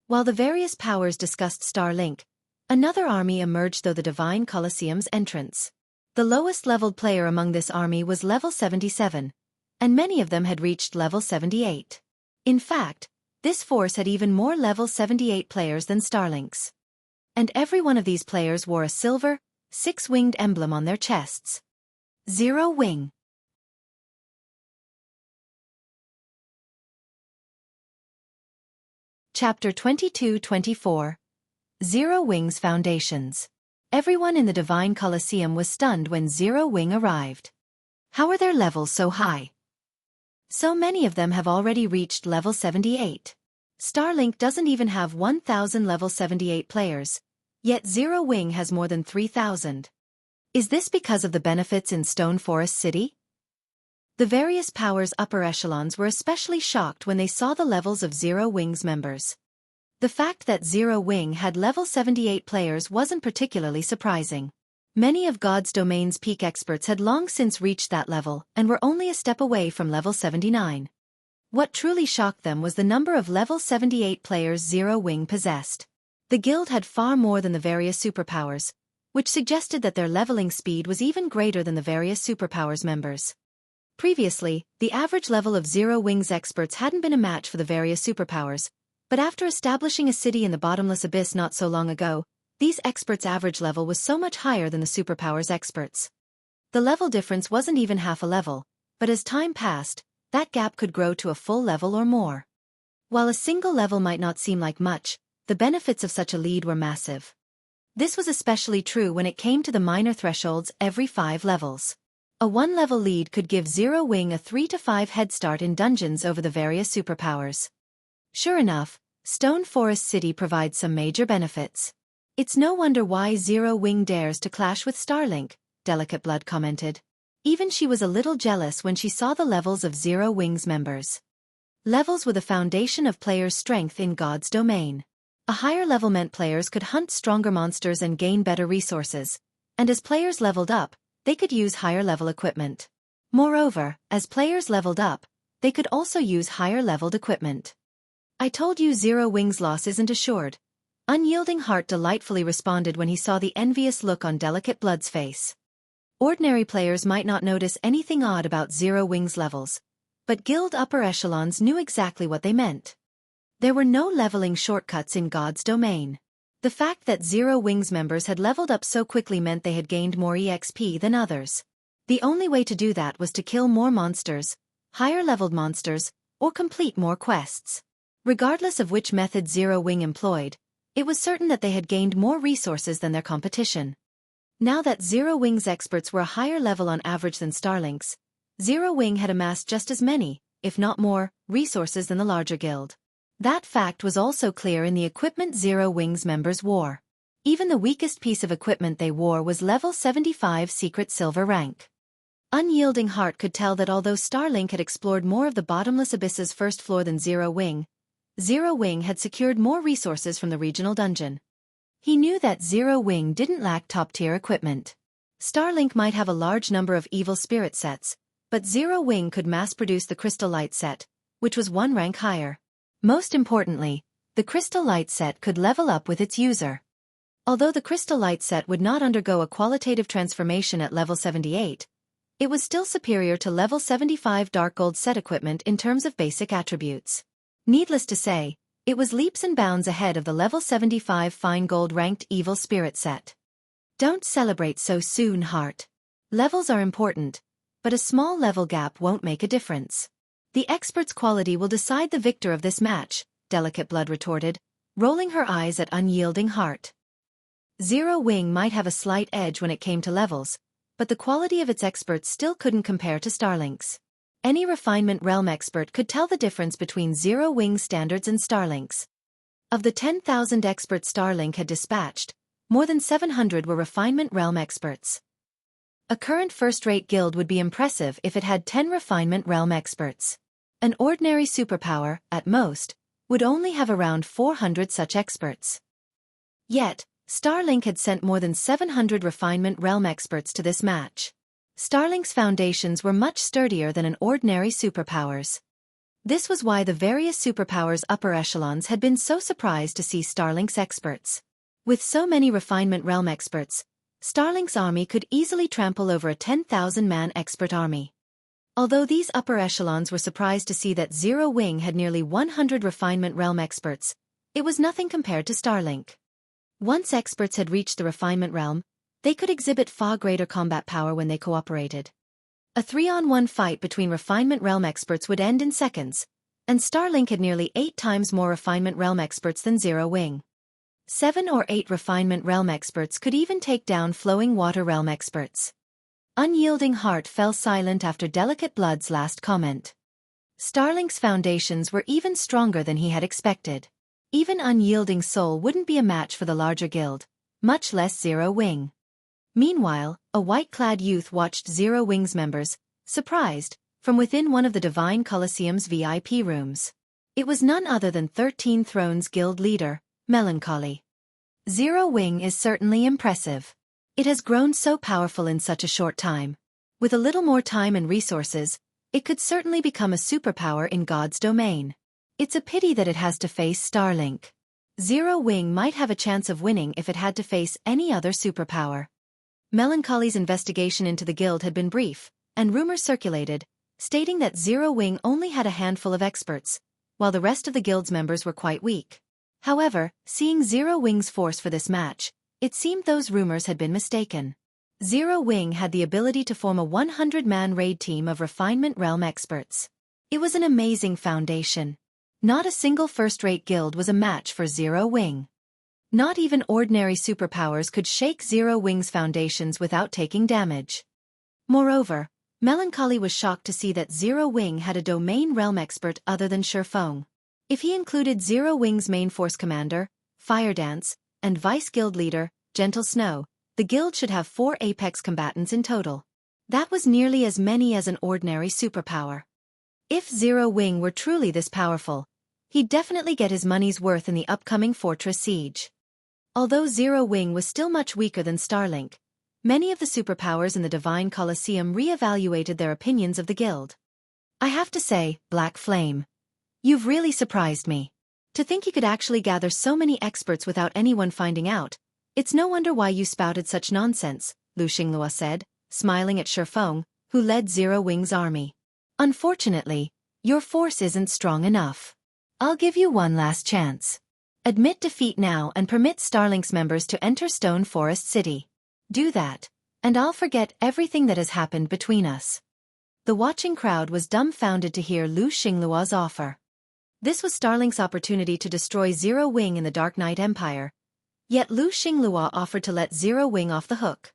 While the various powers discussed Starlink, another army emerged through the Divine Colosseum's entrance. The lowest-leveled player among this army was level 77, and many of them had reached level 78. In fact, this force had even more level 78 players than Starlink's. And every one of these players wore a silver, six-winged emblem on their chests. Zero Wing. Chapter 22-24. Zero Wing's Foundations. Everyone in the Divine Colosseum was stunned when Zero Wing arrived. How are their levels so high? So many of them have already reached level 78. Starlink doesn't even have 1,000 level 78 players, yet Zero Wing has more than 3,000. Is this because of the benefits in Stone Forest City? The various powers' upper echelons were especially shocked when they saw the levels of Zero Wing's members. The fact that Zero Wing had level 78 players wasn't particularly surprising. Many of God's Domain's peak experts had long since reached that level and were only a step away from level 79. What truly shocked them was the number of level 78 players Zero Wing possessed. The guild had far more than the various superpowers, which suggested that their leveling speed was even greater than the various superpowers members. Previously, the average level of Zero Wing's experts hadn't been a match for the various superpowers, but after establishing a city in the bottomless abyss not so long ago, these experts' average level was so much higher than the superpowers experts. The level difference wasn't even half a level, but as time passed, that gap could grow to a full level or more. While a single level might not seem like much, the benefits of such a lead were massive. This was especially true when it came to the minor thresholds every 5 levels. A 1-level lead could give Zero Wing a 3 to 5 head start in dungeons over the various superpowers. Sure enough, Stone Forest City provides some major benefits. It's no wonder why Zero Wing dares to clash with Starlink, Delicate Blood commented. Even she was a little jealous when she saw the levels of Zero Wing's members. Levels were the foundation of players' strength in God's domain. A higher level meant players could hunt stronger monsters and gain better resources, and as players leveled up, they could use higher level equipment. Moreover, as players leveled up, they could also use higher leveled equipment. I told you Zero Wing's loss isn't assured. Unyielding Heart delightfully responded when he saw the envious look on Delicate Blood's face. Ordinary players might not notice anything odd about Zero Wing's levels, but guild upper echelons knew exactly what they meant. There were no leveling shortcuts in God's domain. The fact that Zero Wing's members had leveled up so quickly meant they had gained more EXP than others. The only way to do that was to kill more monsters, higher-leveled monsters, or complete more quests. Regardless of which method Zero Wing employed, it was certain that they had gained more resources than their competition. Now that Zero Wing's experts were a higher level on average than Starlink's, Zero Wing had amassed just as many, if not more, resources than the larger guild. That fact was also clear in the equipment Zero Wing's members wore. Even the weakest piece of equipment they wore was level 75 secret silver rank. Unyielding Heart could tell that although Starlink had explored more of the bottomless abyss's first floor than Zero Wing had secured more resources from the regional dungeon. He knew that Zero Wing didn't lack top-tier equipment. Starlink might have a large number of evil spirit sets, but Zero Wing could mass-produce the Crystal Light set, which was 1 rank higher. Most importantly, the Crystal Light set could level up with its user. Although the Crystal Light set would not undergo a qualitative transformation at level 78, it was still superior to level 75 Dark Gold set equipment in terms of basic attributes. Needless to say, it was leaps and bounds ahead of the level 75 Fine Gold ranked Evil Spirit set. Don't celebrate so soon, Heart. Levels are important, but a small level gap won't make a difference. The expert's quality will decide the victor of this match, Delicate Blood retorted, rolling her eyes at Unyielding Heart. Zero Wing might have a slight edge when it came to levels, but the quality of its experts still couldn't compare to Starlink's. Any Refinement Realm expert could tell the difference between Zero Wing's standards and Starlink's. Of the 10,000 experts Starlink had dispatched, more than 700 were Refinement Realm experts. A current first-rate guild would be impressive if it had 10 Refinement Realm experts. An ordinary superpower, at most, would only have around 400 such experts. Yet, Starlink had sent more than 700 Refinement Realm experts to this match. Starlink's foundations were much sturdier than an ordinary superpower's. This was why the various superpowers' upper echelons had been so surprised to see Starlink's experts. With so many Refinement Realm experts, Starlink's army could easily trample over a 10,000-man expert army. Although these upper echelons were surprised to see that Zero Wing had nearly 100 Refinement Realm experts, it was nothing compared to Starlink. Once experts had reached the Refinement Realm, they could exhibit far greater combat power when they cooperated. A 3-on-1 fight between Refinement Realm experts would end in seconds, and Starlink had nearly 8 times more Refinement Realm experts than Zero Wing. 7 or 8 Refinement Realm experts could even take down Flowing Water Realm experts. Unyielding Heart fell silent after Delicate Blood's last comment. Starlink's foundations were even stronger than he had expected. Even Unyielding Soul wouldn't be a match for the larger guild, much less Zero Wing. Meanwhile, a white-clad youth watched Zero Wing's members, surprised, from within one of the Divine Colosseum's VIP rooms. It was none other than 13 Thrones Guild leader, Melancholy. Zero Wing is certainly impressive. It has grown so powerful in such a short time. With a little more time and resources, it could certainly become a superpower in God's domain. It's a pity that it has to face Starlink. Zero Wing might have a chance of winning if it had to face any other superpower. Melancholy's investigation into the guild had been brief, and rumors circulated, stating that Zero Wing only had a handful of experts, while the rest of the guild's members were quite weak. However, seeing Zero Wing's force for this match, it seemed those rumors had been mistaken. Zero Wing had the ability to form a 100-man raid team of Refinement Realm experts. It was an amazing foundation. Not a single first-rate guild was a match for Zero Wing. Not even ordinary superpowers could shake Zero Wing's foundations without taking damage. Moreover, Melancholy was shocked to see that Zero Wing had a domain realm expert other than Xueqi. If he included Zero Wing's main force commander, Fire Dance, and vice guild leader, Gentle Snow, the guild should have 4 apex combatants in total. That was nearly as many as an ordinary superpower. If Zero Wing were truly this powerful, he'd definitely get his money's worth in the upcoming fortress siege. Although Zero Wing was still much weaker than Starlink, many of the superpowers in the Divine Colosseum re-evaluated their opinions of the guild. I have to say, Black Flame, you've really surprised me. To think you could actually gather so many experts without anyone finding out, it's no wonder why you spouted such nonsense, Xingluo said, smiling at Xueqi, who led Zero Wing's army. Unfortunately, your force isn't strong enough. I'll give you one last chance. Admit defeat now and permit Starlink's members to enter Stone Forest City. Do that, and I'll forget everything that has happened between us. The watching crowd was dumbfounded to hear Xingluo's offer. This was Starlink's opportunity to destroy Zero Wing in the Dark Knight Empire, yet Xingluo offered to let Zero Wing off the hook.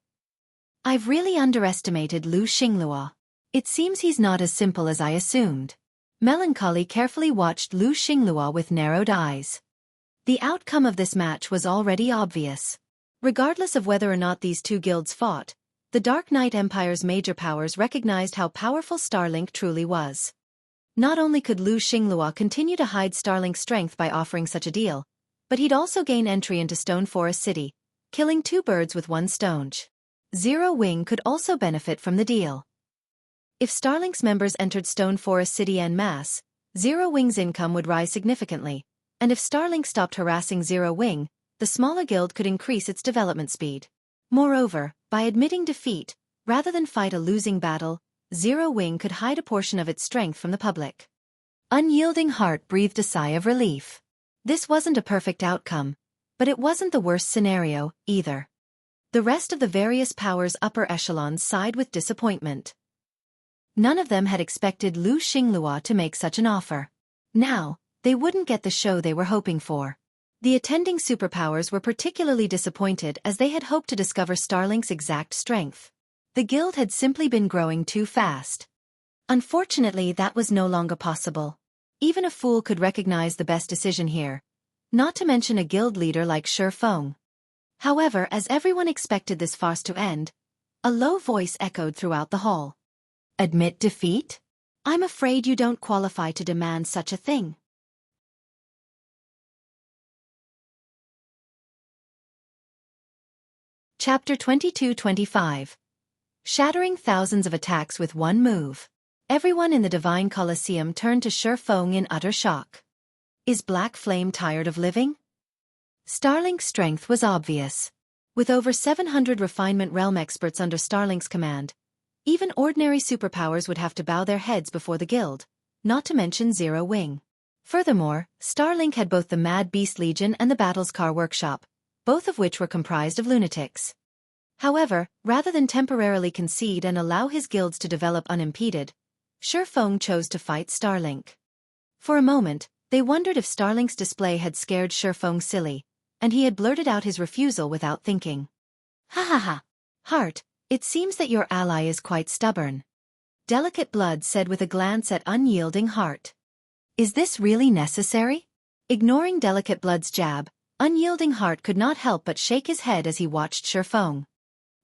I've really underestimated Xingluo. It seems he's not as simple as I assumed. Melancholy carefully watched Xingluo with narrowed eyes. The outcome of this match was already obvious. Regardless of whether or not these two guilds fought, the Dark Knight Empire's major powers recognized how powerful Starlink truly was. Not only could Xingluo continue to hide Starlink's strength by offering such a deal, but he'd also gain entry into Stone Forest City, killing 2 birds with 1 stone. Zero Wing could also benefit from the deal. If Starlink's members entered Stone Forest City en masse, Zero Wing's income would rise significantly, and if Starlink stopped harassing Zero Wing, the smaller guild could increase its development speed. Moreover, by admitting defeat, rather than fight a losing battle, Zero Wing could hide a portion of its strength from the public. Unyielding Heart breathed a sigh of relief. This wasn't a perfect outcome, but it wasn't the worst scenario, either. The rest of the various powers' upper echelons sighed with disappointment. None of them had expected Xingluo to make such an offer. Now, they wouldn't get the show they were hoping for. The attending superpowers were particularly disappointed as they had hoped to discover Starlink's exact strength. The guild had simply been growing too fast. Unfortunately, that was no longer possible. Even a fool could recognize the best decision here, not to mention a guild leader like Xueqi. However, as everyone expected this farce to end, a low voice echoed throughout the hall. Admit defeat? I'm afraid you don't qualify to demand such a thing. Chapter 22-25. Shattering thousands of attacks with one move. Everyone in the Divine Colosseum turned to Xueqi in utter shock. Is Black Flame tired of living? Starlink's strength was obvious. With over 700 Refinement Realm experts under Starlink's command, even ordinary superpowers would have to bow their heads before the guild, not to mention Zero Wing. Furthermore, Starlink had both the Mad Beast Legion and the Battlescar Workshop, both of which were comprised of lunatics. However, rather than temporarily concede and allow his guilds to develop unimpeded, Xueqi chose to fight Starlink. For a moment, they wondered if Starlink's display had scared Xueqi silly, and he had blurted out his refusal without thinking. Ha ha ha. Heart, it seems that your ally is quite stubborn. Delicate Blood said with a glance at Unyielding Heart. Is this really necessary? Ignoring Delicate Blood's jab, Unyielding Heart could not help but shake his head as he watched Xueqi.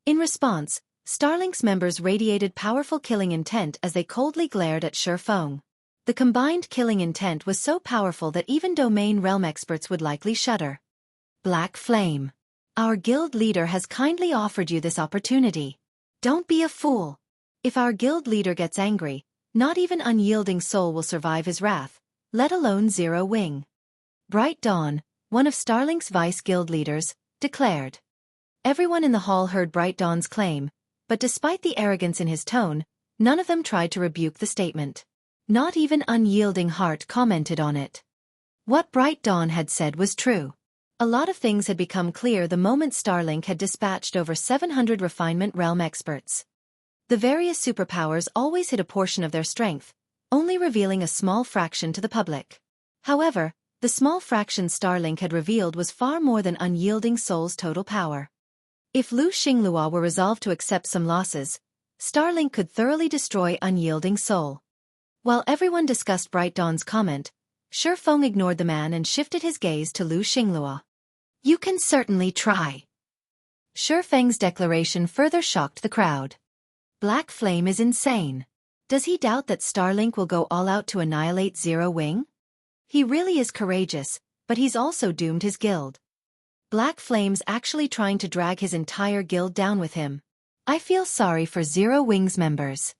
In response, Starlink's members radiated powerful killing intent as they coldly glared at Xueqi. The combined killing intent was so powerful that even domain realm experts would likely shudder. Black Flame. Our guild leader has kindly offered you this opportunity. Don't be a fool. If our guild leader gets angry, not even Unyielding Soul will survive his wrath, let alone Zero Wing. Bright Dawn, one of Starlink's vice guild leaders, declared. Everyone in the hall heard Bright Dawn's claim, but despite the arrogance in his tone, none of them tried to rebuke the statement. Not even Unyielding Heart commented on it. What Bright Dawn had said was true. A lot of things had become clear the moment Starlink had dispatched over 700 refinement realm experts. The various superpowers always hid a portion of their strength, only revealing a small fraction to the public. However, the small fraction Starlink had revealed was far more than Unyielding Soul's total power. If Xingluo were resolved to accept some losses, Starlink could thoroughly destroy Unyielding Soul. While everyone discussed Bright Dawn's comment, Xueqi ignored the man and shifted his gaze to Xingluo. You can certainly try. Xueqi's declaration further shocked the crowd. Black Flame is insane. Does he doubt that Starlink will go all out to annihilate Zero Wing? He really is courageous, but he's also doomed his guild. Black Flame's actually trying to drag his entire guild down with him. I feel sorry for Zero Wing's members.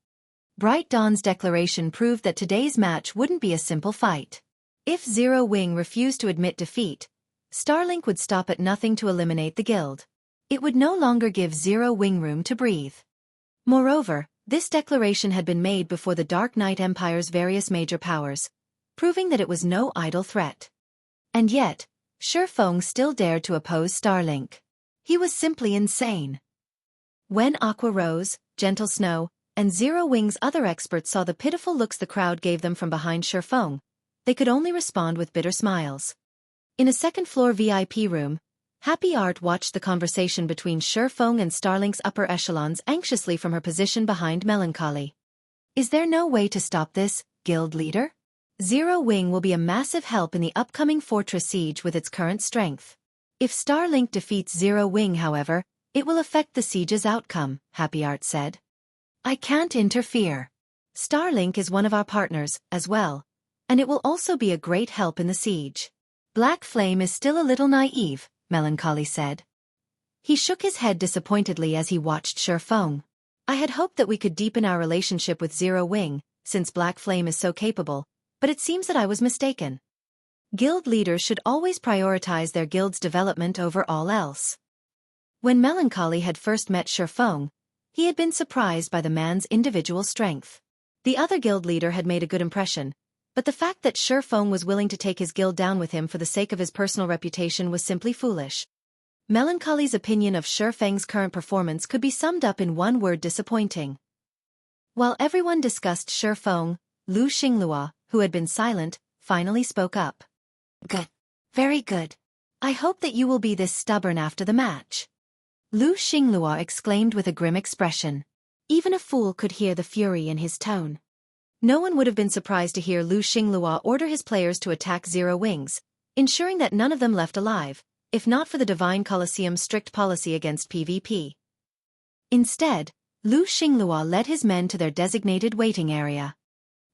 Bright Dawn's declaration proved that today's match wouldn't be a simple fight. If Zero Wing refused to admit defeat, Starlink would stop at nothing to eliminate the guild. It would no longer give Zero Wing room to breathe. Moreover, this declaration had been made before the Dark Knight Empire's various major powers, proving that it was no idle threat. And yet, Xueqi still dared to oppose Starlink. He was simply insane. When Aqua Rose, Gentle Snow, and Zero Wing's other experts saw the pitiful looks the crowd gave them from behind Xueqi, they could only respond with bitter smiles. In a second-floor VIP room, Happy Art watched the conversation between Xueqi and Starlink's upper echelons anxiously from her position behind Melancholy. Is there no way to stop this, guild leader? Zero Wing will be a massive help in the upcoming fortress siege with its current strength. If Starlink defeats Zero Wing, however, it will affect the siege's outcome, Happy Art said. I can't interfere. Starlink is one of our partners, as well, and it will also be a great help in the siege. Black Flame is still a little naive, Melancholy said. He shook his head disappointedly as he watched Xueqi. I had hoped that we could deepen our relationship with Zero Wing, since Black Flame is so capable, but it seems that I was mistaken. Guild leaders should always prioritize their guild's development over all else. When Melancholy had first met Xueqi, he had been surprised by the man's individual strength. The other guild leader had made a good impression, but the fact that Xueqi was willing to take his guild down with him for the sake of his personal reputation was simply foolish. Melancholy's opinion of Xueqi's current performance could be summed up in one word: disappointing. While everyone discussed Xueqi, Xingluo, who had been silent, finally spoke up. Good. Very good. I hope that you will be this stubborn after the match. Xingluo exclaimed with a grim expression. Even a fool could hear the fury in his tone. No one would have been surprised to hear Xingluo order his players to attack Zero Wings, ensuring that none of them left alive, if not for the Divine Colosseum's strict policy against PvP. Instead, Xingluo led his men to their designated waiting area.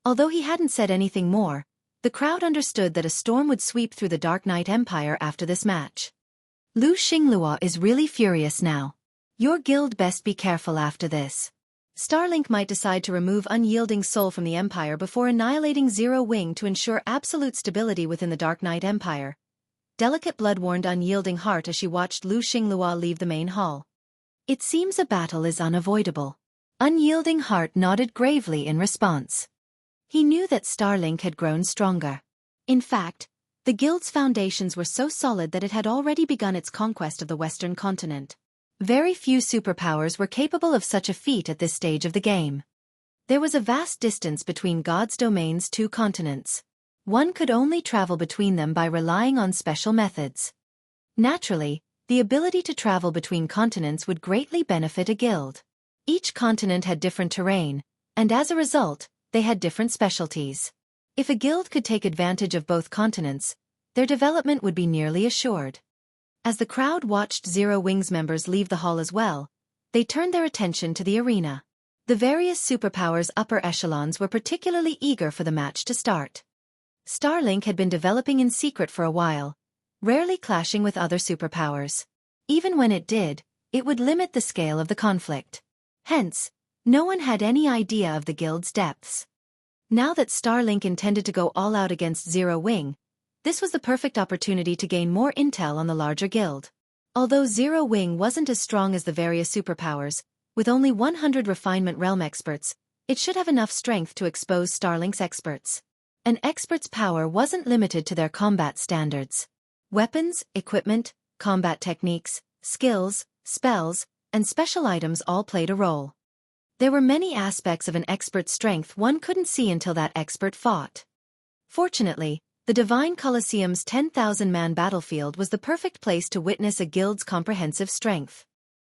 Although he hadn't said anything more, the crowd understood that a storm would sweep through the Dark Knight Empire after this match. Xingluo is really furious now. Your guild best be careful after this. Starlink might decide to remove Unyielding Soul from the Empire before annihilating Zero Wing to ensure absolute stability within the Dark Knight Empire. Delicate Blood warned Unyielding Heart as she watched Xingluo leave the main hall. It seems a battle is unavoidable. Unyielding Heart nodded gravely in response. He knew that Starlink had grown stronger. In fact, the guild's foundations were so solid that it had already begun its conquest of the Western continent. Very few superpowers were capable of such a feat at this stage of the game. There was a vast distance between God's domain's two continents. One could only travel between them by relying on special methods. Naturally, the ability to travel between continents would greatly benefit a guild. Each continent had different terrain, and as a result, they had different specialties. If a guild could take advantage of both continents, their development would be nearly assured. As the crowd watched Zero Wing's members leave the hall as well, they turned their attention to the arena. The various superpowers' upper echelons were particularly eager for the match to start. Starlink had been developing in secret for a while, rarely clashing with other superpowers. Even when it did, it would limit the scale of the conflict. Hence, no one had any idea of the guild's depths. Now that Starlink intended to go all out against Zero Wing, this was the perfect opportunity to gain more intel on the larger guild. Although Zero Wing wasn't as strong as the various superpowers, with only 100 refinement realm experts, it should have enough strength to expose Starlink's experts. An expert's power wasn't limited to their combat standards. Weapons, equipment, combat techniques, skills, spells, and special items all played a role. There were many aspects of an expert's strength one couldn't see until that expert fought. Fortunately, the Divine Colosseum's 10,000-man battlefield was the perfect place to witness a guild's comprehensive strength.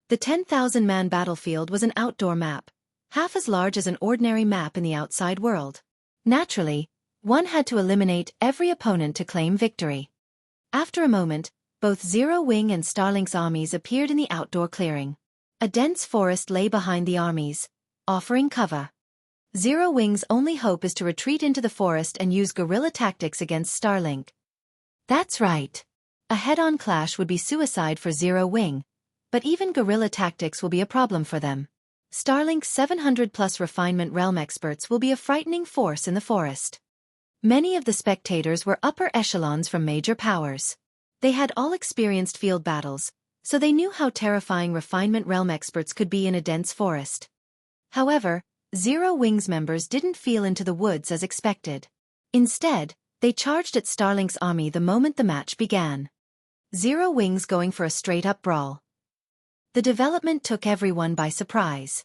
The 10,000-man battlefield was an outdoor map, half as large as an ordinary map in the outside world. Naturally, one had to eliminate every opponent to claim victory. After a moment, both Zero Wing and Starlink's armies appeared in the outdoor clearing. A dense forest lay behind the armies, offering cover. Zero Wing's only hope is to retreat into the forest and use guerrilla tactics against Starlink. That's right. A head-on clash would be suicide for Zero Wing, but even guerrilla tactics will be a problem for them. Starlink's 700-plus refinement realm experts will be a frightening force in the forest. Many of the spectators were upper echelons from major powers. They had all experienced field battles, so they knew how terrifying refinement realm experts could be in a dense forest. However, Zero Wing's members didn't feel into the woods as expected. Instead, they charged at Starlink's army the moment the match began. Zero Wing's going for a straight-up brawl. The development took everyone by surprise.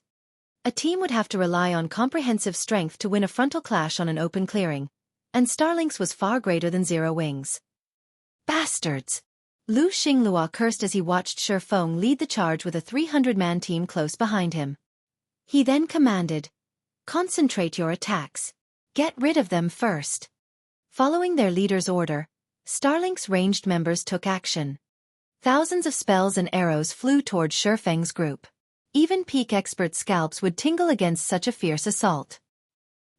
A team would have to rely on comprehensive strength to win a frontal clash on an open clearing, and Starlink's was far greater than Zero Wing's. Bastards! Xingluo cursed as he watched Shifeng lead the charge with a 300-man team close behind him. He then commanded, "Concentrate your attacks. Get rid of them first." Following their leader's order, Starlink's ranged members took action. Thousands of spells and arrows flew toward Shifeng's group. Even peak expert scalps would tingle against such a fierce assault.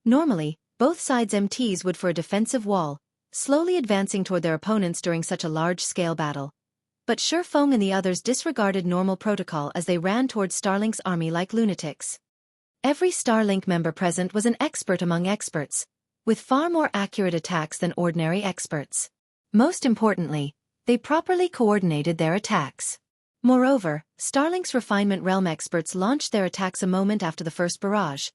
Normally, both sides' MTs would for a defensive wall, slowly advancing toward their opponents during such a large-scale battle. But Shifeng and the others disregarded normal protocol as they ran toward Starlink's army like lunatics. Every Starlink member present was an expert among experts, with far more accurate attacks than ordinary experts. Most importantly, they properly coordinated their attacks. Moreover, Starlink's refinement realm experts launched their attacks a moment after the first barrage,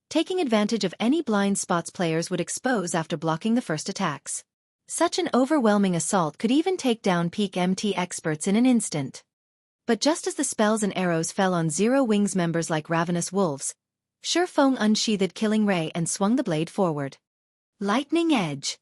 taking advantage of any blind spots players would expose after blocking the first attacks. Such an overwhelming assault could even take down peak MT experts in an instant. But just as the spells and arrows fell on Zero Wing's members like ravenous wolves, Shifeng unsheathed Killing Ray and swung the blade forward. Lightning Edge.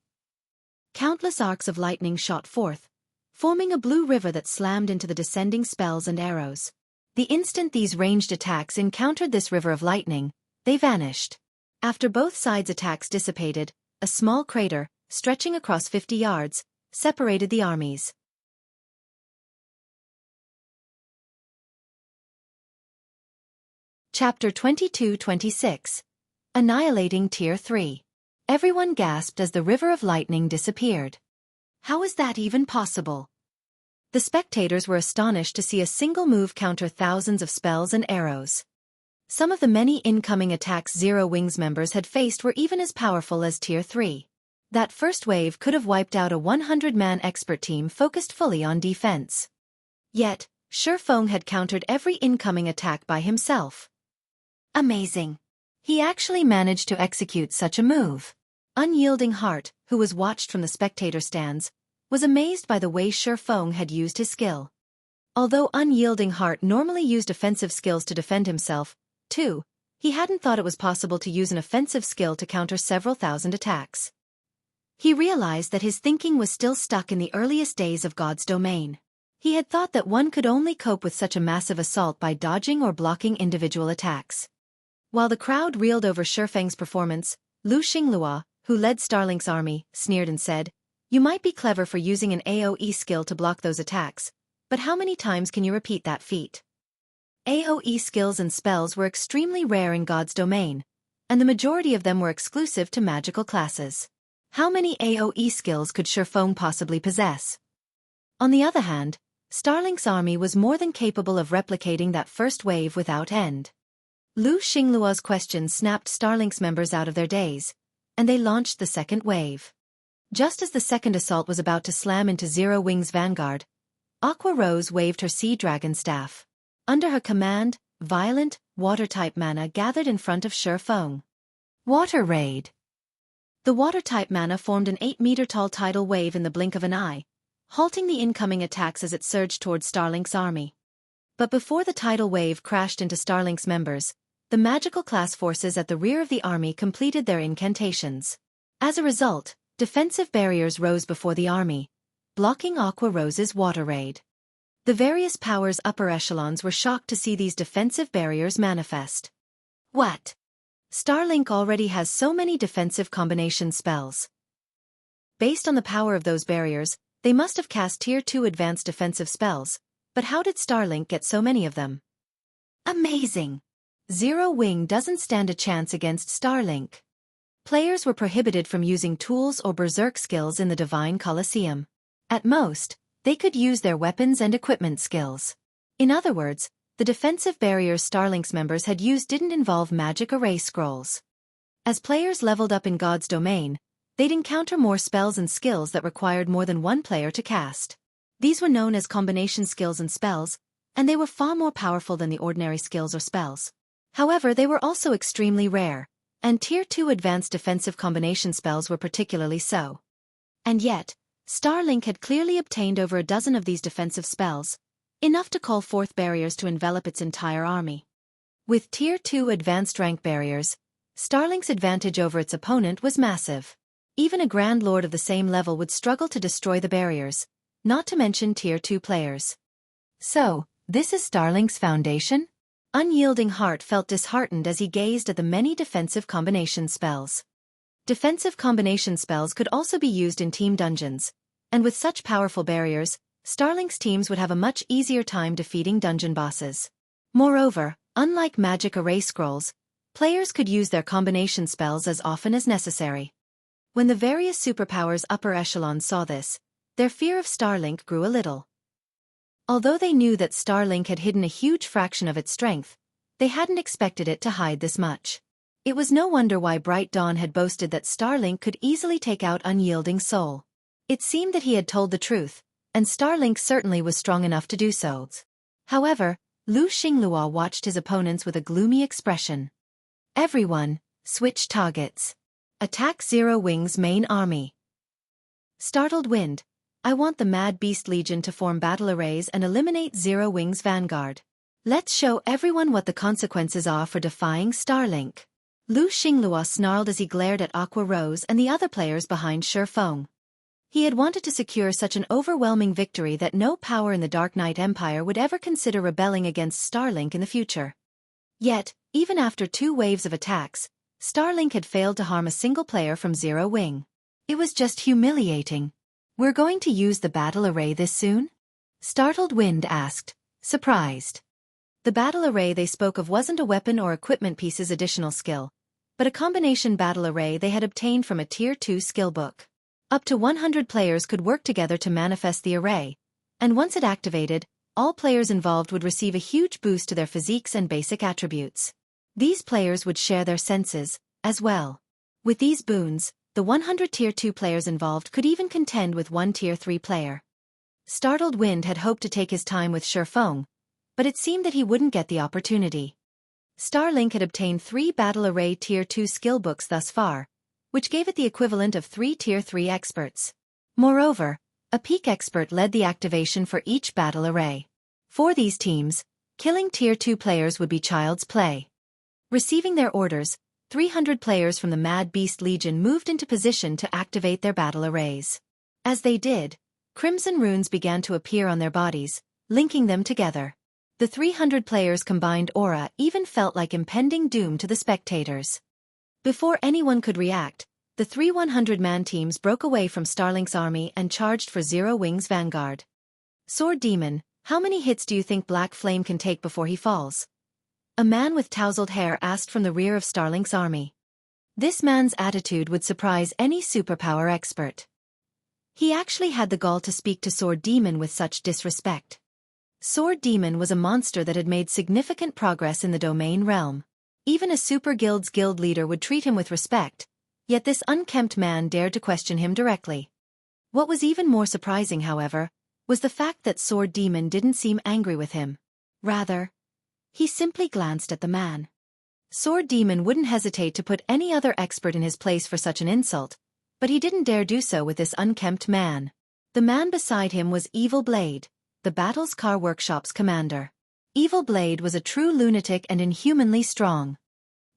Countless arcs of lightning shot forth, forming a blue river that slammed into the descending spells and arrows. The instant these ranged attacks encountered this river of lightning, they vanished. After both sides' attacks dissipated, a small crater, stretching across 50 yards, separated the armies. Chapter 22-26. Annihilating Tier 3. Everyone gasped as the river of lightning disappeared. How is that even possible? The spectators were astonished to see a single move counter thousands of spells and arrows. Some of the many incoming attacks Zero Wing's members had faced were even as powerful as Tier 3. That first wave could have wiped out a 100-man expert team focused fully on defense. Yet, Shifeng had countered every incoming attack by himself. Amazing. He actually managed to execute such a move. Unyielding Heart, who was watched from the spectator stands, was amazed by the way Shifeng had used his skill. Although Unyielding Heart normally used offensive skills to defend himself, too, he hadn't thought it was possible to use an offensive skill to counter several thousand attacks. He realized that his thinking was still stuck in the earliest days of God's domain. He had thought that one could only cope with such a massive assault by dodging or blocking individual attacks. While the crowd reeled over Shifeng's performance, Xingluo, who led Starlink's army, sneered and said, "You might be clever for using an AoE skill to block those attacks, but how many times can you repeat that feat?" AoE skills and spells were extremely rare in God's domain, and the majority of them were exclusive to magical classes. How many AoE skills could Xueqi possibly possess? On the other hand, Starlink's army was more than capable of replicating that first wave without end. Xingluo's question snapped Starlink's members out of their daze, and they launched the second wave. Just as the second assault was about to slam into Zero Wing's vanguard, Aqua Rose waved her Sea Dragon staff. Under her command, violent, water-type mana gathered in front of Xueqi. Water Raid. The water-type mana formed an 8-meter-tall tidal wave in the blink of an eye, halting the incoming attacks as it surged towards Starlink's army. But before the tidal wave crashed into Starlink's members, the magical class forces at the rear of the army completed their incantations. As a result, defensive barriers rose before the army, blocking Aqua Rose's water raid. The various powers' upper echelons were shocked to see these defensive barriers manifest. What? Starlink already has so many defensive combination spells. Based on the power of those barriers, they must have cast Tier 2 advanced defensive spells, but how did Starlink get so many of them? Amazing! Zero Wing doesn't stand a chance against Starlink. Players were prohibited from using tools or berserk skills in the Divine Colosseum. At most, they could use their weapons and equipment skills. In other words, the defensive barriers Starlink's members had used didn't involve magic array scrolls. As players leveled up in God's domain, they'd encounter more spells and skills that required more than one player to cast. These were known as combination skills and spells, and they were far more powerful than the ordinary skills or spells. However, they were also extremely rare, and Tier 2 advanced defensive combination spells were particularly so. And yet, Starlink had clearly obtained over a dozen of these defensive spells, enough to call forth barriers to envelop its entire army. With Tier 2 advanced rank barriers, Starlink's advantage over its opponent was massive. Even a Grand Lord of the same level would struggle to destroy the barriers, not to mention Tier 2 players. So, this is Starlink's foundation? Unyielding Heart felt disheartened as he gazed at the many defensive combination spells. Defensive combination spells could also be used in team dungeons, and with such powerful barriers, Starlink's teams would have a much easier time defeating dungeon bosses. Moreover, unlike magic array scrolls, players could use their combination spells as often as necessary. When the various superpowers upper echelons saw this, their fear of Starlink grew a little. Although they knew that Starlink had hidden a huge fraction of its strength, they hadn't expected it to hide this much. It was no wonder why Bright Dawn had boasted that Starlink could easily take out Unyielding Soul. It seemed that he had told the truth, and Starlink certainly was strong enough to do so. However, Xingluo watched his opponents with a gloomy expression. Everyone, switch targets. Attack Zero Wing's main army. Startled Wind, I want the Mad Beast Legion to form battle arrays and eliminate Zero Wing's vanguard. Let's show everyone what the consequences are for defying Starlink. Xingluo snarled as he glared at Aqua Rose and the other players behind Xueqi. He had wanted to secure such an overwhelming victory that no power in the Dark Knight Empire would ever consider rebelling against Starlink in the future. Yet, even after 2 waves of attacks, Starlink had failed to harm a single player from Zero Wing. It was just humiliating. We're going to use the battle array this soon? Startled Wind asked, surprised. The battle array they spoke of wasn't a weapon or equipment piece's additional skill, but a combination battle array they had obtained from a Tier 2 skill book. Up to 100 players could work together to manifest the array, and once it activated, all players involved would receive a huge boost to their physiques and basic attributes. These players would share their senses, as well. With these boons, the 100 Tier 2 players involved could even contend with one Tier 3 player. Startled Wind had hoped to take his time with Xueqi, but it seemed that he wouldn't get the opportunity. Starlink had obtained 3 battle array Tier 2 skill books thus far, which gave it the equivalent of 3 Tier 3 experts. Moreover, a peak expert led the activation for each battle array. For these teams, killing Tier 2 players would be child's play. Receiving their orders, 300 players from the Mad Beast Legion moved into position to activate their battle arrays. As they did, crimson runes began to appear on their bodies, linking them together. The 300 players' combined aura even felt like impending doom to the spectators. Before anyone could react, the 3 100-man teams broke away from Starlink's army and charged for Zero Wing's vanguard. Sword Demon, How many hits do you think Black Flame can take before he falls? A man with tousled hair asked from the rear of Starlink's army. This man's attitude would surprise any superpower expert. He actually had the gall to speak to Sword Demon with such disrespect. Sword Demon was a monster that had made significant progress in the domain realm. Even a super guild's guild leader would treat him with respect, yet this unkempt man dared to question him directly. What was even more surprising, however, was the fact that Sword Demon didn't seem angry with him. Rather, he simply glanced at the man. Sword Demon wouldn't hesitate to put any other expert in his place for such an insult, but he didn't dare do so with this unkempt man. The man beside him was Evil Blade, the Battle's Car Workshop's commander. Evil Blade was a true lunatic and inhumanly strong.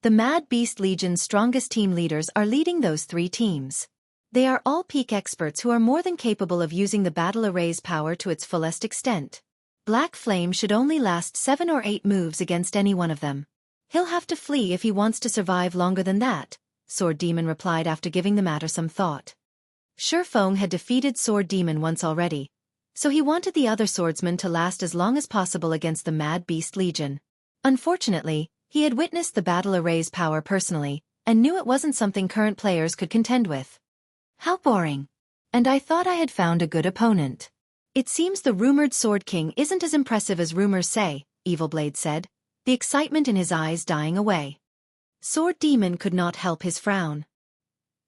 The Mad Beast Legion's strongest team leaders are leading those 3 teams. They are all peak experts who are more than capable of using the battle array's power to its fullest extent. Black Flame should only last 7 or 8 moves against any one of them. He'll have to flee if he wants to survive longer than that, Sword Demon replied after giving the matter some thought. Xueqi had defeated Sword Demon once already, so he wanted the other swordsman to last as long as possible against the Mad Beast Legion. Unfortunately, he had witnessed the battle array's power personally, and knew it wasn't something current players could contend with. How boring. And I thought I had found a good opponent. It seems the rumored Sword King isn't as impressive as rumors say, Evil Blade said, the excitement in his eyes dying away. Sword Demon could not help his frown.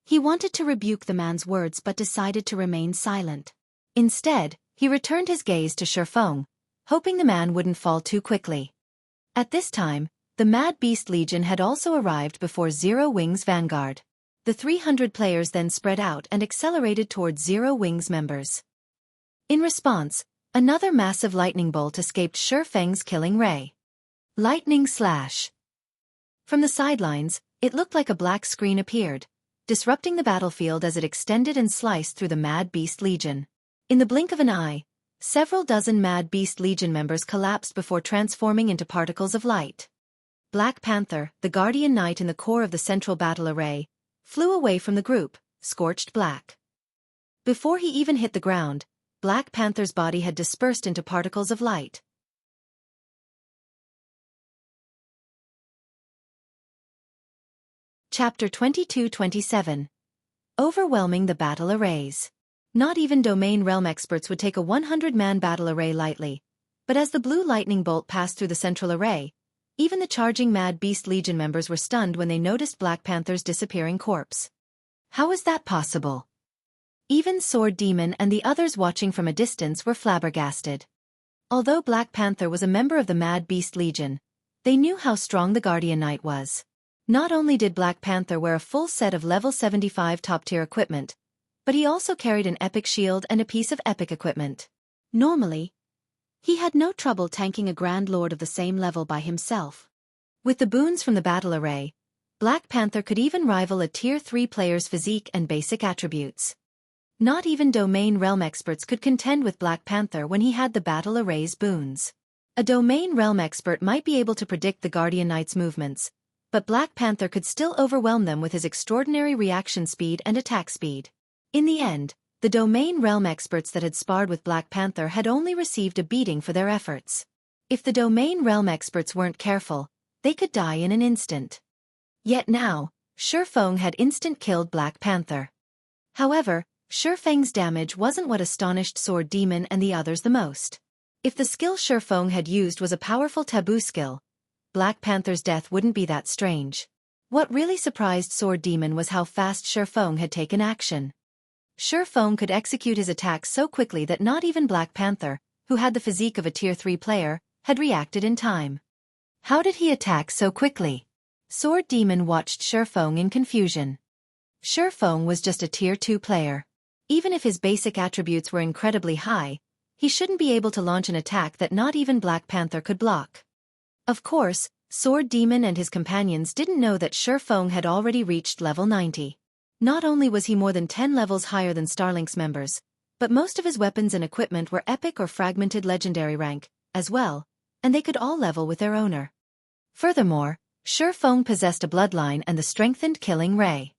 He wanted to rebuke the man's words but decided to remain silent. Instead, he returned his gaze to Xueqi, hoping the man wouldn't fall too quickly. At this time, the Mad Beast Legion had also arrived before Zero Wings Vanguard. The 300 players then spread out and accelerated towards Zero Wings members. In response, another massive lightning bolt escaped Xueqi's killing ray. Lightning Slash. From the sidelines, it looked like a black screen appeared, disrupting the battlefield as it extended and sliced through the Mad Beast Legion. In the blink of an eye, several dozen Mad Beast Legion members collapsed before transforming into particles of light. Black Panther, the Guardian Knight in the core of the central battle array, flew away from the group, scorched black. Before he even hit the ground, Black Panther's body had dispersed into particles of light. Chapter 22-27. Overwhelming the battle arrays. Not even domain realm experts would take a 100-man battle array lightly, but as the blue lightning bolt passed through the central array, even the charging Mad Beast Legion members were stunned when they noticed Black Panther's disappearing corpse. How was that possible? Even Sword Demon and the others watching from a distance were flabbergasted. Although Black Panther was a member of the Mad Beast Legion, they knew how strong the Guardian Knight was. Not only did Black Panther wear a full set of level 75 top-tier equipment, but he also carried an epic shield and a piece of epic equipment. Normally, he had no trouble tanking a Grand Lord of the same level by himself. With the boons from the battle array, Black Panther could even rival a Tier 3 player's physique and basic attributes. Not even domain realm experts could contend with Black Panther when he had the battle array's boons. A domain realm expert might be able to predict the Guardian Knight's movements, but Black Panther could still overwhelm them with his extraordinary reaction speed and attack speed. In the end, the domain realm experts that had sparred with Black Panther had only received a beating for their efforts. If the domain realm experts weren't careful, they could die in an instant. Yet now, Xueqi had instant-killed Black Panther. However, Xueqi's damage wasn't what astonished Sword Demon and the others the most. If the skill Xueqi had used was a powerful taboo skill, Black Panther's death wouldn't be that strange. What really surprised Sword Demon was how fast Xueqi had taken action. Xueqi could execute his attacks so quickly that not even Black Panther, who had the physique of a Tier 3 player, had reacted in time. How did he attack so quickly? Sword Demon watched Xueqi in confusion. Xueqi was just a Tier 2 player. Even if his basic attributes were incredibly high, he shouldn't be able to launch an attack that not even Black Panther could block. Of course, Sword Demon and his companions didn't know that Xueqi had already reached level 90. Not only was he more than 10 levels higher than Starlink's members, but most of his weapons and equipment were epic or fragmented legendary rank, as well, and they could all level with their owner. Furthermore, Xueqi possessed a bloodline and the strengthened killing ray.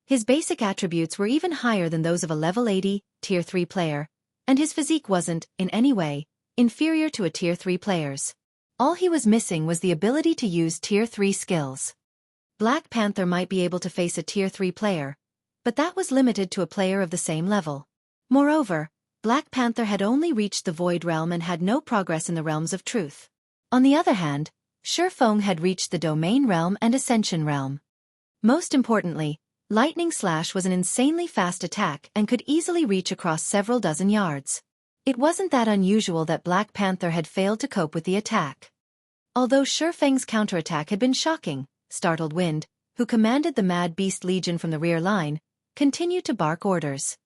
His basic attributes were even higher than those of a level 80, Tier 3 player, and his physique wasn't, in any way, inferior to a Tier 3 player's. All he was missing was the ability to use Tier 3 skills. Black Panther might be able to face a Tier 3 player, but that was limited to a player of the same level. Moreover, Black Panther had only reached the Void Realm and had no progress in the Realms of Truth. On the other hand, Xueqi had reached the Domain Realm and Ascension Realm. Most importantly, Lightning Slash was an insanely fast attack and could easily reach across several dozen yards. It wasn't that unusual that Black Panther had failed to cope with the attack. Although Xueqi's counterattack had been shocking, Startled Wind, who commanded the Mad Beast Legion from the rear line, continued to bark orders.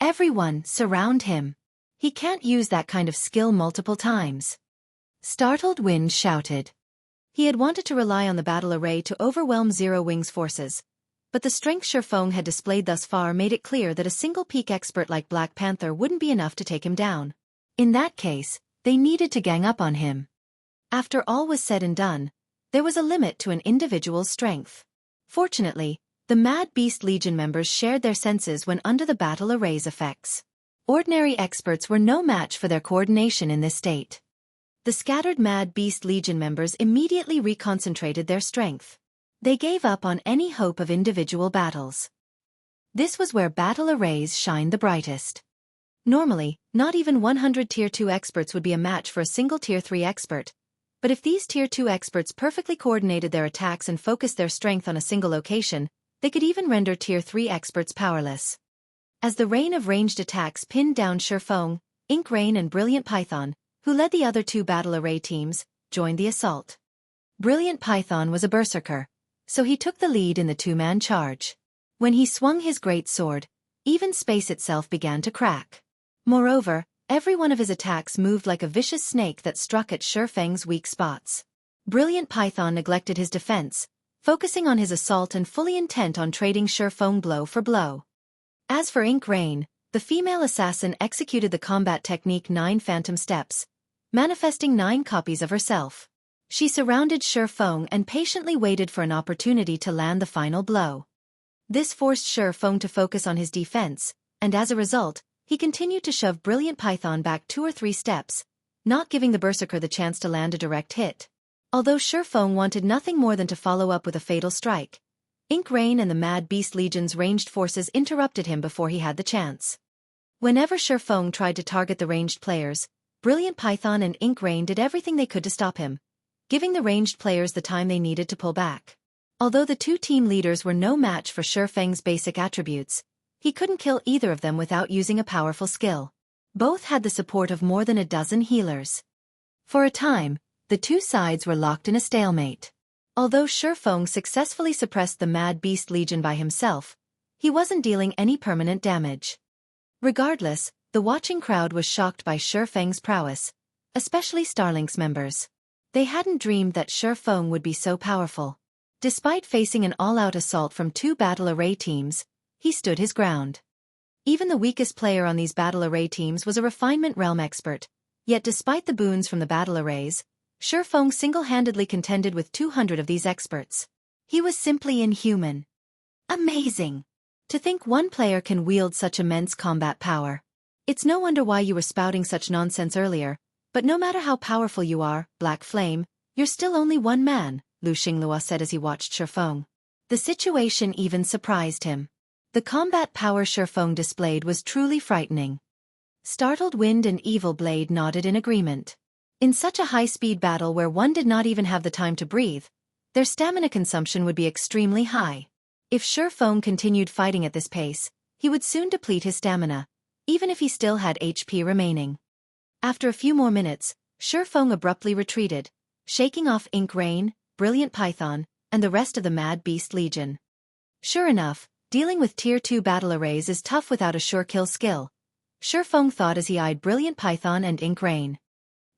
"Everyone, surround him. He can't use that kind of skill multiple times." Startled Wind shouted. He had wanted to rely on the battle array to overwhelm Zero Wing's forces, but the strength Xueqi had displayed thus far made it clear that a single peak expert like Black Panther wouldn't be enough to take him down. In that case, they needed to gang up on him. After all was said and done, there was a limit to an individual's strength. Fortunately, the Mad Beast Legion members shared their senses when under the battle array's effects. Ordinary experts were no match for their coordination in this state. The scattered Mad Beast Legion members immediately reconcentrated their strength. They gave up on any hope of individual battles. This was where battle arrays shined the brightest. Normally, not even 100 Tier 2 experts would be a match for a single Tier 3 expert, but if these Tier 2 experts perfectly coordinated their attacks and focused their strength on a single location, they could even render Tier 3 experts powerless. As the rain of ranged attacks pinned down Xueqi, Ink Rain and Brilliant Python, who led the other two battle array teams, joined the assault. Brilliant Python was a berserker, so he took the lead in the two-man charge. When he swung his great sword, even space itself began to crack. Moreover, every one of his attacks moved like a vicious snake that struck at Xueqi's weak spots. Brilliant Python neglected his defense, focusing on his assault and fully intent on trading Xueqi blow for blow. As for Ink Rain, the female assassin executed the combat technique 9 Phantom Steps, manifesting 9 copies of herself. She surrounded Xueqi and patiently waited for an opportunity to land the final blow. This forced Xueqi to focus on his defense, and as a result, he continued to shove Brilliant Python back 2 or 3 steps, not giving the berserker the chance to land a direct hit. Although Xueqi wanted nothing more than to follow up with a fatal strike, Ink Rain and the Mad Beast Legion's ranged forces interrupted him before he had the chance. Whenever Xueqi tried to target the ranged players, Brilliant Python and Ink Rain did everything they could to stop him, giving the ranged players the time they needed to pull back. Although the two team leaders were no match for Xueqi's basic attributes, he couldn't kill either of them without using a powerful skill. Both had the support of more than a dozen healers. For a time, the two sides were locked in a stalemate. Although Xueqi successfully suppressed the Mad Beast Legion by himself, he wasn't dealing any permanent damage. Regardless, the watching crowd was shocked by Xueqi's prowess, especially Starlink's members. They hadn't dreamed that Xueqi would be so powerful. Despite facing an all-out assault from 2 battle array teams, he stood his ground. Even the weakest player on these battle array teams was a refinement realm expert, yet despite the boons from the battle arrays, Xueqi single-handedly contended with 200 of these experts. He was simply inhuman. Amazing! To think one player can wield such immense combat power. It's no wonder why you were spouting such nonsense earlier, but no matter how powerful you are, Black Flame, you're still only one man, Xingluo said as he watched Xueqi. The situation even surprised him. The combat power Xueqi displayed was truly frightening. Startled Wind and Evil Blade nodded in agreement. In such a high-speed battle where one did not even have the time to breathe, their stamina consumption would be extremely high. If Xueqi continued fighting at this pace, he would soon deplete his stamina, even if he still had HP remaining. After a few more minutes, Xueqi abruptly retreated, shaking off Ink Rain, Brilliant Python, and the rest of the Mad Beast Legion. Sure enough, dealing with Tier 2 battle arrays is tough without a sure kill skill, Xueqi thought as he eyed Brilliant Python and Ink Rain.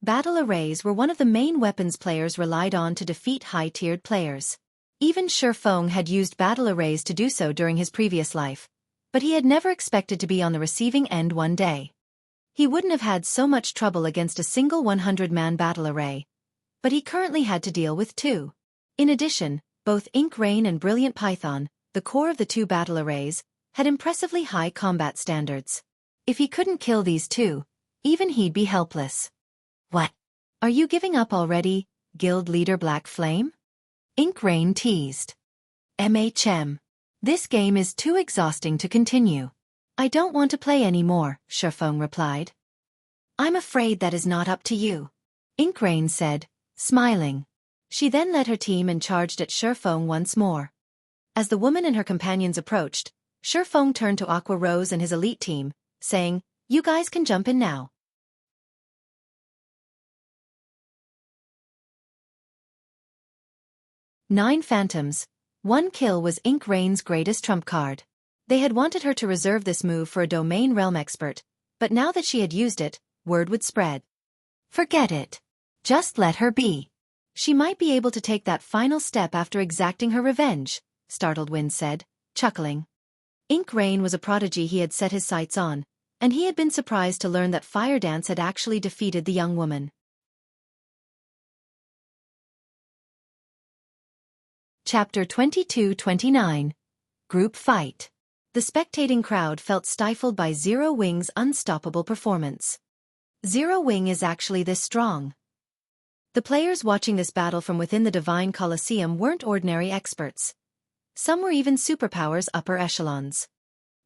Battle arrays were one of the main weapons players relied on to defeat high-tiered players. Even Xueqi had used battle arrays to do so during his previous life, but he had never expected to be on the receiving end one day. He wouldn't have had so much trouble against a single 100-man battle array, but he currently had to deal with 2. In addition, both Ink Rain and Brilliant Python, the core of the 2 battle arrays, had impressively high combat standards. If he couldn't kill these 2, even he'd be helpless. What? Are you giving up already, Guild Leader Black Flame? Ink Rain teased. MHM. This game is too exhausting to continue. I don't want to play anymore, Xueqi replied. I'm afraid that is not up to you, Ink Rain said, smiling. She then led her team and charged at Xueqi once more. As the woman and her companions approached, Xueqi turned to Aqua Rose and his elite team, saying, "You guys can jump in now." Nine Phantoms. One kill was Ink Rain's greatest trump card. They had wanted her to reserve this move for a domain realm expert, but now that she had used it, word would spread. Forget it. Just let her be. She might be able to take that final step after exacting her revenge, Startled Wind said, chuckling. Ink Rain was a prodigy he had set his sights on, and he had been surprised to learn that Fire Dance had actually defeated the young woman. Chapter 22-29. Group Fight. The spectating crowd felt stifled by Zero Wing's unstoppable performance. Zero Wing is actually this strong. The players watching this battle from within the Divine Colosseum weren't ordinary experts. Some were even superpowers upper echelons.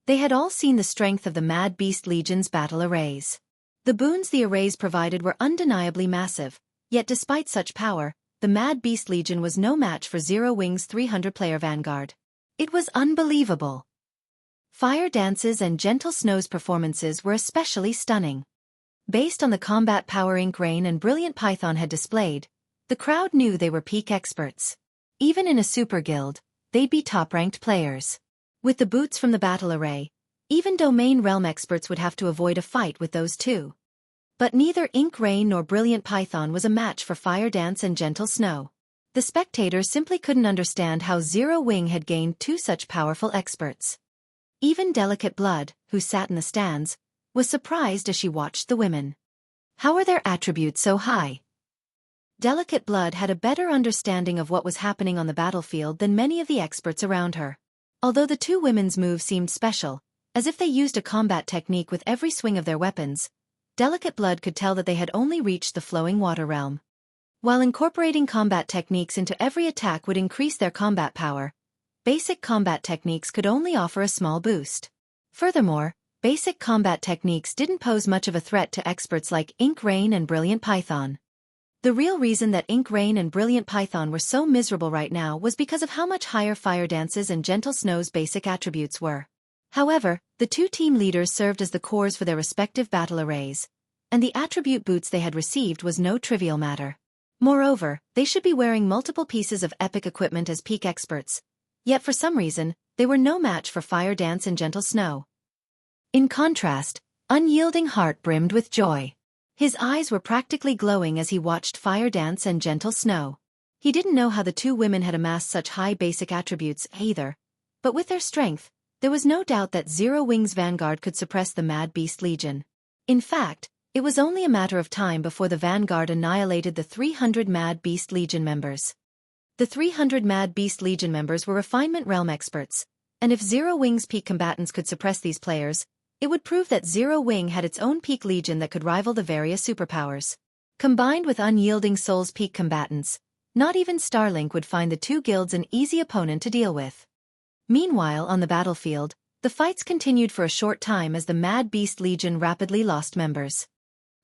They had all seen the strength of the Mad Beast Legion's battle arrays. The boons the arrays provided were undeniably massive, yet despite such power, the Mad Beast Legion was no match for Zero Wing's 300-player vanguard. It was unbelievable. Fire Dance's and Gentle Snow's performances were especially stunning. Based on the combat power Ink Rain and Brilliant Python had displayed, the crowd knew they were peak experts. Even in a super guild, they'd be top-ranked players. With the boots from the battle array, even domain realm experts would have to avoid a fight with those two. But neither Ink Rain nor Brilliant Python was a match for Fire Dance and Gentle Snow. The spectators simply couldn't understand how Zero Wing had gained two such powerful experts. Even Delicate Blood, who sat in the stands, was surprised as she watched the women. How are their attributes so high? Delicate Blood had a better understanding of what was happening on the battlefield than many of the experts around her. Although the two women's moves seemed special, as if they used a combat technique with every swing of their weapons, Delicate Blood could tell that they had only reached the flowing water realm. While incorporating combat techniques into every attack would increase their combat power, basic combat techniques could only offer a small boost. Furthermore, basic combat techniques didn't pose much of a threat to experts like Ink Rain and Brilliant Python. The real reason that Ink Rain and Brilliant Python were so miserable right now was because of how much higher Fire Dance's and Gentle Snow's basic attributes were. However, the two team leaders served as the cores for their respective battle arrays, and the attribute boots they had received was no trivial matter. Moreover, they should be wearing multiple pieces of epic equipment as peak experts, yet for some reason, they were no match for Fire Dance and Gentle Snow. In contrast, Unyielding Heart brimmed with joy. His eyes were practically glowing as he watched Fire Dance and Gentle Snow. He didn't know how the two women had amassed such high basic attributes either, but with their strength, there was no doubt that Zero Wing's vanguard could suppress the Mad Beast Legion. In fact, it was only a matter of time before the vanguard annihilated the 300 Mad Beast Legion members. The 300 Mad Beast Legion members were refinement realm experts, and if Zero Wing's peak combatants could suppress these players, it would prove that Zero Wing had its own peak legion that could rival the various superpowers. Combined with Unyielding Soul's peak combatants, not even Starlink would find the two guilds an easy opponent to deal with. Meanwhile, on the battlefield, the fights continued for a short time as the Mad Beast Legion rapidly lost members.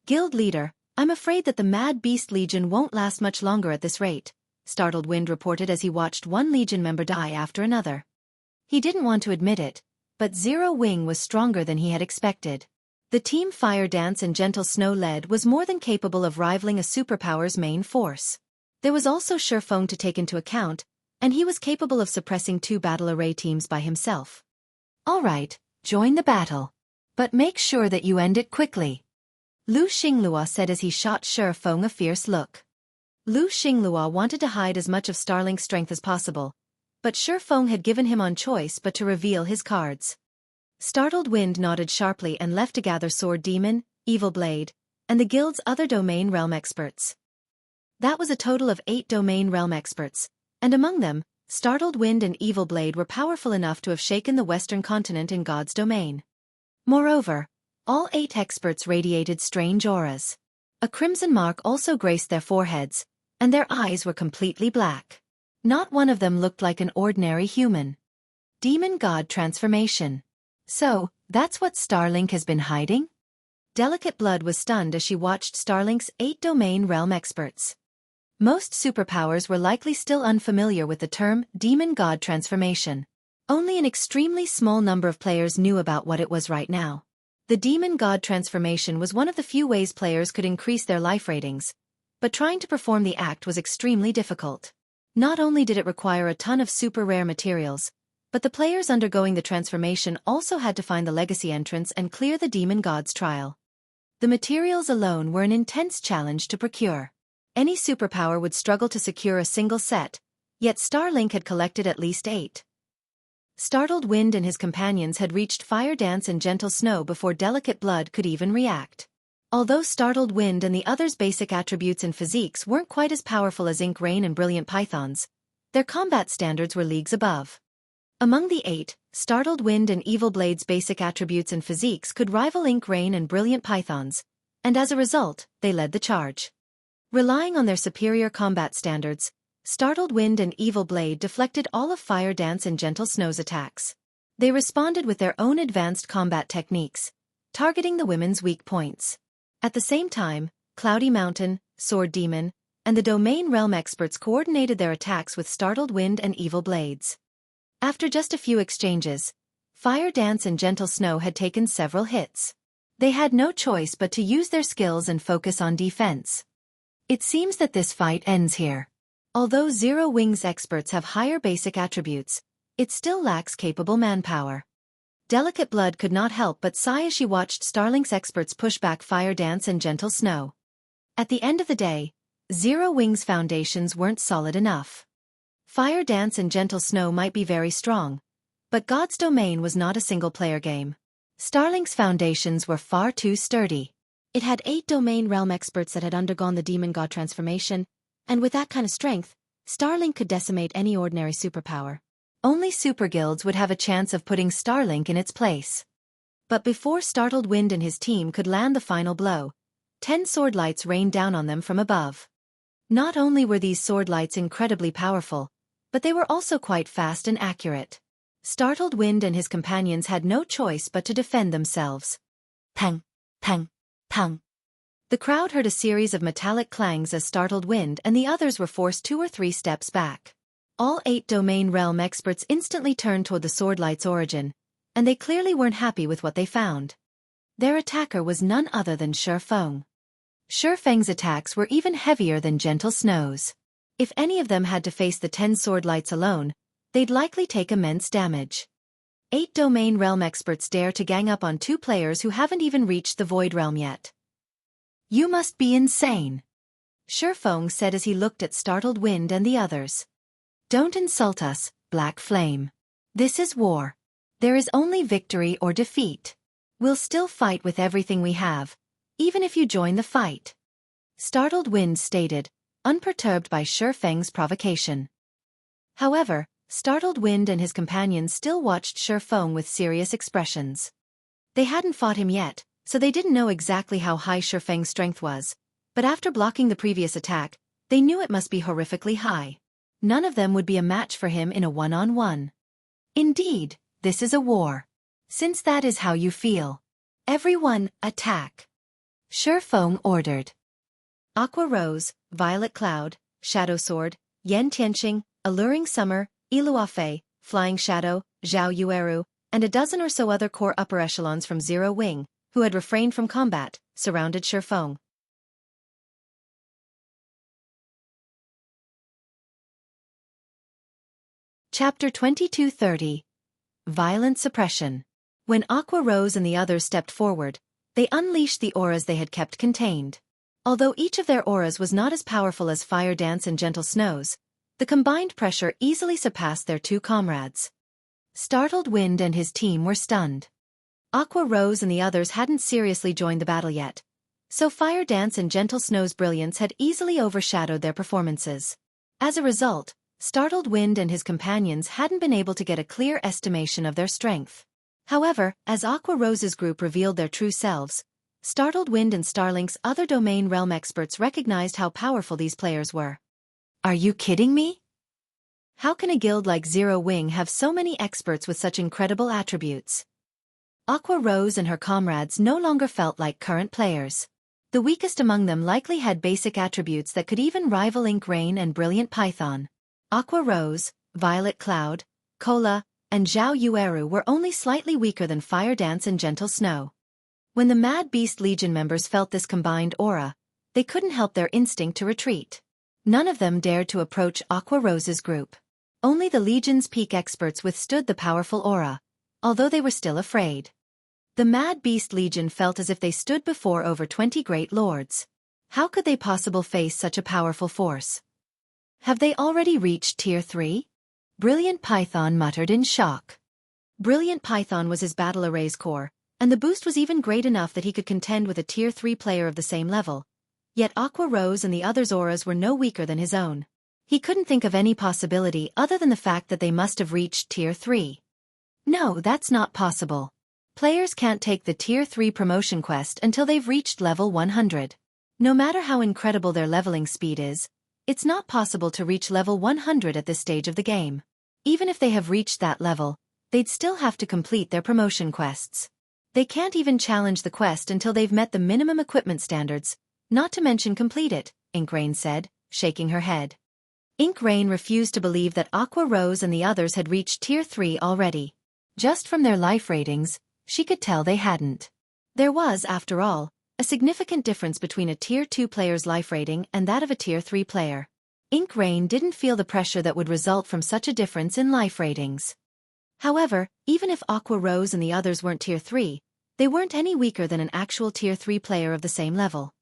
Guild Leader, I'm afraid that the Mad Beast Legion won't last much longer at this rate, Startled Wind reported as he watched one Legion member die after another. He didn't want to admit it, but Zero Wing was stronger than he had expected. The team Fire Dance and Gentle Snow led was more than capable of rivaling a superpower's main force. There was also Xueqi to take into account, and he was capable of suppressing two battle array teams by himself. All right, join the battle. But make sure that you end it quickly, Lu Xingluo said as he shot Xueqi a fierce look. Lu Xingluo wanted to hide as much of Starlink's strength as possible, but Xueqi had given him on choice but to reveal his cards. Startled Wind nodded sharply and left to gather Sword Demon, Evil Blade, and the guild's other domain realm experts. That was a total of 8 domain realm experts, and among them, Startled Wind and Evil Blade were powerful enough to have shaken the Western continent in God's domain. Moreover, all 8 experts radiated strange auras. A crimson mark also graced their foreheads, and their eyes were completely black. Not one of them looked like an ordinary human. Demon God transformation. So, that's what Starlink has been hiding? Delicate Blood was stunned as she watched Starlink's 8 domain realm experts. Most superpowers were likely still unfamiliar with the term Demon God transformation. Only an extremely small number of players knew about what it was right now. The Demon God transformation was one of the few ways players could increase their life ratings, but trying to perform the act was extremely difficult. Not only did it require a ton of super rare materials, but the players undergoing the transformation also had to find the legacy entrance and clear the Demon God's trial. The materials alone were an intense challenge to procure. Any superpower would struggle to secure a single set, yet Starlink had collected at least 8. Startled Wind and his companions had reached Fire Dance and Gentle Snow before Delicate Blood could even react. Although Startled Wind and the others' basic attributes and physiques weren't quite as powerful as Ink Rain and Brilliant Pythons, their combat standards were leagues above. Among the 8, Startled Wind and Evil Blade's basic attributes and physiques could rival Ink Rain and Brilliant Pythons, and as a result, they led the charge. Relying on their superior combat standards, Startled Wind and Evil Blade deflected all of Fire Dance and Gentle Snow's attacks. They responded with their own advanced combat techniques, targeting the women's weak points. At the same time, Cloudy Mountain, Sword Demon, and the Domain Realm experts coordinated their attacks with Startled Wind and Evil Blades. After just a few exchanges, Fire Dance and Gentle Snow had taken several hits. They had no choice but to use their skills and focus on defense. It seems that this fight ends here. Although Zero Wings experts have higher basic attributes, it still lacks capable manpower. Delicate Blood could not help but sigh as she watched Starlink's experts push back Fire Dance and Gentle Snow. At the end of the day, Zero Wings' foundations weren't solid enough. Fire Dance and Gentle Snow might be very strong, but God's Domain was not a single-player game. Starlink's foundations were far too sturdy. It had 8 domain realm experts that had undergone the Demon God transformation, and with that kind of strength, Starlink could decimate any ordinary superpower. Only super guilds would have a chance of putting Starlink in its place. But before Startled Wind and his team could land the final blow, 10 sword lights rained down on them from above. Not only were these sword lights incredibly powerful, but they were also quite fast and accurate. Startled Wind and his companions had no choice but to defend themselves. Pang, pang, pang. The crowd heard a series of metallic clangs as Startled Wind and the others were forced 2 or 3 steps back. All 8 domain realm experts instantly turned toward the sword light's origin, and they clearly weren't happy with what they found. Their attacker was none other than Shifeng. Shifeng's attacks were even heavier than Gentle Snow's. If any of them had to face the 10 sword lights alone, they'd likely take immense damage. 8 domain realm experts dare to gang up on 2 players who haven't even reached the Void Realm yet. You must be insane, Shifeng said as he looked at Startled Wind and the others. Don't insult us, Black Flame. This is war. There is only victory or defeat. We'll still fight with everything we have, even if you join the fight. Startled Wind stated, unperturbed by Shifeng's provocation. However, Startled Wind and his companions still watched Shifeng with serious expressions. They hadn't fought him yet, so they didn't know exactly how high Shifeng's strength was, but after blocking the previous attack, they knew it must be horrifically high. None of them would be a match for him in a one-on-one. Indeed, this is a war. Since that is how you feel. Everyone, attack. Shifeng ordered. Aqua Rose, Violet Cloud, Shadow Sword, Yen Tianqing, Alluring Summer, Iluafei, Flying Shadow, Zhao Yueru, and a dozen or so other core upper echelons from Zero Wing, who had refrained from combat, surrounded Shifeng. Chapter 2230. Violent Suppression. When Aqua Rose and the others stepped forward, they unleashed the auras they had kept contained. Although each of their auras was not as powerful as Fire Dance and Gentle Snow's, the combined pressure easily surpassed their 2 comrades. Startled Wind and his team were stunned. Aqua Rose and the others hadn't seriously joined the battle yet, so Fire Dance and Gentle Snow's brilliance had easily overshadowed their performances. As a result, Startled Wind and his companions hadn't been able to get a clear estimation of their strength. However, as Aqua Rose's group revealed their true selves, Startled Wind and Starlink's other domain realm experts recognized how powerful these players were. Are you kidding me? How can a guild like Zero Wing have so many experts with such incredible attributes? Aqua Rose and her comrades no longer felt like current players. The weakest among them likely had basic attributes that could even rival Ink Rain and Brilliant Python. Aqua Rose, Violet Cloud, Cola, and Zhao Yueru were only slightly weaker than Fire Dance and Gentle Snow. When the Mad Beast Legion members felt this combined aura, they couldn't help their instinct to retreat. None of them dared to approach Aqua Rose's group. Only the Legion's peak experts withstood the powerful aura, although they were still afraid. The Mad Beast Legion felt as if they stood before over 20 great lords. How could they possibly face such a powerful force? Have they already reached Tier 3? Brilliant Python muttered in shock. Brilliant Python was his battle array's core, and the boost was even great enough that he could contend with a Tier 3 player of the same level. Yet Aqua Rose and the others' auras were no weaker than his own. He couldn't think of any possibility other than the fact that they must have reached Tier 3. No, that's not possible. Players can't take the Tier 3 promotion quest until they've reached level 100. No matter how incredible their leveling speed is, it's not possible to reach level 100 at this stage of the game. Even if they have reached that level, they'd still have to complete their promotion quests. They can't even challenge the quest until they've met the minimum equipment standards, not to mention complete it, Ink Rain said, shaking her head. Ink Rain refused to believe that Aqua Rose and the others had reached Tier 3 already. Just from their life ratings, she could tell they hadn't. There was, after all, a significant difference between a Tier 2 player's life rating and that of a Tier 3 player. Ink Rain didn't feel the pressure that would result from such a difference in life ratings. However, even if Aqua Rose and the others weren't Tier 3, they weren't any weaker than an actual Tier 3 player of the same level.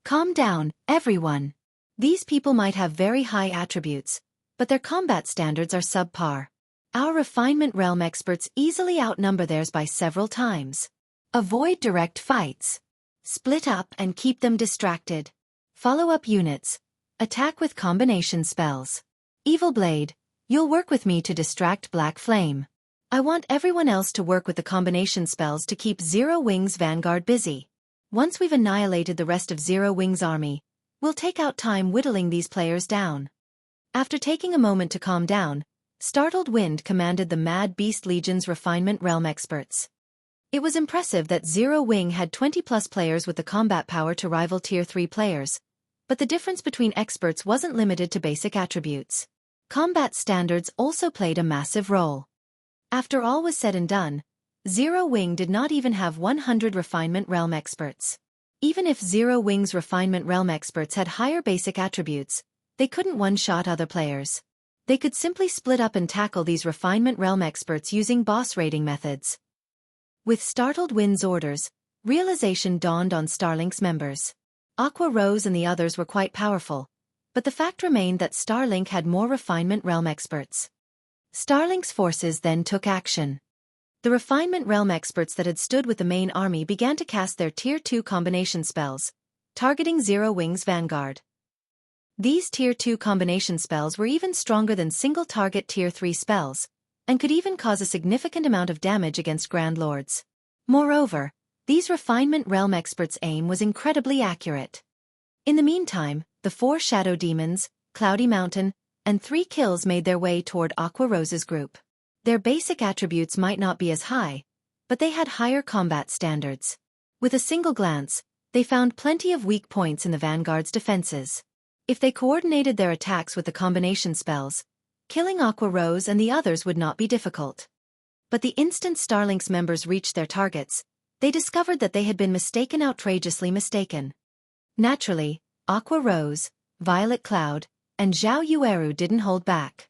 Calm down, everyone. These people might have very high attributes, but their combat standards are subpar. Our refinement realm experts easily outnumber theirs by several times. Avoid direct fights. Split up and keep them distracted. Follow-up units. Attack with combination spells. Evil Blade, you'll work with me to distract Black Flame. I want everyone else to work with the combination spells to keep Zero Wing's vanguard busy. Once we've annihilated the rest of Zero Wing's army, we'll take out time whittling these players down. After taking a moment to calm down, Startled Wind commanded the Mad Beast Legion's refinement realm experts. It was impressive that Zero Wing had 20+ players with the combat power to rival Tier 3 players, but the difference between experts wasn't limited to basic attributes. Combat standards also played a massive role. After all was said and done, Zero Wing did not even have 100 refinement realm experts. Even if Zero Wing's refinement realm experts had higher basic attributes, they couldn't one-shot other players. They could simply split up and tackle these refinement realm experts using boss raiding methods. With Startled Wind's orders, realization dawned on Starlink's members. Aqua Rose and the others were quite powerful, but the fact remained that Starlink had more refinement realm experts. Starlink's forces then took action. The refinement realm experts that had stood with the main army began to cast their Tier 2 combination spells, targeting Zero Wing's vanguard. These Tier 2 combination spells were even stronger than single-target Tier 3 spells, and could even cause a significant amount of damage against Grand Lords. Moreover, these refinement realm experts' aim was incredibly accurate. In the meantime, the 4 Shadow Demons, Cloudy Mountain, and 3 kills made their way toward Aqua Rose's group. Their basic attributes might not be as high, but they had higher combat standards. With a single glance, they found plenty of weak points in the Vanguard's defenses. If they coordinated their attacks with the combination spells, killing Aqua Rose and the others would not be difficult. But the instant Starlink's members reached their targets, they discovered that they had been outrageously mistaken. Naturally, Aqua Rose, Violet Cloud, and Zhao Yueru didn't hold back.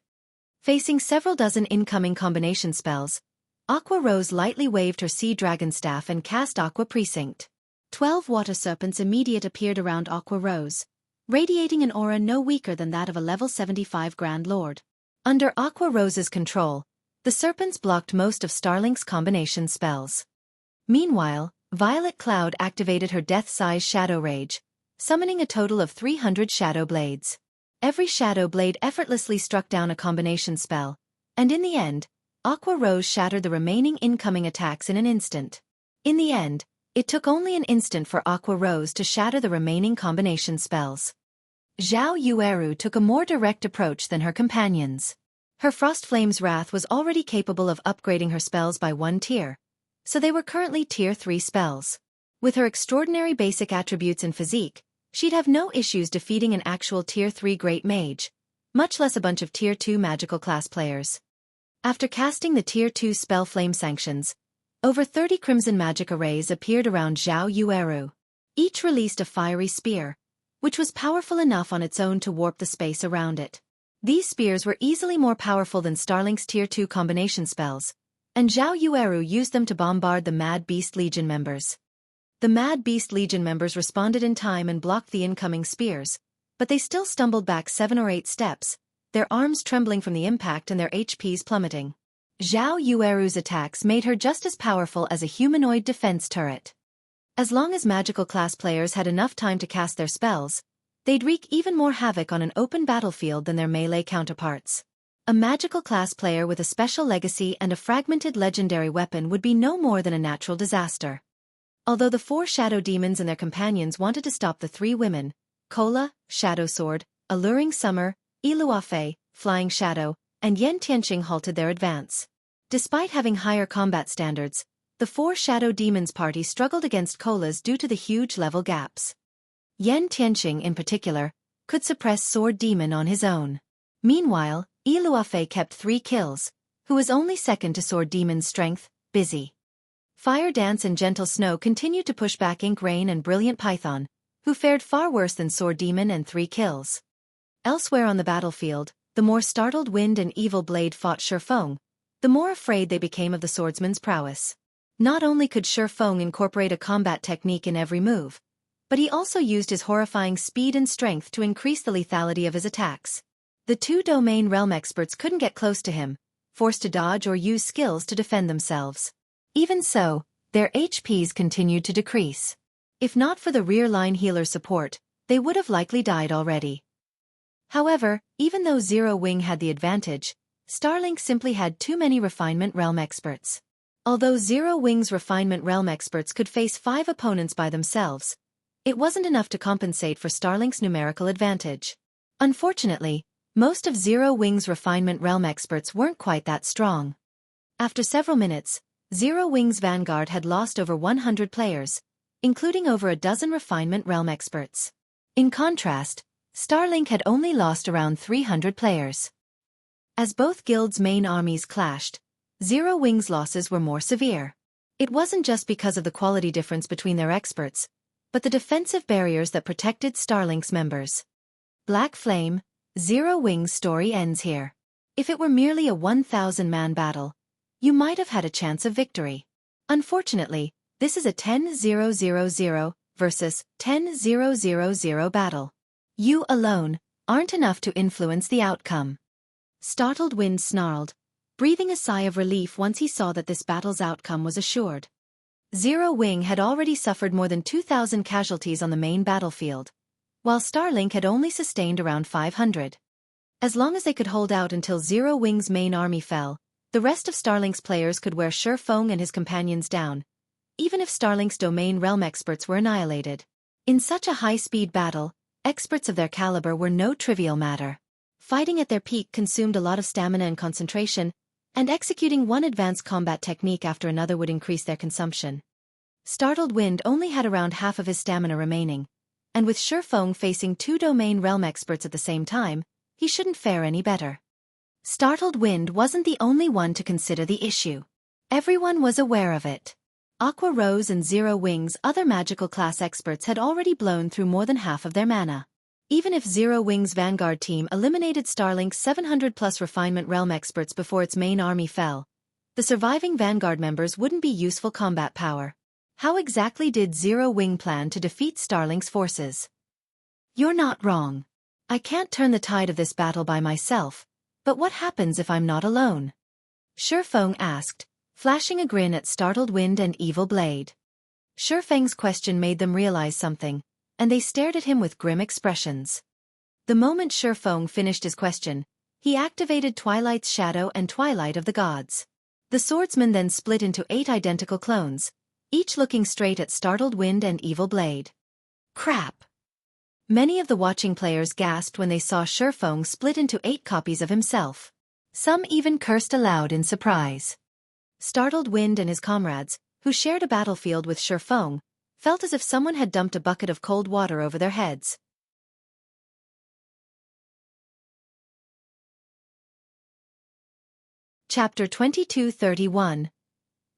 Facing several dozen incoming combination spells, Aqua Rose lightly waved her Sea Dragon Staff and cast Aqua Precinct. 12 water serpents immediately appeared around Aqua Rose, radiating an aura no weaker than that of a level 75 Grand Lord. Under Aqua Rose's control, the serpents blocked most of Starlink's combination spells. Meanwhile, Violet Cloud activated her death-size Shadow Rage, summoning a total of 300 Shadow Blades. Every Shadow Blade effortlessly struck down a combination spell, and in the end, Aqua Rose shattered the remaining incoming attacks in an instant. In the end, It took only an instant for Aqua Rose to shatter the remaining combination spells. Zhao Yueru took a more direct approach than her companions. Her Frost Flame's Wrath was already capable of upgrading her spells by 1 tier, so they were currently Tier 3 spells. With her extraordinary basic attributes and physique, she'd have no issues defeating an actual Tier 3 Great Mage, much less a bunch of Tier 2 magical class players. After casting the Tier 2 spell Flame Sanctions, over 30 crimson magic arrays appeared around Zhao Yueru. Each released a fiery spear, which was powerful enough on its own to warp the space around it. These spears were easily more powerful than Starlink's Tier 2 combination spells, and Zhao Yueru used them to bombard the Mad Beast Legion members. The Mad Beast Legion members responded in time and blocked the incoming spears, but they still stumbled back 7 or 8 steps, their arms trembling from the impact and their HPs plummeting. Zhao Yueru's attacks made her just as powerful as a humanoid defense turret. As long as magical class players had enough time to cast their spells, they'd wreak even more havoc on an open battlefield than their melee counterparts. A magical class player with a special legacy and a fragmented legendary weapon would be no more than a natural disaster. Although the 4 shadow demons and their companions wanted to stop the 3 women, Kola, Shadow Sword, Alluring Summer, Iluafei, Flying Shadow, and Yen Tianqing halted their advance. Despite having higher combat standards, the 4 shadow demons party struggled against Kola's due to the huge level gaps. Yen Tianqing in particular could suppress Sword Demon on his own. Meanwhile, Iluafei kept 3 kills, who was only second to Sword Demon's strength, busy. Fire Dance and Gentle Snow continued to push back Ink Rain and Brilliant Python, who fared far worse than Sword Demon and 3 kills. Elsewhere on the battlefield, the more startled Wind and Evil Blade fought Shifeng, the more afraid they became of the swordsman's prowess. Not only could Shifeng incorporate a combat technique in every move, but he also used his horrifying speed and strength to increase the lethality of his attacks. The 2 domain realm experts couldn't get close to him, forced to dodge or use skills to defend themselves. Even so, their HPs continued to decrease. If not for the rear-line healer support, they would have likely died already. However, even though Zero Wing had the advantage, Starlink simply had too many Refinement Realm experts. Although Zero Wing's Refinement Realm experts could face 5 opponents by themselves, it wasn't enough to compensate for Starlink's numerical advantage. Unfortunately, most of Zero Wing's Refinement Realm experts weren't quite that strong. After several minutes, Zero Wing's Vanguard had lost over 100 players, including over a dozen Refinement Realm experts. In contrast, Starlink had only lost around 300 players. As both guilds' main armies clashed, Zero Wing's losses were more severe. It wasn't just because of the quality difference between their experts, but the defensive barriers that protected Starlink's members. Black Flame, Zero Wing's story ends here. If it were merely a 1,000-man battle, you might have had a chance of victory. Unfortunately, this is a 10,000 versus 10,000 battle. You alone aren't enough to influence the outcome. Startled Wind snarled, breathing a sigh of relief once he saw that this battle's outcome was assured. Zero Wing had already suffered more than 2,000 casualties on the main battlefield, while Starlink had only sustained around 500. As long as they could hold out until Zero Wing's main army fell, the rest of Starlink's players could wear Shifeng and his companions down, even if Starlink's domain realm experts were annihilated. In such a high-speed battle, experts of their caliber were no trivial matter. Fighting at their peak consumed a lot of stamina and concentration, and executing one advanced combat technique after another would increase their consumption. Startled Wind only had around half of his stamina remaining, and with Shifeng facing 2 domain realm experts at the same time, he shouldn't fare any better. Startled Wind wasn't the only one to consider the issue. Everyone was aware of it. Aqua Rose and Zero Wing's other magical class experts had already blown through more than half of their mana. Even if Zero Wing's Vanguard team eliminated Starlink's 700-plus Refinement Realm experts before its main army fell, the surviving Vanguard members wouldn't be useful combat power. How exactly did Zero Wing plan to defeat Starlink's forces? You're not wrong. I can't turn the tide of this battle by myself, but what happens if I'm not alone? Shifeng asked, flashing a grin at Startled Wind and Evil Blade. Shifeng's question made them realize something, and they stared at him with grim expressions. The moment Shifeng finished his question, he activated Twilight's Shadow and Twilight of the Gods. The swordsman then split into 8 identical clones, each looking straight at Startled Wind and Evil Blade. Crap! Many of the watching players gasped when they saw Xueqi split into 8 copies of himself. Some even cursed aloud in surprise. Startled Wind and his comrades, who shared a battlefield with Xueqi, felt as if someone had dumped a bucket of cold water over their heads. Chapter 2231.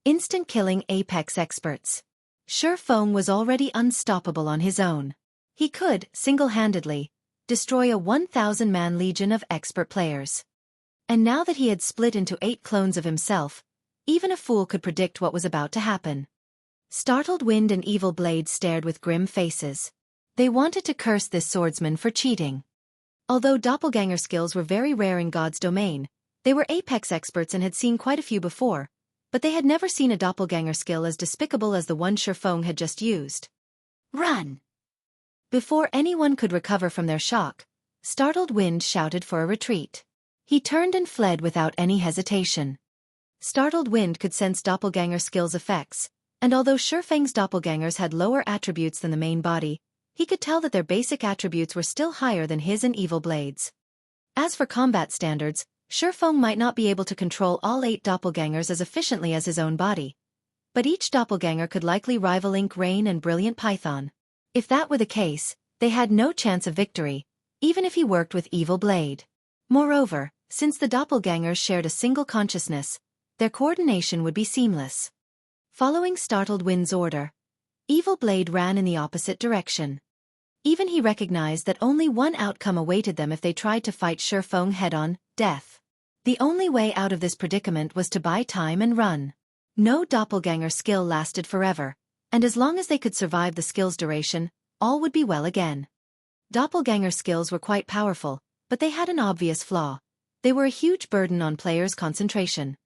Instant Killing Apex Experts. Xueqi was already unstoppable on his own. He could, single-handedly, destroy a 1,000-man legion of expert players. And now that he had split into 8 clones of himself, even a fool could predict what was about to happen. Startled Wind and Evil Blade stared with grim faces. They wanted to curse this swordsman for cheating. Although doppelganger skills were very rare in God's domain, they were apex experts and had seen quite a few before, but they had never seen a doppelganger skill as despicable as the one Xueqi had just used. Run! Before anyone could recover from their shock, Startled Wind shouted for a retreat. He turned and fled without any hesitation. Startled Wind could sense doppelganger skills' effects, and although Xueqi's doppelgangers had lower attributes than the main body, he could tell that their basic attributes were still higher than his and Evil Blade's. As for combat standards, Xueqi might not be able to control all 8 doppelgangers as efficiently as his own body, but each doppelganger could likely rival Ink Rain and Brilliant Python. If that were the case, they had no chance of victory, even if he worked with Evil Blade. Moreover, since the doppelgangers shared a single consciousness, their coordination would be seamless. Following Startled Wind's order, Evil Blade ran in the opposite direction. Even he recognized that only one outcome awaited them if they tried to fight Xueqi head-on: death. The only way out of this predicament was to buy time and run. No doppelganger skill lasted forever, and as long as they could survive the skill's duration, all would be well again. Doppelganger skills were quite powerful, but they had an obvious flaw. They were a huge burden on players' concentration.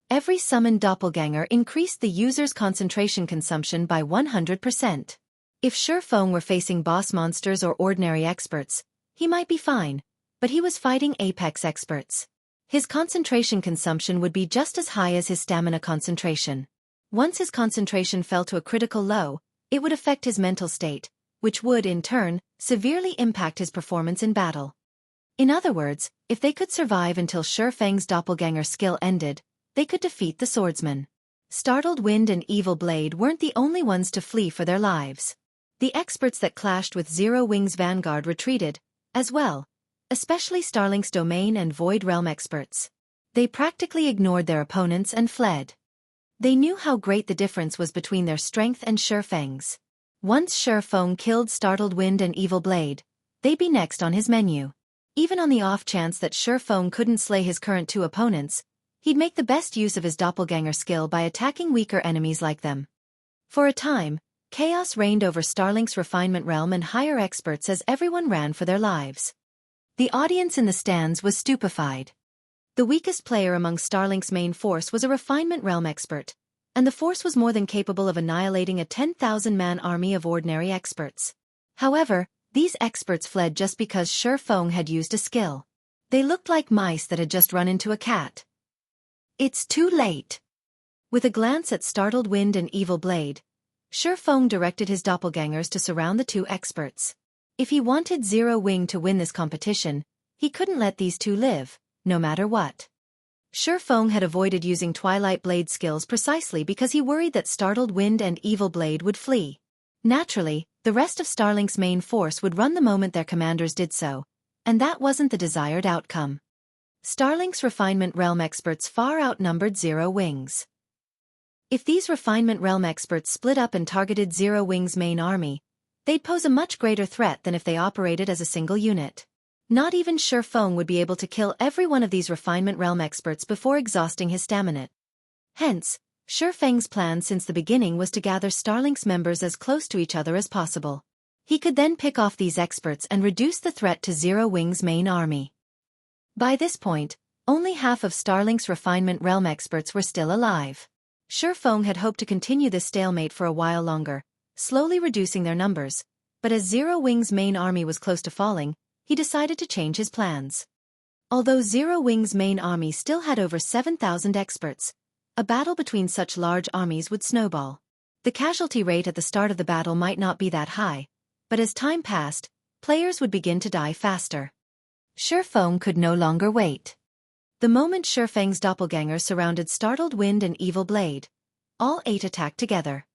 Every summoned doppelganger increased the user's concentration consumption by 100%. If Xueqi were facing boss monsters or ordinary experts, he might be fine, but he was fighting apex experts. His concentration consumption would be just as high as his stamina concentration. Once his concentration fell to a critical low, it would affect his mental state, which would, in turn, severely impact his performance in battle. In other words, if they could survive until Xueqi's doppelganger skill ended, they could defeat the swordsman. Startled Wind and Evil Blade weren't the only ones to flee for their lives. The experts that clashed with Zero Wing's vanguard retreated, as well, especially Starlink's Domain and Void Realm experts. They practically ignored their opponents and fled. They knew how great the difference was between their strength and Xueqi's. Once Xueqi killed Startled Wind and Evil Blade, they'd be next on his menu. Even on the off chance that Xueqi couldn't slay his current 2 opponents, he'd make the best use of his doppelganger skill by attacking weaker enemies like them. For a time, chaos reigned over Starlink's Refinement Realm and higher experts as everyone ran for their lives. The audience in the stands was stupefied. The weakest player among Starlink's main force was a Refinement Realm expert, and the force was more than capable of annihilating a 10,000-man army of ordinary experts. However, these experts fled just because Xueqi had used a skill. They looked like mice that had just run into a cat. It's too late. With a glance at Startled Wind and Evil Blade, Xueqi directed his doppelgangers to surround the 2 experts. If he wanted Zero Wing to win this competition, he couldn't let these 2 live, no matter what. Xueqi had avoided using Twilight Blade skills precisely because he worried that Startled Wind and Evil Blade would flee. Naturally, the rest of Starlink's main force would run the moment their commanders did so, and that wasn't the desired outcome. Starlink's Refinement Realm experts far outnumbered Zero Wing's. If these Refinement Realm experts split up and targeted Zero Wing's main army, they'd pose a much greater threat than if they operated as a single unit. Not even Xueqi would be able to kill every one of these Refinement Realm experts before exhausting his stamina. Hence, Xueqi's plan since the beginning was to gather Starlink's members as close to each other as possible. He could then pick off these experts and reduce the threat to Zero Wing's main army. By this point, only half of Starlink's Refinement Realm experts were still alive. Xueqi had hoped to continue this stalemate for a while longer, slowly reducing their numbers, but as Zero Wing's main army was close to falling, he decided to change his plans. Although Zero Wing's main army still had over 7,000 experts, a battle between such large armies would snowball. The casualty rate at the start of the battle might not be that high, but as time passed, players would begin to die faster. Xueqi could no longer wait. The moment Xueqi's doppelgangers surrounded Startled Wind and Evil Blade, all 8 attacked together.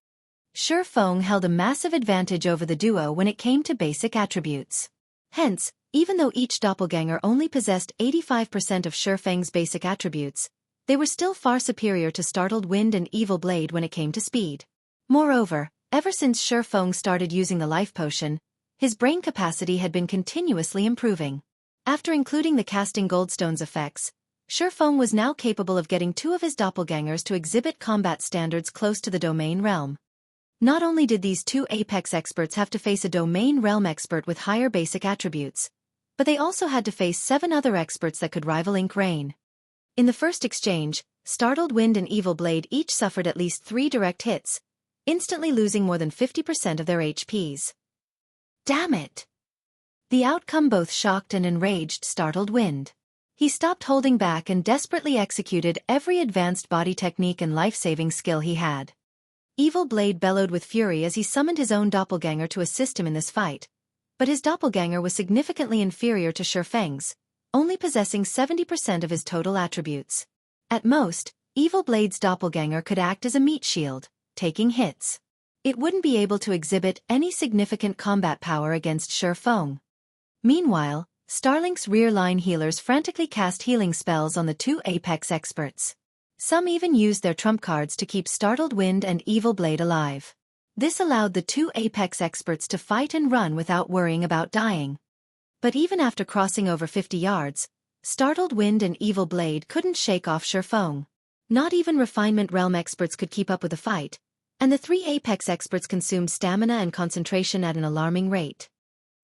Xueqi held a massive advantage over the duo when it came to basic attributes. Hence, even though each doppelganger only possessed 85% of Xueqi's basic attributes, they were still far superior to Startled Wind and Evil Blade when it came to speed. Moreover, ever since Xueqi started using the life potion, his brain capacity had been continuously improving. After including the casting goldstones effects, Xueqi was now capable of getting 2 of his doppelgangers to exhibit combat standards close to the domain realm. Not only did these 2 Apex experts have to face a domain realm expert with higher basic attributes, but they also had to face 7 other experts that could rival Ink Rain. In the first exchange, Startled Wind and Evil Blade each suffered at least 3 direct hits, instantly losing more than 50% of their HPs. Damn it! The outcome both shocked and enraged Startled Wind. He stopped holding back and desperately executed every advanced body technique and life-saving skill he had. Evil Blade bellowed with fury as he summoned his own doppelganger to assist him in this fight, but his doppelganger was significantly inferior to Xueqi's, only possessing 70% of his total attributes. At most, Evil Blade's doppelganger could act as a meat shield, taking hits. It wouldn't be able to exhibit any significant combat power against Xueqi. Meanwhile, Starlink's rear-line healers frantically cast healing spells on the 2 Apex experts. Some even used their trump cards to keep Startled Wind and Evil Blade alive. This allowed the 2 Apex experts to fight and run without worrying about dying. But even after crossing over 50 yards, Startled Wind and Evil Blade couldn't shake off Xueqi. Not even Refinement Realm experts could keep up with the fight, and the 3 Apex experts consumed stamina and concentration at an alarming rate.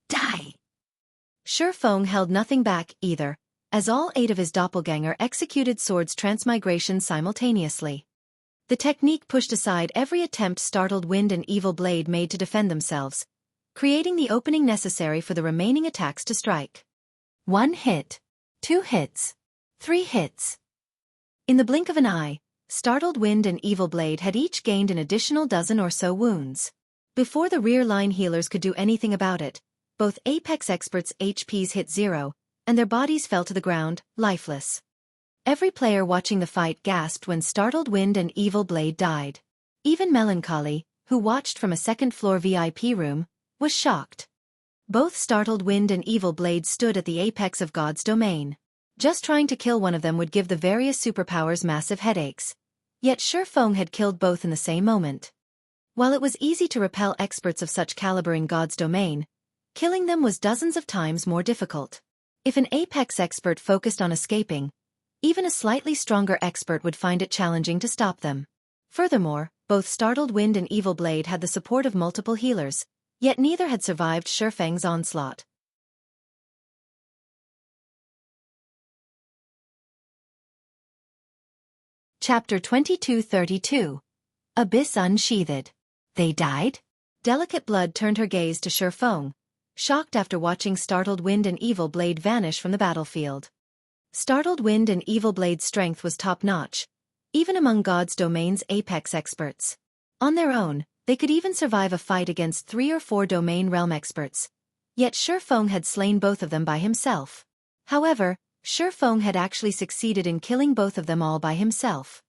Die! Xueqi held nothing back, either, as all 8 of his doppelganger executed Sword's transmigration simultaneously. The technique pushed aside every attempt Startled Wind and Evil Blade made to defend themselves, creating the opening necessary for the remaining attacks to strike. 1 hit. 2 hits. 3 hits. In the blink of an eye, Startled Wind and Evil Blade had each gained an additional dozen or so wounds. Before the rear-line healers could do anything about it, both Apex experts' HPs hit 0, and their bodies fell to the ground, lifeless. Every player watching the fight gasped when Startled Wind and Evil Blade died. Even Melancholy, who watched from a second-floor VIP room, was shocked. Both Startled Wind and Evil Blade stood at the apex of God's domain. Just trying to kill one of them would give the various superpowers massive headaches. Yet Xueqi had killed both in the same moment. While it was easy to repel experts of such caliber in God's domain, killing them was dozens of times more difficult. If an Apex expert focused on escaping, even a slightly stronger expert would find it challenging to stop them. Furthermore, both Startled Wind and Evil Blade had the support of multiple healers, yet neither had survived Xueqi's onslaught. Chapter 2232. Abyss Unsheathed. They died? Delicate Blood turned her gaze to Xueqi, shocked after watching Startled Wind and Evil Blade vanish from the battlefield. Startled Wind and Evil Blade's strength was top-notch, even among God's domain's apex experts. On their own, they could even survive a fight against 3 or 4 domain realm experts. Yet Xueqi had slain both of them by himself. However, Xueqi had actually succeeded in killing both of them all by himself.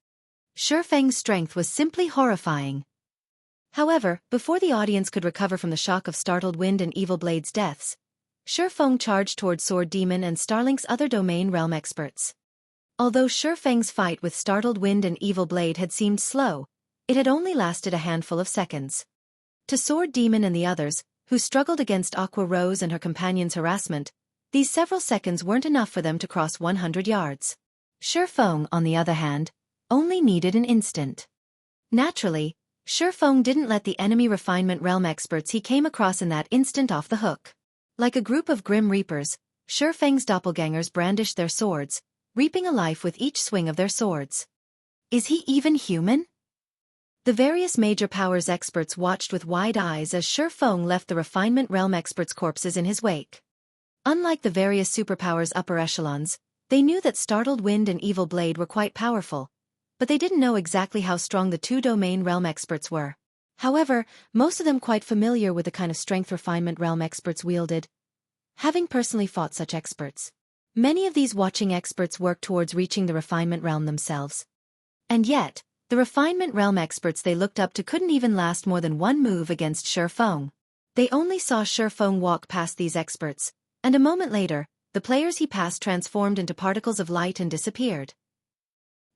Xueqi's strength was simply horrifying. However, before the audience could recover from the shock of Startled Wind and Evil Blade's deaths, Xueqi charged toward Sword Demon and Starlink's other domain realm experts. Although Xueqi's fight with Startled Wind and Evil Blade had seemed slow, it had only lasted a handful of seconds. To Sword Demon and the others, who struggled against Aqua Rose and her companion's harassment, these several seconds weren't enough for them to cross 100 yards. Xueqi, on the other hand, only needed an instant. Naturally, Xueqi didn't let the enemy refinement realm experts he came across in that instant off the hook. Like a group of grim reapers, Xueqi's doppelgangers brandished their swords, reaping a life with each swing of their swords. Is he even human? The various major powers experts watched with wide eyes as Xueqi left the refinement realm experts' corpses in his wake. Unlike the various superpowers upper echelons, they knew that Startled Wind and Evil Blade were quite powerful, but they didn't know exactly how strong the 2 domain realm experts were. However, most of them quite familiar with the kind of strength refinement realm experts wielded, having personally fought such experts. Many of these watching experts work towards reaching the refinement realm themselves. And yet, the refinement realm experts they looked up to couldn't even last more than one move against Xueqi. They only saw Xueqi walk past these experts, and a moment later, the players he passed transformed into particles of light and disappeared.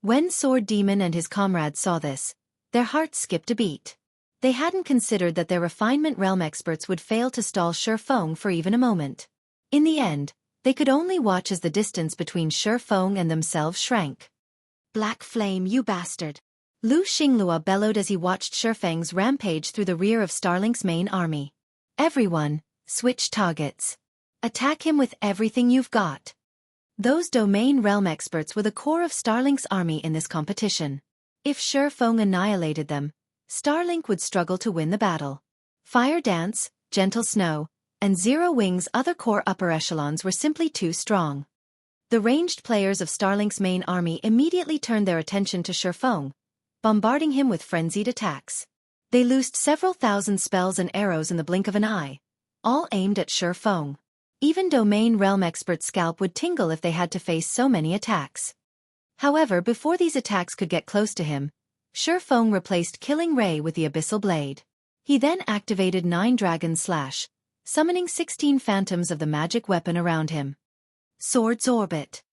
When Sword Demon and his comrades saw this, their hearts skipped a beat. They hadn't considered that their refinement realm experts would fail to stall Xueqi for even a moment. In the end, they could only watch as the distance between Xueqi and themselves shrank. Black flame, you bastard! Lu Xingluo bellowed as he watched Xueqi's rampage through the rear of Starlink's main army. Everyone, switch targets. Attack him with everything you've got. Those domain realm experts were the core of Starlink's army in this competition. If Xueqi annihilated them, Starlink would struggle to win the battle. Fire Dance, Gentle Snow, and Zero Wing's other core upper echelons were simply too strong. The ranged players of Starlink's main army immediately turned their attention to Xueqi, bombarding him with frenzied attacks. They loosed several thousand spells and arrows in the blink of an eye, all aimed at Xueqi. Even domain realm experts' scalp would tingle if they had to face so many attacks. However, before these attacks could get close to him, Xueqi replaced Killing Ray with the Abyssal Blade. He then activated 9 Dragon Slash, summoning 16 phantoms of the magic weapon around him. Sword's Orbit.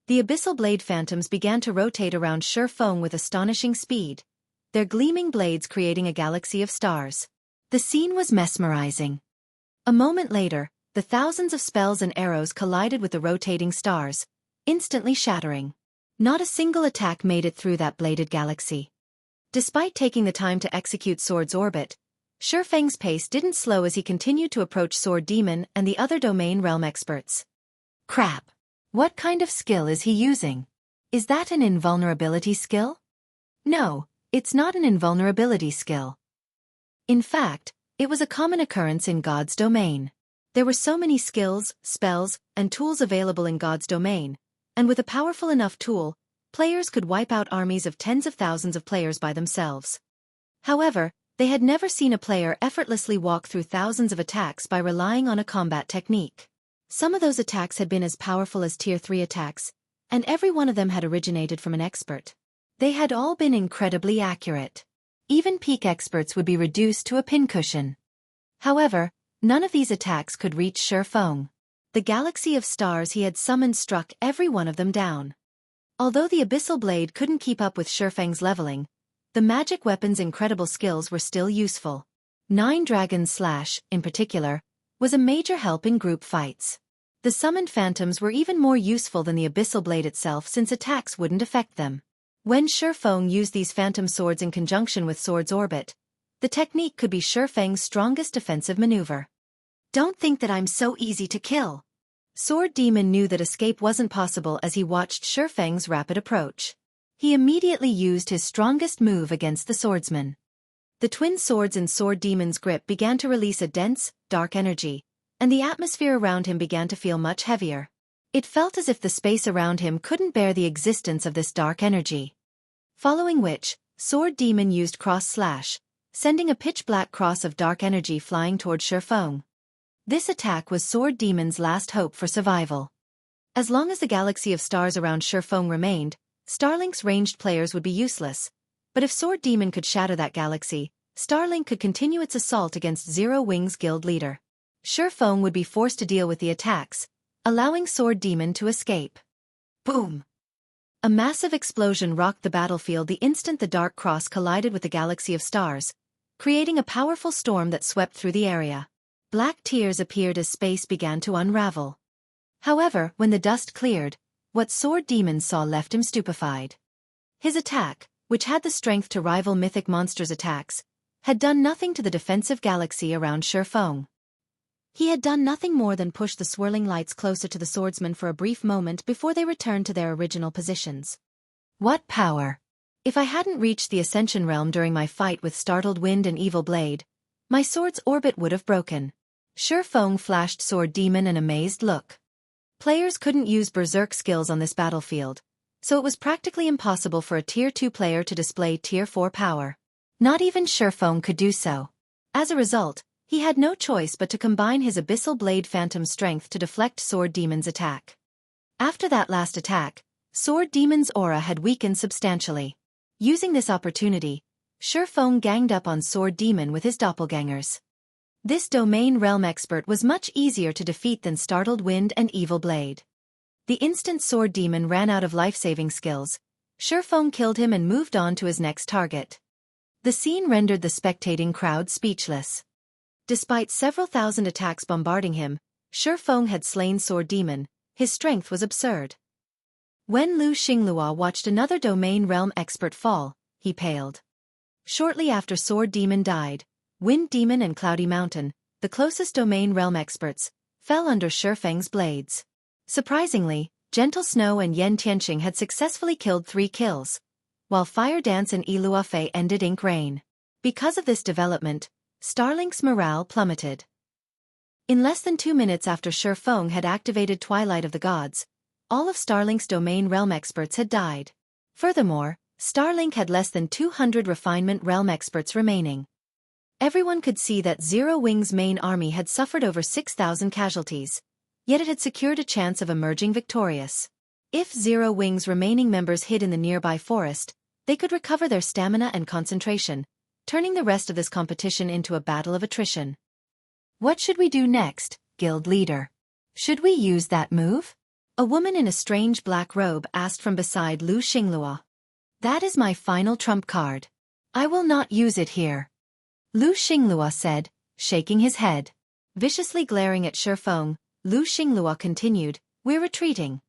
The Abyssal Blade phantoms began to rotate around Xueqi with astonishing speed, their gleaming blades creating a galaxy of stars. The scene was mesmerizing. A moment later, the thousands of spells and arrows collided with the rotating stars, instantly shattering. Not a single attack made it through that bladed galaxy. Despite taking the time to execute Sword's Orbit, Xueqi's pace didn't slow as he continued to approach Sword Demon and the other domain realm experts. Crap! What kind of skill is he using? Is that an invulnerability skill? No, it's not an invulnerability skill. In fact, it was a common occurrence in God's domain. There were so many skills, spells, and tools available in God's domain, and with a powerful enough tool, players could wipe out armies of tens of thousands of players by themselves. However, they had never seen a player effortlessly walk through thousands of attacks by relying on a combat technique. Some of those attacks had been as powerful as Tier 3 attacks, and every one of them had originated from an expert. They had all been incredibly accurate. Even peak experts would be reduced to a pincushion. However, none of these attacks could reach Xueqi. The galaxy of stars he had summoned struck every one of them down. Although the Abyssal Blade couldn't keep up with Xueqi's leveling, the magic weapon's incredible skills were still useful. 9 Dragon Slash, in particular, was a major help in group fights. The summoned phantoms were even more useful than the Abyssal Blade itself since attacks wouldn't affect them. When Xueqi used these phantom swords in conjunction with Sword's Orbit, the technique could be Xueqi's strongest defensive maneuver. Don't think that I'm so easy to kill. Sword Demon knew that escape wasn't possible as he watched Xueqi's rapid approach. He immediately used his strongest move against the swordsman. The twin swords in Sword Demon's grip began to release a dense, dark energy, and the atmosphere around him began to feel much heavier. It felt as if the space around him couldn't bear the existence of this dark energy. Following which, Sword Demon used Cross Slash, sending a pitch-black cross of dark energy flying toward Xueqi. This attack was Sword Demon's last hope for survival. As long as the galaxy of stars around Xueqi remained, Starlink's ranged players would be useless, but if Sword Demon could shatter that galaxy, Starlink could continue its assault against Zero Wing's guild leader. Xueqi would be forced to deal with the attacks, allowing Sword Demon to escape. Boom! A massive explosion rocked the battlefield the instant the Dark Cross collided with the galaxy of stars, creating a powerful storm that swept through the area. Black tears appeared as space began to unravel. However, when the dust cleared, what Sword Demon saw left him stupefied. His attack, which had the strength to rival mythic monsters' attacks, had done nothing to the defensive galaxy around Xueqi. He had done nothing more than push the swirling lights closer to the swordsman for a brief moment before they returned to their original positions. What power! If I hadn't reached the Ascension Realm during my fight with Startled Wind and Evil Blade, my sword's orbit would have broken. Xueqi flashed Sword Demon an amazed look. Players couldn't use berserk skills on this battlefield, so it was practically impossible for a Tier 2 player to display Tier 4 power. Not even Xueqi could do so. As a result, he had no choice but to combine his Abyssal Blade Phantom strength to deflect Sword Demon's attack. After that last attack, Sword Demon's aura had weakened substantially. Using this opportunity, Xueqi ganged up on Sword Demon with his doppelgangers. This domain realm expert was much easier to defeat than Startled Wind and Evil Blade. The instant Sword Demon ran out of life-saving skills, Xueqi killed him and moved on to his next target. The scene rendered the spectating crowd speechless. Despite several thousand attacks bombarding him, Xueqi had slain Sword Demon. His strength was absurd. When Xingluo watched another domain realm expert fall, he paled. Shortly after Sword Demon died, Wind Demon and Cloudy Mountain, the closest domain realm experts, fell under Xueqi's blades. Surprisingly, Gentle Snow and Yen Tianqing had successfully killed 3 kills, while Fire Dance and Iluofei ended Ink Rain. Because of this development, Starlink's morale plummeted. In less than 2 minutes after Xueqi had activated Twilight of the Gods, all of Starlink's domain realm experts had died. Furthermore, Starlink had less than 200 refinement realm experts remaining. Everyone could see that Zero Wing's main army had suffered over 6,000 casualties, yet it had secured a chance of emerging victorious. If Zero Wing's remaining members hid in the nearby forest, they could recover their stamina and concentration, turning the rest of this competition into a battle of attrition. What should we do next, guild leader? Should we use that move? A woman in a strange black robe asked from beside Xingluo. That is my final trump card. I will not use it here. Xingluo said, shaking his head. Viciously glaring at Xueqi, Xingluo continued, we're retreating.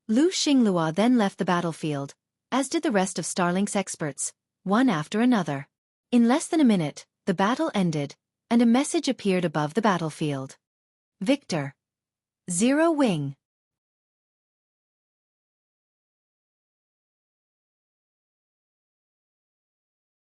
Xingluo then left the battlefield, as did the rest of Starlink's experts, one after another. In less than a minute, the battle ended, and a message appeared above the battlefield. Victor. Zero Wing.